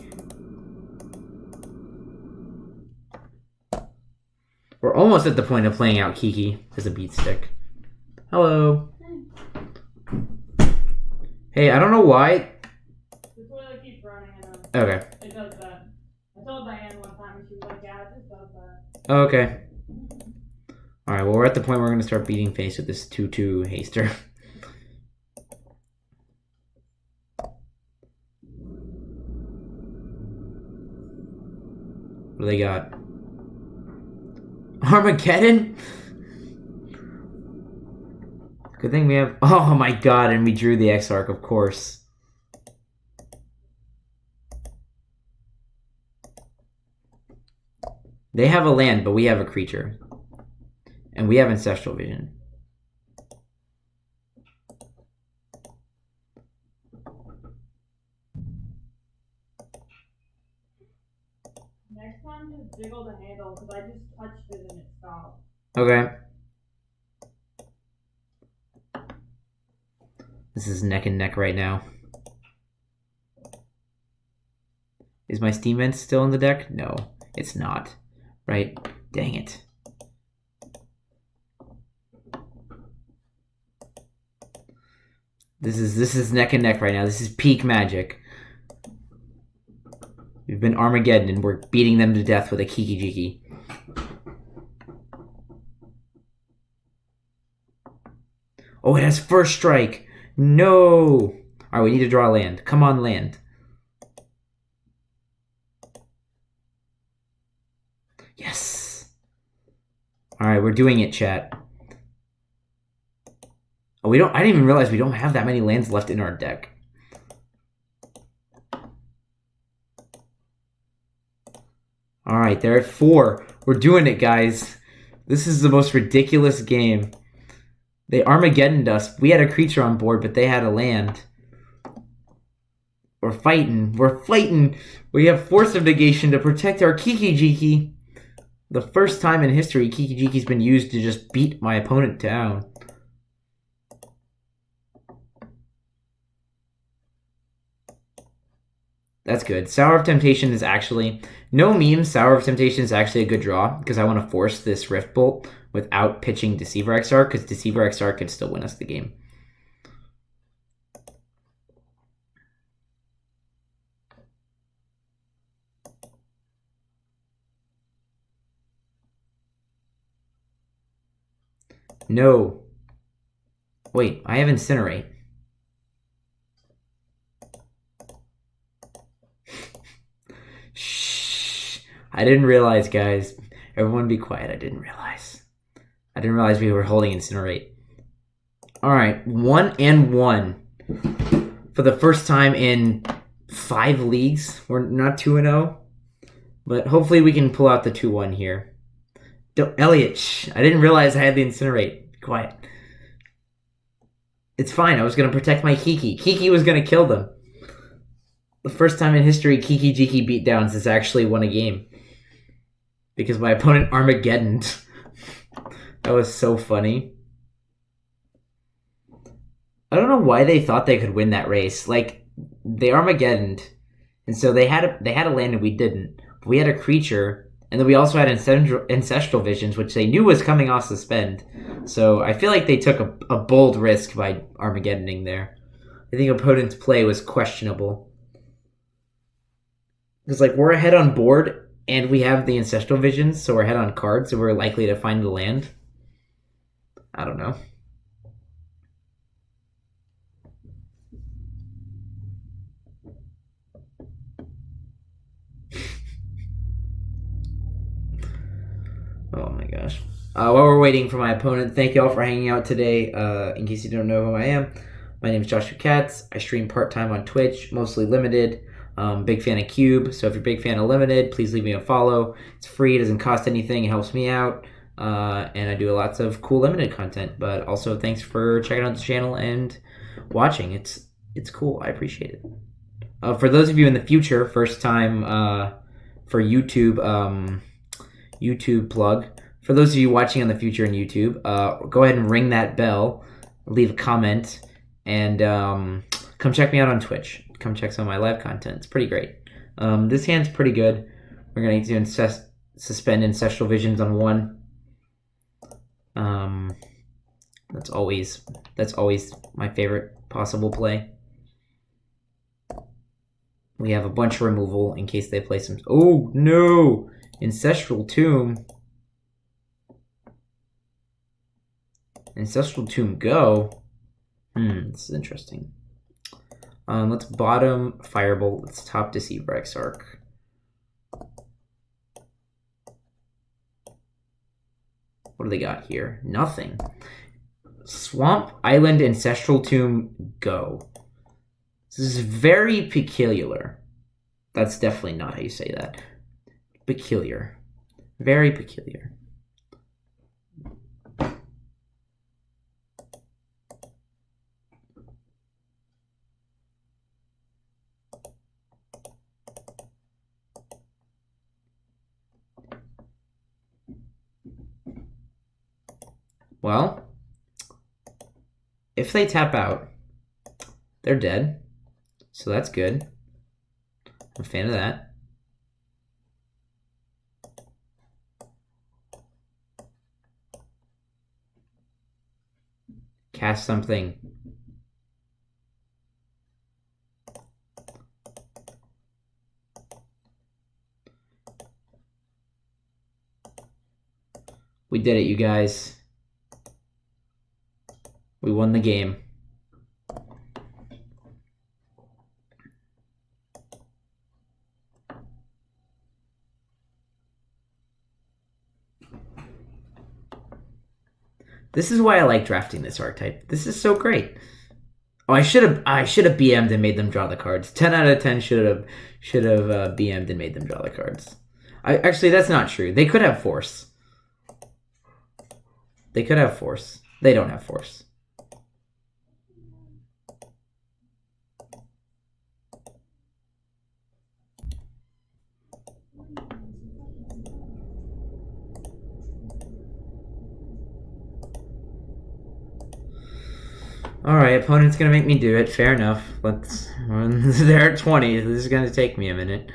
We're almost at the point of playing out Kiki as a beat stick. Hello. Hey, I don't know why. The toilet keeps running. Okay. It does that. I told Diane one time and she was like, yeah, it just does that. Okay. Alright, well, we're at the point where we're going to start beating face with this 2/2 haster. What do they got? Armageddon? Good thing we have... Oh my god, and we drew the Exarch, of course. They have a land, but we have a creature. And we have Ancestral Vision. Next one, just jiggle the handle, because I just touched it and it stopped. Okay. This is neck and neck right now. Is my Steam Vent still in the deck? No, it's not. Right? Dang it. This is neck and neck right now. This is peak Magic. We've been Armageddon and we're beating them to death with a Kiki Jiki. Oh, it has first strike. No. All right, we need to draw land. Come on, land. Yes. All right, we're doing it, chat. Oh, we don't. I didn't even realize we don't have that many lands left in our deck. All right, they're at 4. We're doing it, guys. This is the most ridiculous game. They Armageddoned us. We had a creature on board, but they had a land. We're fighting. We're fighting. We have Force of Negation to protect our Kiki-Jiki. The first time in history Kiki-Jiki's been used to just beat my opponent down. That's good. Sour of Temptation is actually... No meme, Sour of Temptation is actually a good draw, because I want to force this Rift Bolt without pitching Deceiver XR, because Deceiver XR could still win us the game. No. Wait, I have Incinerate. Shh. I didn't realize, guys. Everyone be quiet. I didn't realize. I didn't realize we were holding Incinerate. Alright, 1-1. For the first time in 5 leagues. We're not 2-0. But hopefully we can pull out the 2-1 here. Elliot, shh. I didn't realize I had the Incinerate. Be quiet. It's fine. I was going to protect my Kiki. Kiki was going to kill them. The first time in history Kiki-Jiki beatdowns has actually won a game. Because my opponent Armageddoned. That was so funny. I don't know why they thought they could win that race. Like, they Armageddoned. And so they had a land and we didn't. But we had a creature. And then we also had Ancestral Visions, which they knew was coming off suspend. So I feel like they took a bold risk by Armageddoning there. I think opponent's play was questionable. Because, like, we're ahead on board, and we have the Ancestral Visions, so we're ahead on cards, so we're likely to find the land. I don't know. Oh my gosh. While we're waiting for my opponent, thank you all for hanging out today. In case you don't know who I am, my name is Joshua Katz. I stream part-time on Twitch, mostly limited. Big fan of Cube, so if you're a big fan of Limited, please leave me a follow. It's free, it doesn't cost anything, it helps me out. And I do lots of cool Limited content. But also, thanks for checking out the channel and watching. It's cool, I appreciate it. For those of you in the future, first time for YouTube, YouTube plug. For those of you watching in the future on YouTube, go ahead and ring that bell, leave a comment, and come check me out on Twitch. Come check some of my live content. It's pretty great. This hand's pretty good. We're going to need to suspend Ancestral Visions on 1. That's always my favorite possible play. We have a bunch of removal in case they play some... Oh, no! Ancestral Tomb. Ancestral Tomb go. This is interesting. Let's bottom Firebolt. Let's top Deceiver Exarch. What do they got here? Nothing. Swamp Island Ancestral Tomb go. This is very peculiar. That's definitely not how you say that. Peculiar. Very peculiar. Well, if they tap out, they're dead. So that's good. I'm a fan of that. Cast something. We did it, you guys. We won the game. This is why I like drafting this archetype. This is so great. Oh, I should have BM'd and made them draw the cards. 10 out of 10 should have BM'd and made them draw the cards. Actually, that's not true. They could have force. They could have force. They don't have force. Alright, opponent's gonna make me do it. Fair enough. They're at 20. This is gonna take me a minute.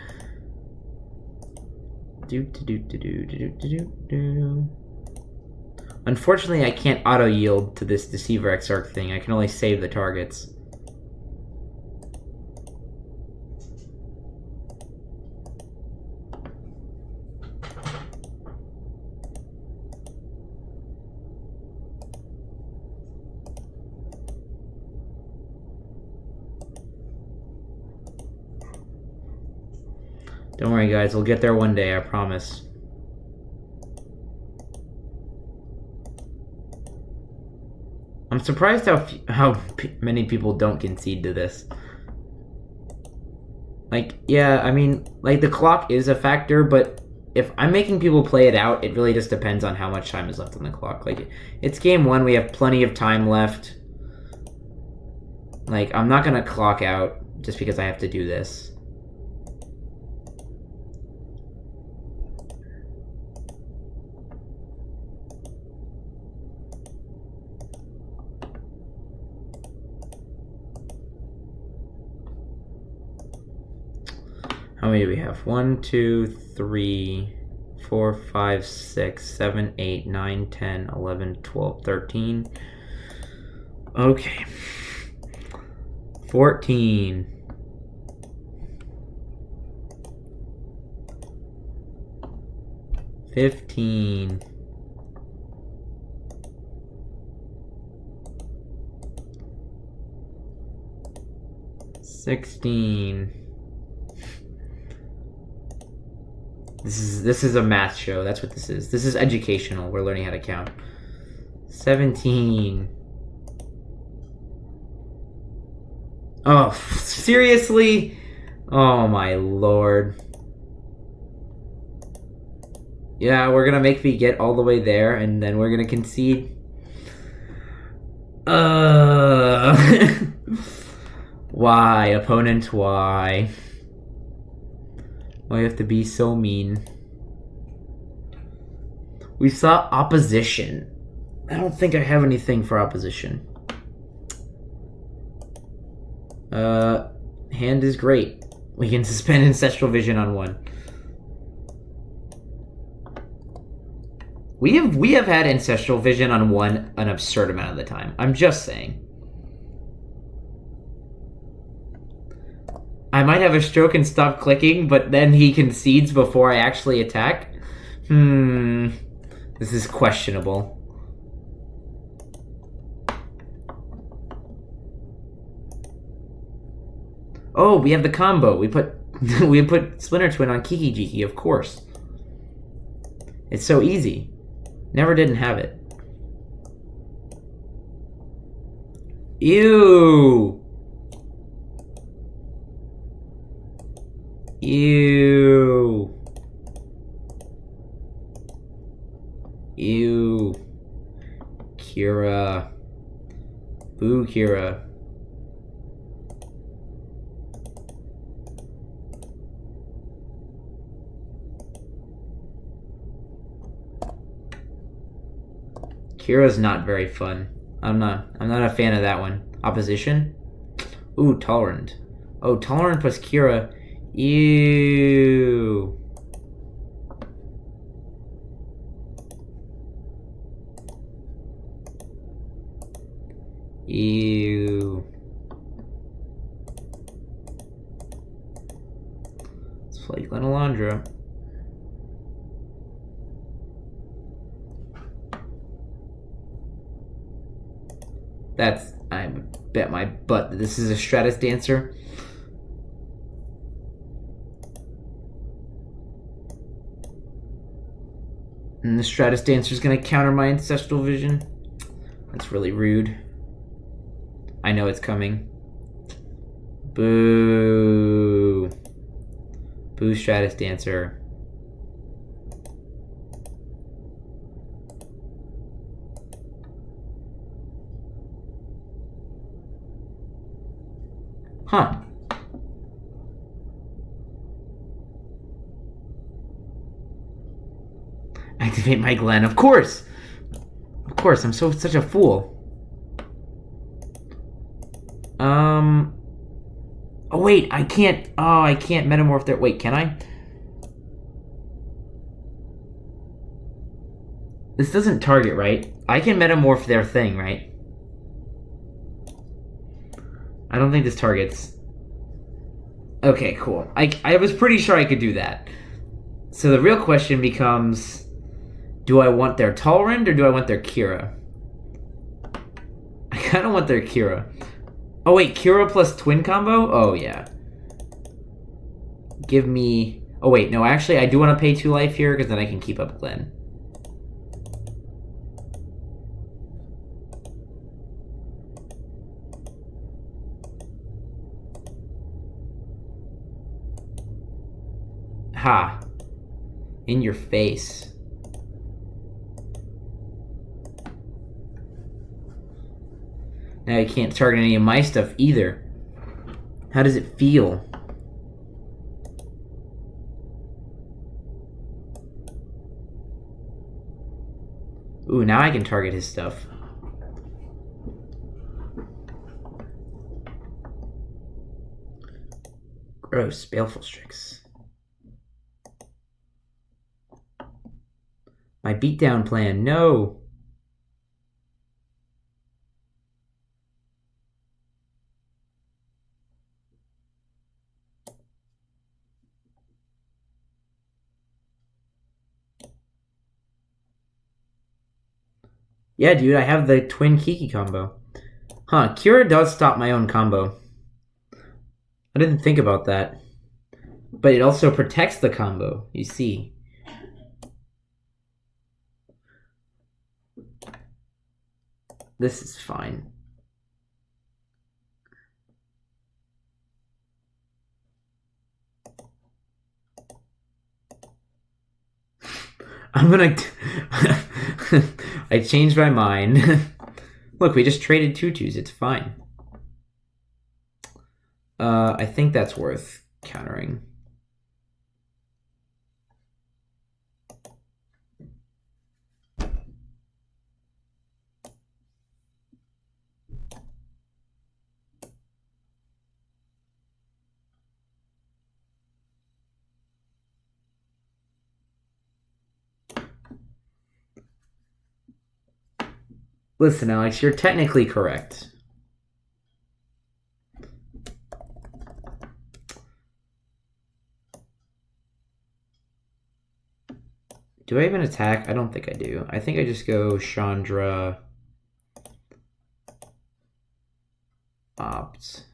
Unfortunately, I can't auto-yield to this Deceiver Exarch thing. I can only save the targets. Don't worry, guys. We'll get there one day, I promise. I'm surprised how many people don't concede to this. Like, yeah, I mean, like, the clock is a factor, but if I'm making people play it out, it really just depends on how much time is left on the clock. Like, it's game 1, we have plenty of time left. Like, I'm not gonna clock out just because I have to do this. How many do we have? 1, 2, 3, 4, 5, 6, 7, 8, 9, 10, 11, 12, 13. Okay. 14. 15. 16. This is a math show. That's what this is. This is educational. We're learning how to count. 17. Oh, seriously? Oh my lord. Yeah, we're gonna make me get all the way there, and then we're gonna concede. Why, opponent? Why? Why you have to be so mean? We saw opposition. I don't think I have anything for opposition. Hand is great. We can suspend Ancestral Vision on 1. We have had Ancestral Vision on 1 an absurd amount of the time. I'm just saying. I might have a stroke and stop clicking, but then he concedes before I actually attack. This is questionable. Oh, we have the combo. We put Splinter Twin on Kiki Jiki, of course. It's so easy. Never didn't have it. Ew. Ew. Ew. Kira. Boo, Kira. Kira's not very fun. I'm not a fan of that one. Opposition? Ooh, Tolerant. Oh, Tolerant plus Kira. Ew. Ew. Let's play Glenalandra. I bet my butt that this is a Stratus Dancer. And the Stratus Dancer is going to counter my Ancestral Vision. That's really rude. I know it's coming. Boo. Boo, Stratus Dancer. Huh. Activate my Glen. Of course. Of course, I'm such a fool. Oh wait, I can't. Oh, I can't metamorph there. Wait, can I? This doesn't target, right? I can metamorph their thing, right? I don't think this targets. Okay, cool. I was pretty sure I could do that. So the real question becomes, do I want their Tolerant or do I want their Kira? I kind of want their Kira. Oh wait, Kira plus Twin combo? Oh yeah. Give me... Oh wait, no, actually I do want to pay 2 life here because then I can keep up Glen. Ha. In your face. Now I can't target any of my stuff either. How does it feel? Ooh, now I can target his stuff. Gross, Baleful Strix. My beatdown plan, no! Yeah, dude, I have the Twin Kiki combo. Huh, Kira does stop my own combo. I didn't think about that. But it also protects the combo, you see. This is fine. I'm gonna... I changed my mind. Look, we just traded 2/2s. It's fine. I think that's worth countering. Listen, Alex, you're technically correct. Do I even attack? I don't think I do. I think I just go Chandra... Opt.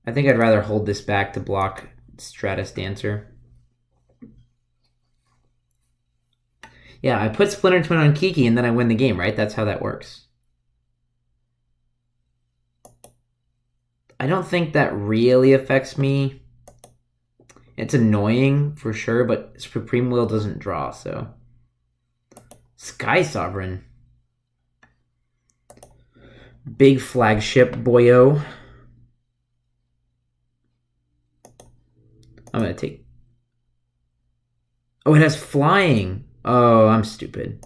I think I'd rather hold this back to block Stratus Dancer. Yeah, I put Splinter Twin on Kiki and then I win the game, right? That's how that works. I don't think that really affects me. It's annoying for sure, but Supreme Will doesn't draw, so. Sky Sovereign. Big flagship boyo. I'm gonna take... Oh, it has flying. Oh, I'm stupid.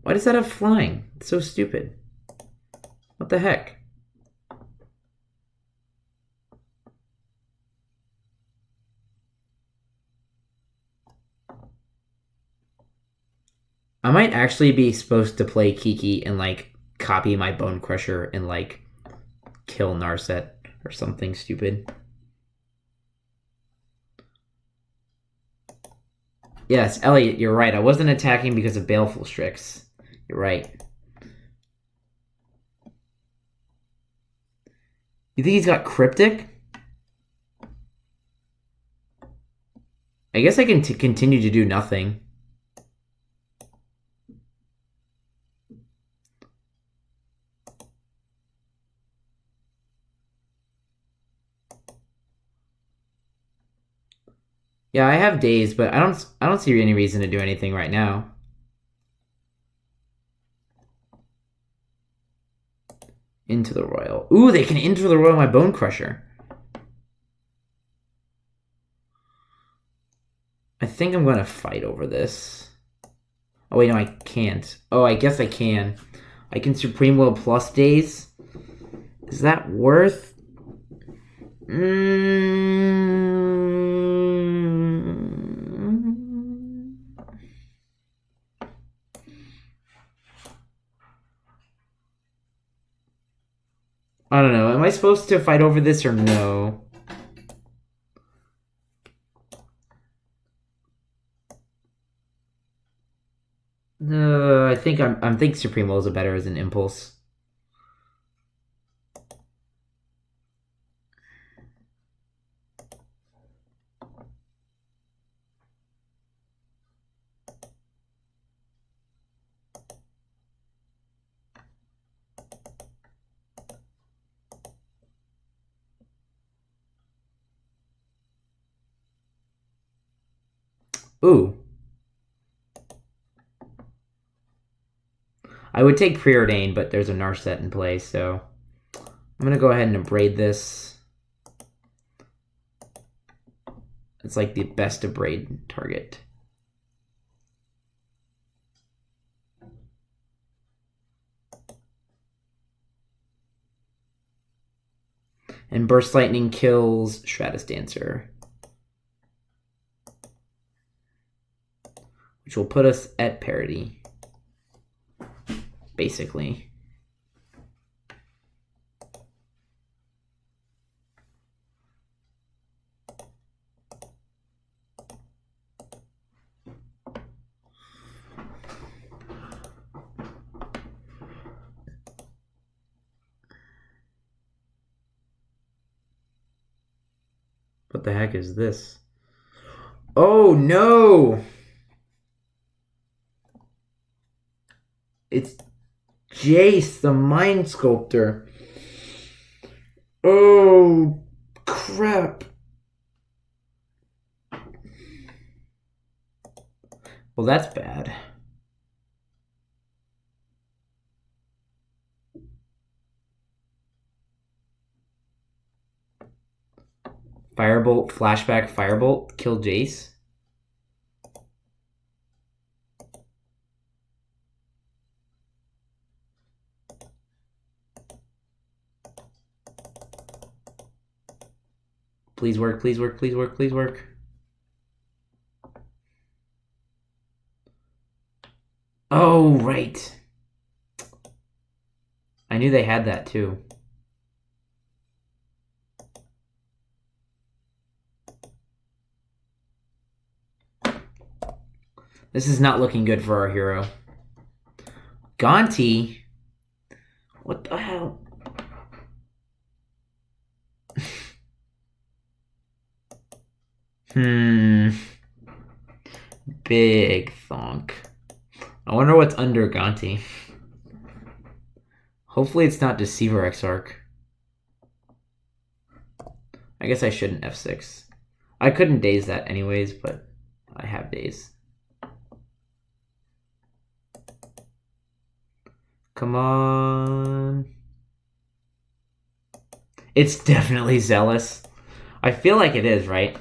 Why does that have flying? It's so stupid. What the heck? I might actually be supposed to play Kiki and, like, copy my Bone Crusher and, like, kill Narset or something stupid. Yes, Elliot, you're right. I wasn't attacking because of Baleful Strix. You're right. You think he's got Cryptic? I guess I can continue to do nothing. Yeah, I have days, but I don't see any reason to do anything right now. Into the Royal. Ooh, they can Into the Royal my Bone Crusher. I think I'm going to fight over this. Oh, wait, no, I can't. Oh, I guess I can. I can Supreme Will plus days. Is that worth? I don't know. Am I supposed to fight over this or no? I think Supreme Will is better as an impulse. Ooh. I would take Preordained, but there's a Narset in play, so I'm going to go ahead and abrade this. It's like the best abrade target. And Burst Lightning kills Stratus Dancer, which will put us at parity, basically. What the heck is this? Oh, no! It's Jace, the Mind Sculptor. Oh, crap. Well, that's bad. Firebolt, flashback, Firebolt, kill Jace. Please work, please work, please work, please work. Oh, right. I knew they had that too. This is not looking good for our hero. Gonti? What the hell? Big thonk. I wonder what's under Gonti. Hopefully it's not Deceiver Exarch. I guess I shouldn't F6. I couldn't daze that anyways, but I have daze. Come on. It's definitely Zealous. I feel like it is, right?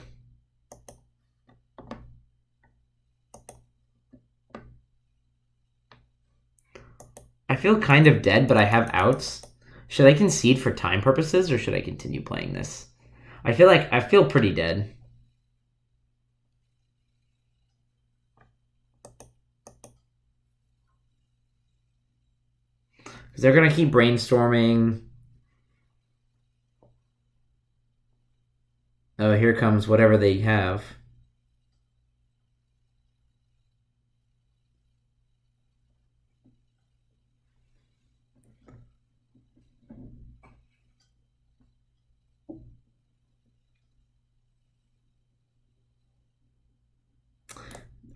I feel kind of dead, but I have outs. Should I concede for time purposes, or should I continue playing this? I feel pretty dead. Because they're going to keep brainstorming. Oh, here comes whatever they have.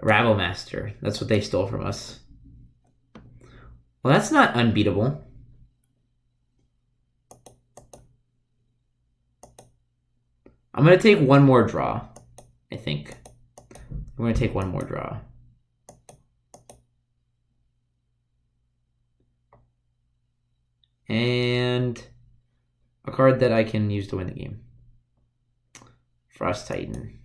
Rabble Master. That's what they stole from us. Well, that's not unbeatable. I'm going to take one more draw, I think. I'm going to take one more draw. And a card that I can use to win the game. Frost Titan.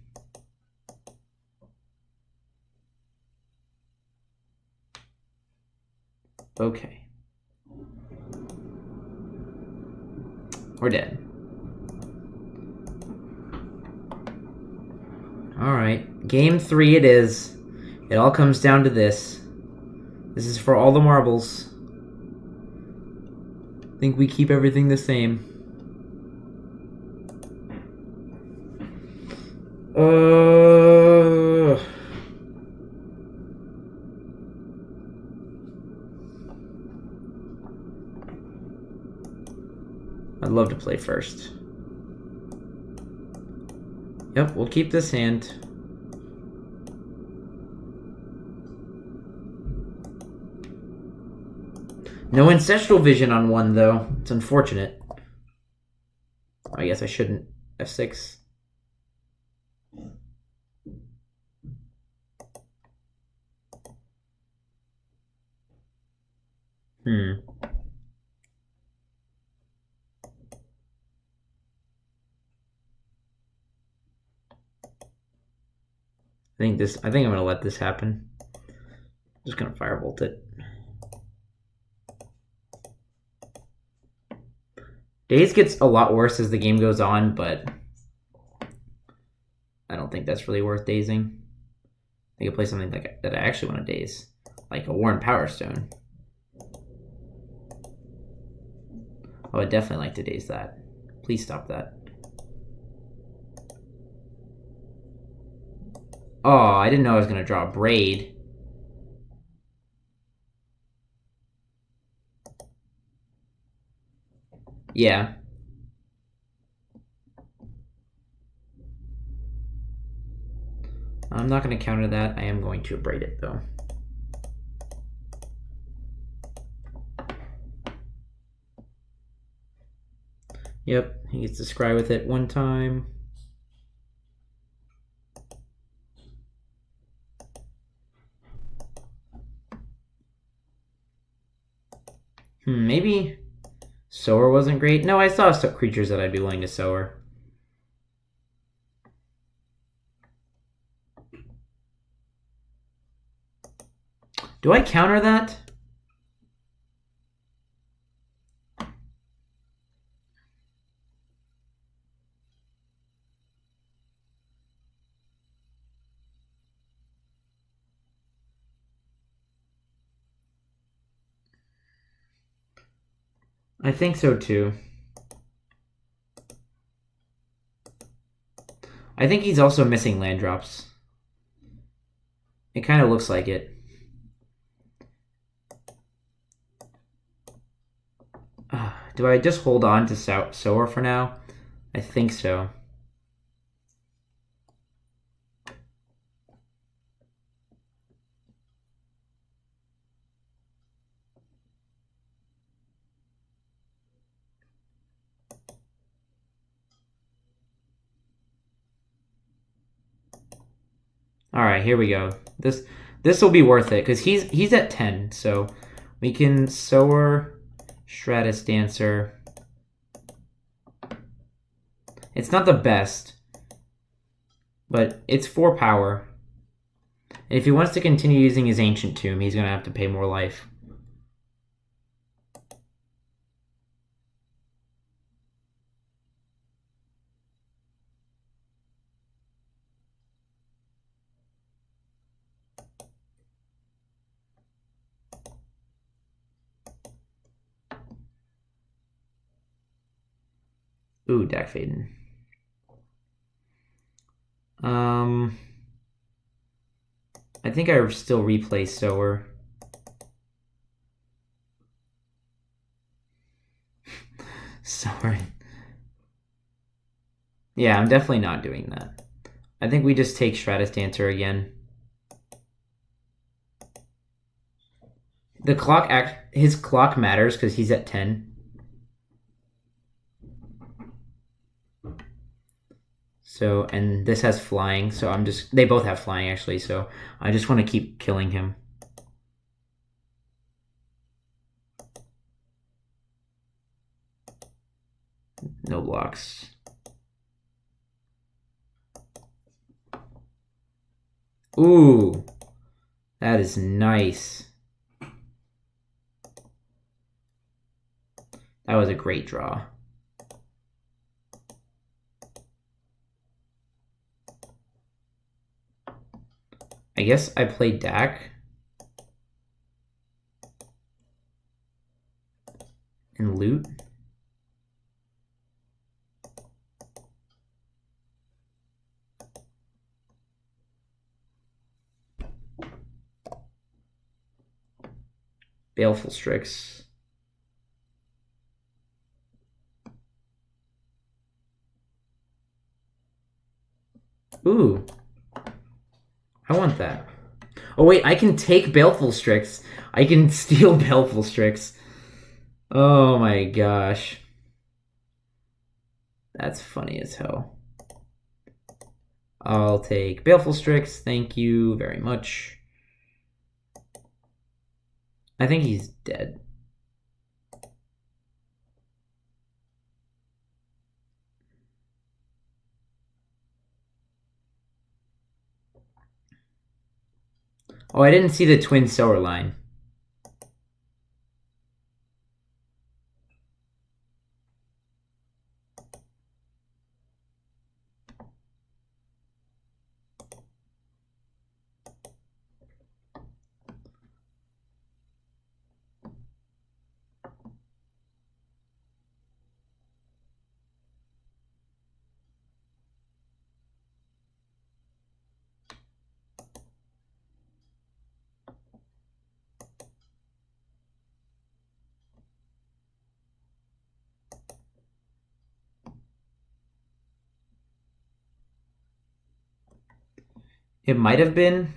Okay. We're dead. Alright. Game 3 it is. It all comes down to this. This is for all the marbles. I think we keep everything the same. I'd love to play first. Yep, we'll keep this hand. No Ancestral Vision on one, though. It's unfortunate. I guess I shouldn't. F6. I think I'm gonna let this happen. Just gonna firebolt it. Daze gets a lot worse as the game goes on, but I don't think that's really worth dazing. I could play something like that I actually want to daze, like a Worn Power Stone. Oh, I'd definitely like to daze that. Please stop that. Oh, I didn't know I was going to draw a Braid. Yeah. I'm not going to counter that. I am going to Braid it, though. Yep, he gets to scry with it one time. Maybe Sower wasn't great. No, I saw some creatures that I'd be willing to Sower. Do I counter that? I think so too. I think he's also missing land drops. It kind of looks like it. Do I just hold on to Sower for now? I think so. All right, here we go. This will be worth it because he's at 10, so we can Sower, Stratus Dancer. It's not the best, but it's 4 power. And if he wants to continue using his Ancient Tomb, he's going to have to pay more life. Ooh, Dak Faden. I think I still replay Sower. Sower. Yeah, I'm definitely not doing that. I think we just take Stratus Dancer again. The clock his clock matters because he's at 10. So, and this has flying, so they both have flying actually, so I just want to keep killing him. No blocks. Ooh, that is nice. That was a great draw. I guess I played Dak. And loot. Baleful Strix. Ooh. I want that. Oh wait, I can take Baleful Strix. I can steal Baleful Strix. Oh my gosh. That's funny as hell. I'll take Baleful Strix. Thank you very much. I think he's dead. Oh, I didn't see the twin sower line. It might have been.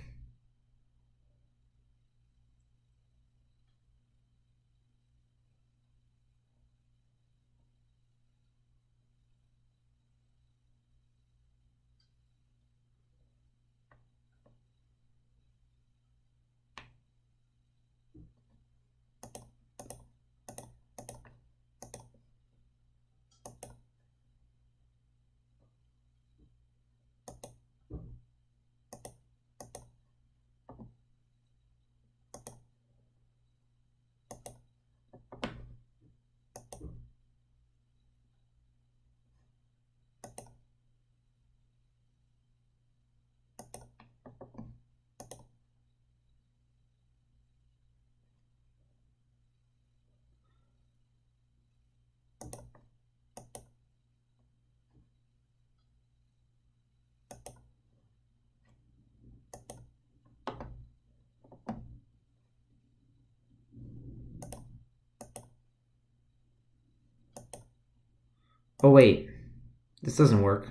Oh wait, this doesn't work.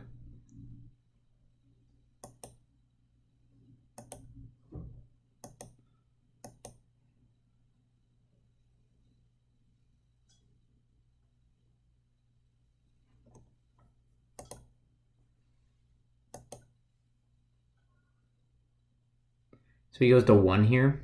So he goes to 1 here.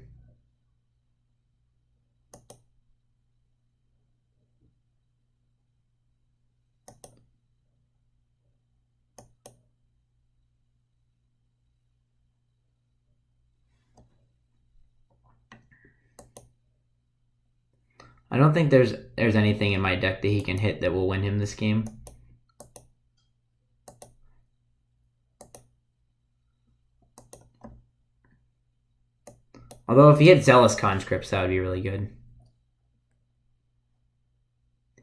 I don't think there's anything in my deck that he can hit that will win him this game. Although if he had Zealous Conscripts, that would be really good.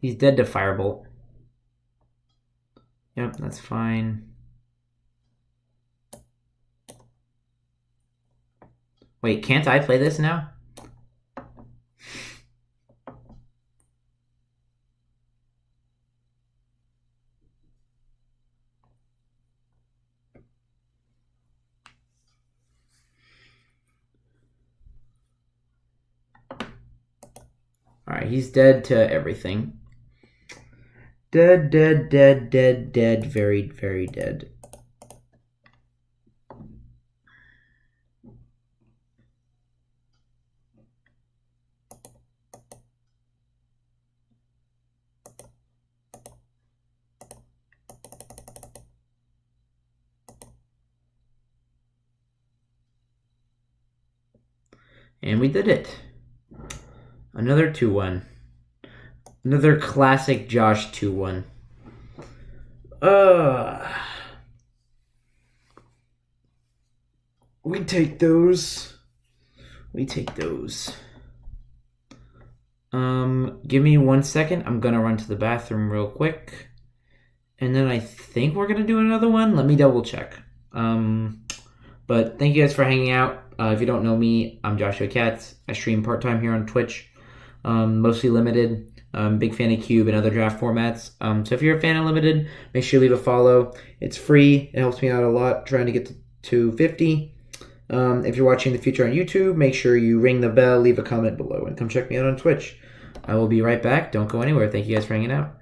He's dead to Firebolt. Yep, that's fine. Wait, can't I play this now? Alright, he's dead to everything. Dead, dead, dead, dead, dead, very, very dead. And we did it. Another 2-1. Another classic Josh 2-1. We take those. We take those. Give me 1 second. I'm gonna run to the bathroom real quick. And then I think we're gonna do another one. Let me double check. But thank you guys for hanging out. If you don't know me, I'm Joshua Katz. I stream part-time here on Twitch. Mostly limited. Big fan of Cube and other draft formats. So if you're a fan of limited, make sure you leave a follow. It's free. It helps me out a lot trying to get to 50. If you're watching the future on YouTube, make sure you ring the bell, leave a comment below, and come check me out on Twitch. I will be right back. Don't go anywhere. Thank you guys for hanging out.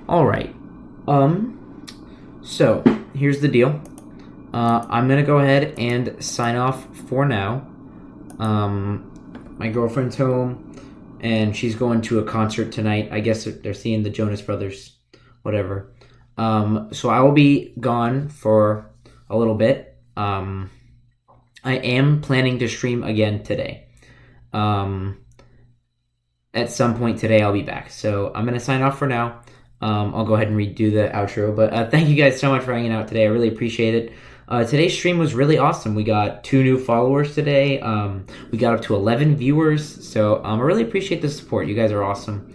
Alright. So, here's the deal. I'm going to go ahead and sign off for now. My girlfriend's home, and she's going to a concert tonight. I guess they're seeing the Jonas Brothers, whatever. So I will be gone for a little bit. I am planning to stream again today. At some point today, I'll be back. So I'm going to sign off for now. I'll go ahead and redo the outro. But thank you guys so much for hanging out today. I really appreciate it. Today's stream was really awesome. We got 2 new followers today. We got up to 11 viewers. So I really appreciate the support. You guys are awesome.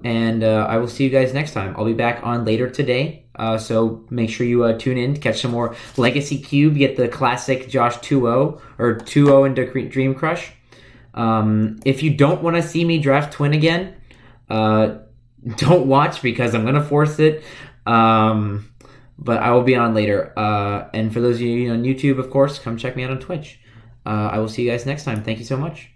And I will see you guys next time. I'll be back on later today. So make sure you tune in to catch some more Legacy Cube. Get the classic Josh 2-0 or 2-0 into Dream Crush. If you don't want to see me draft Twin again, don't watch because I'm going to force it. But I will be on later. And for those of you on YouTube, of course, come check me out on Twitch. I will see you guys next time. Thank you so much.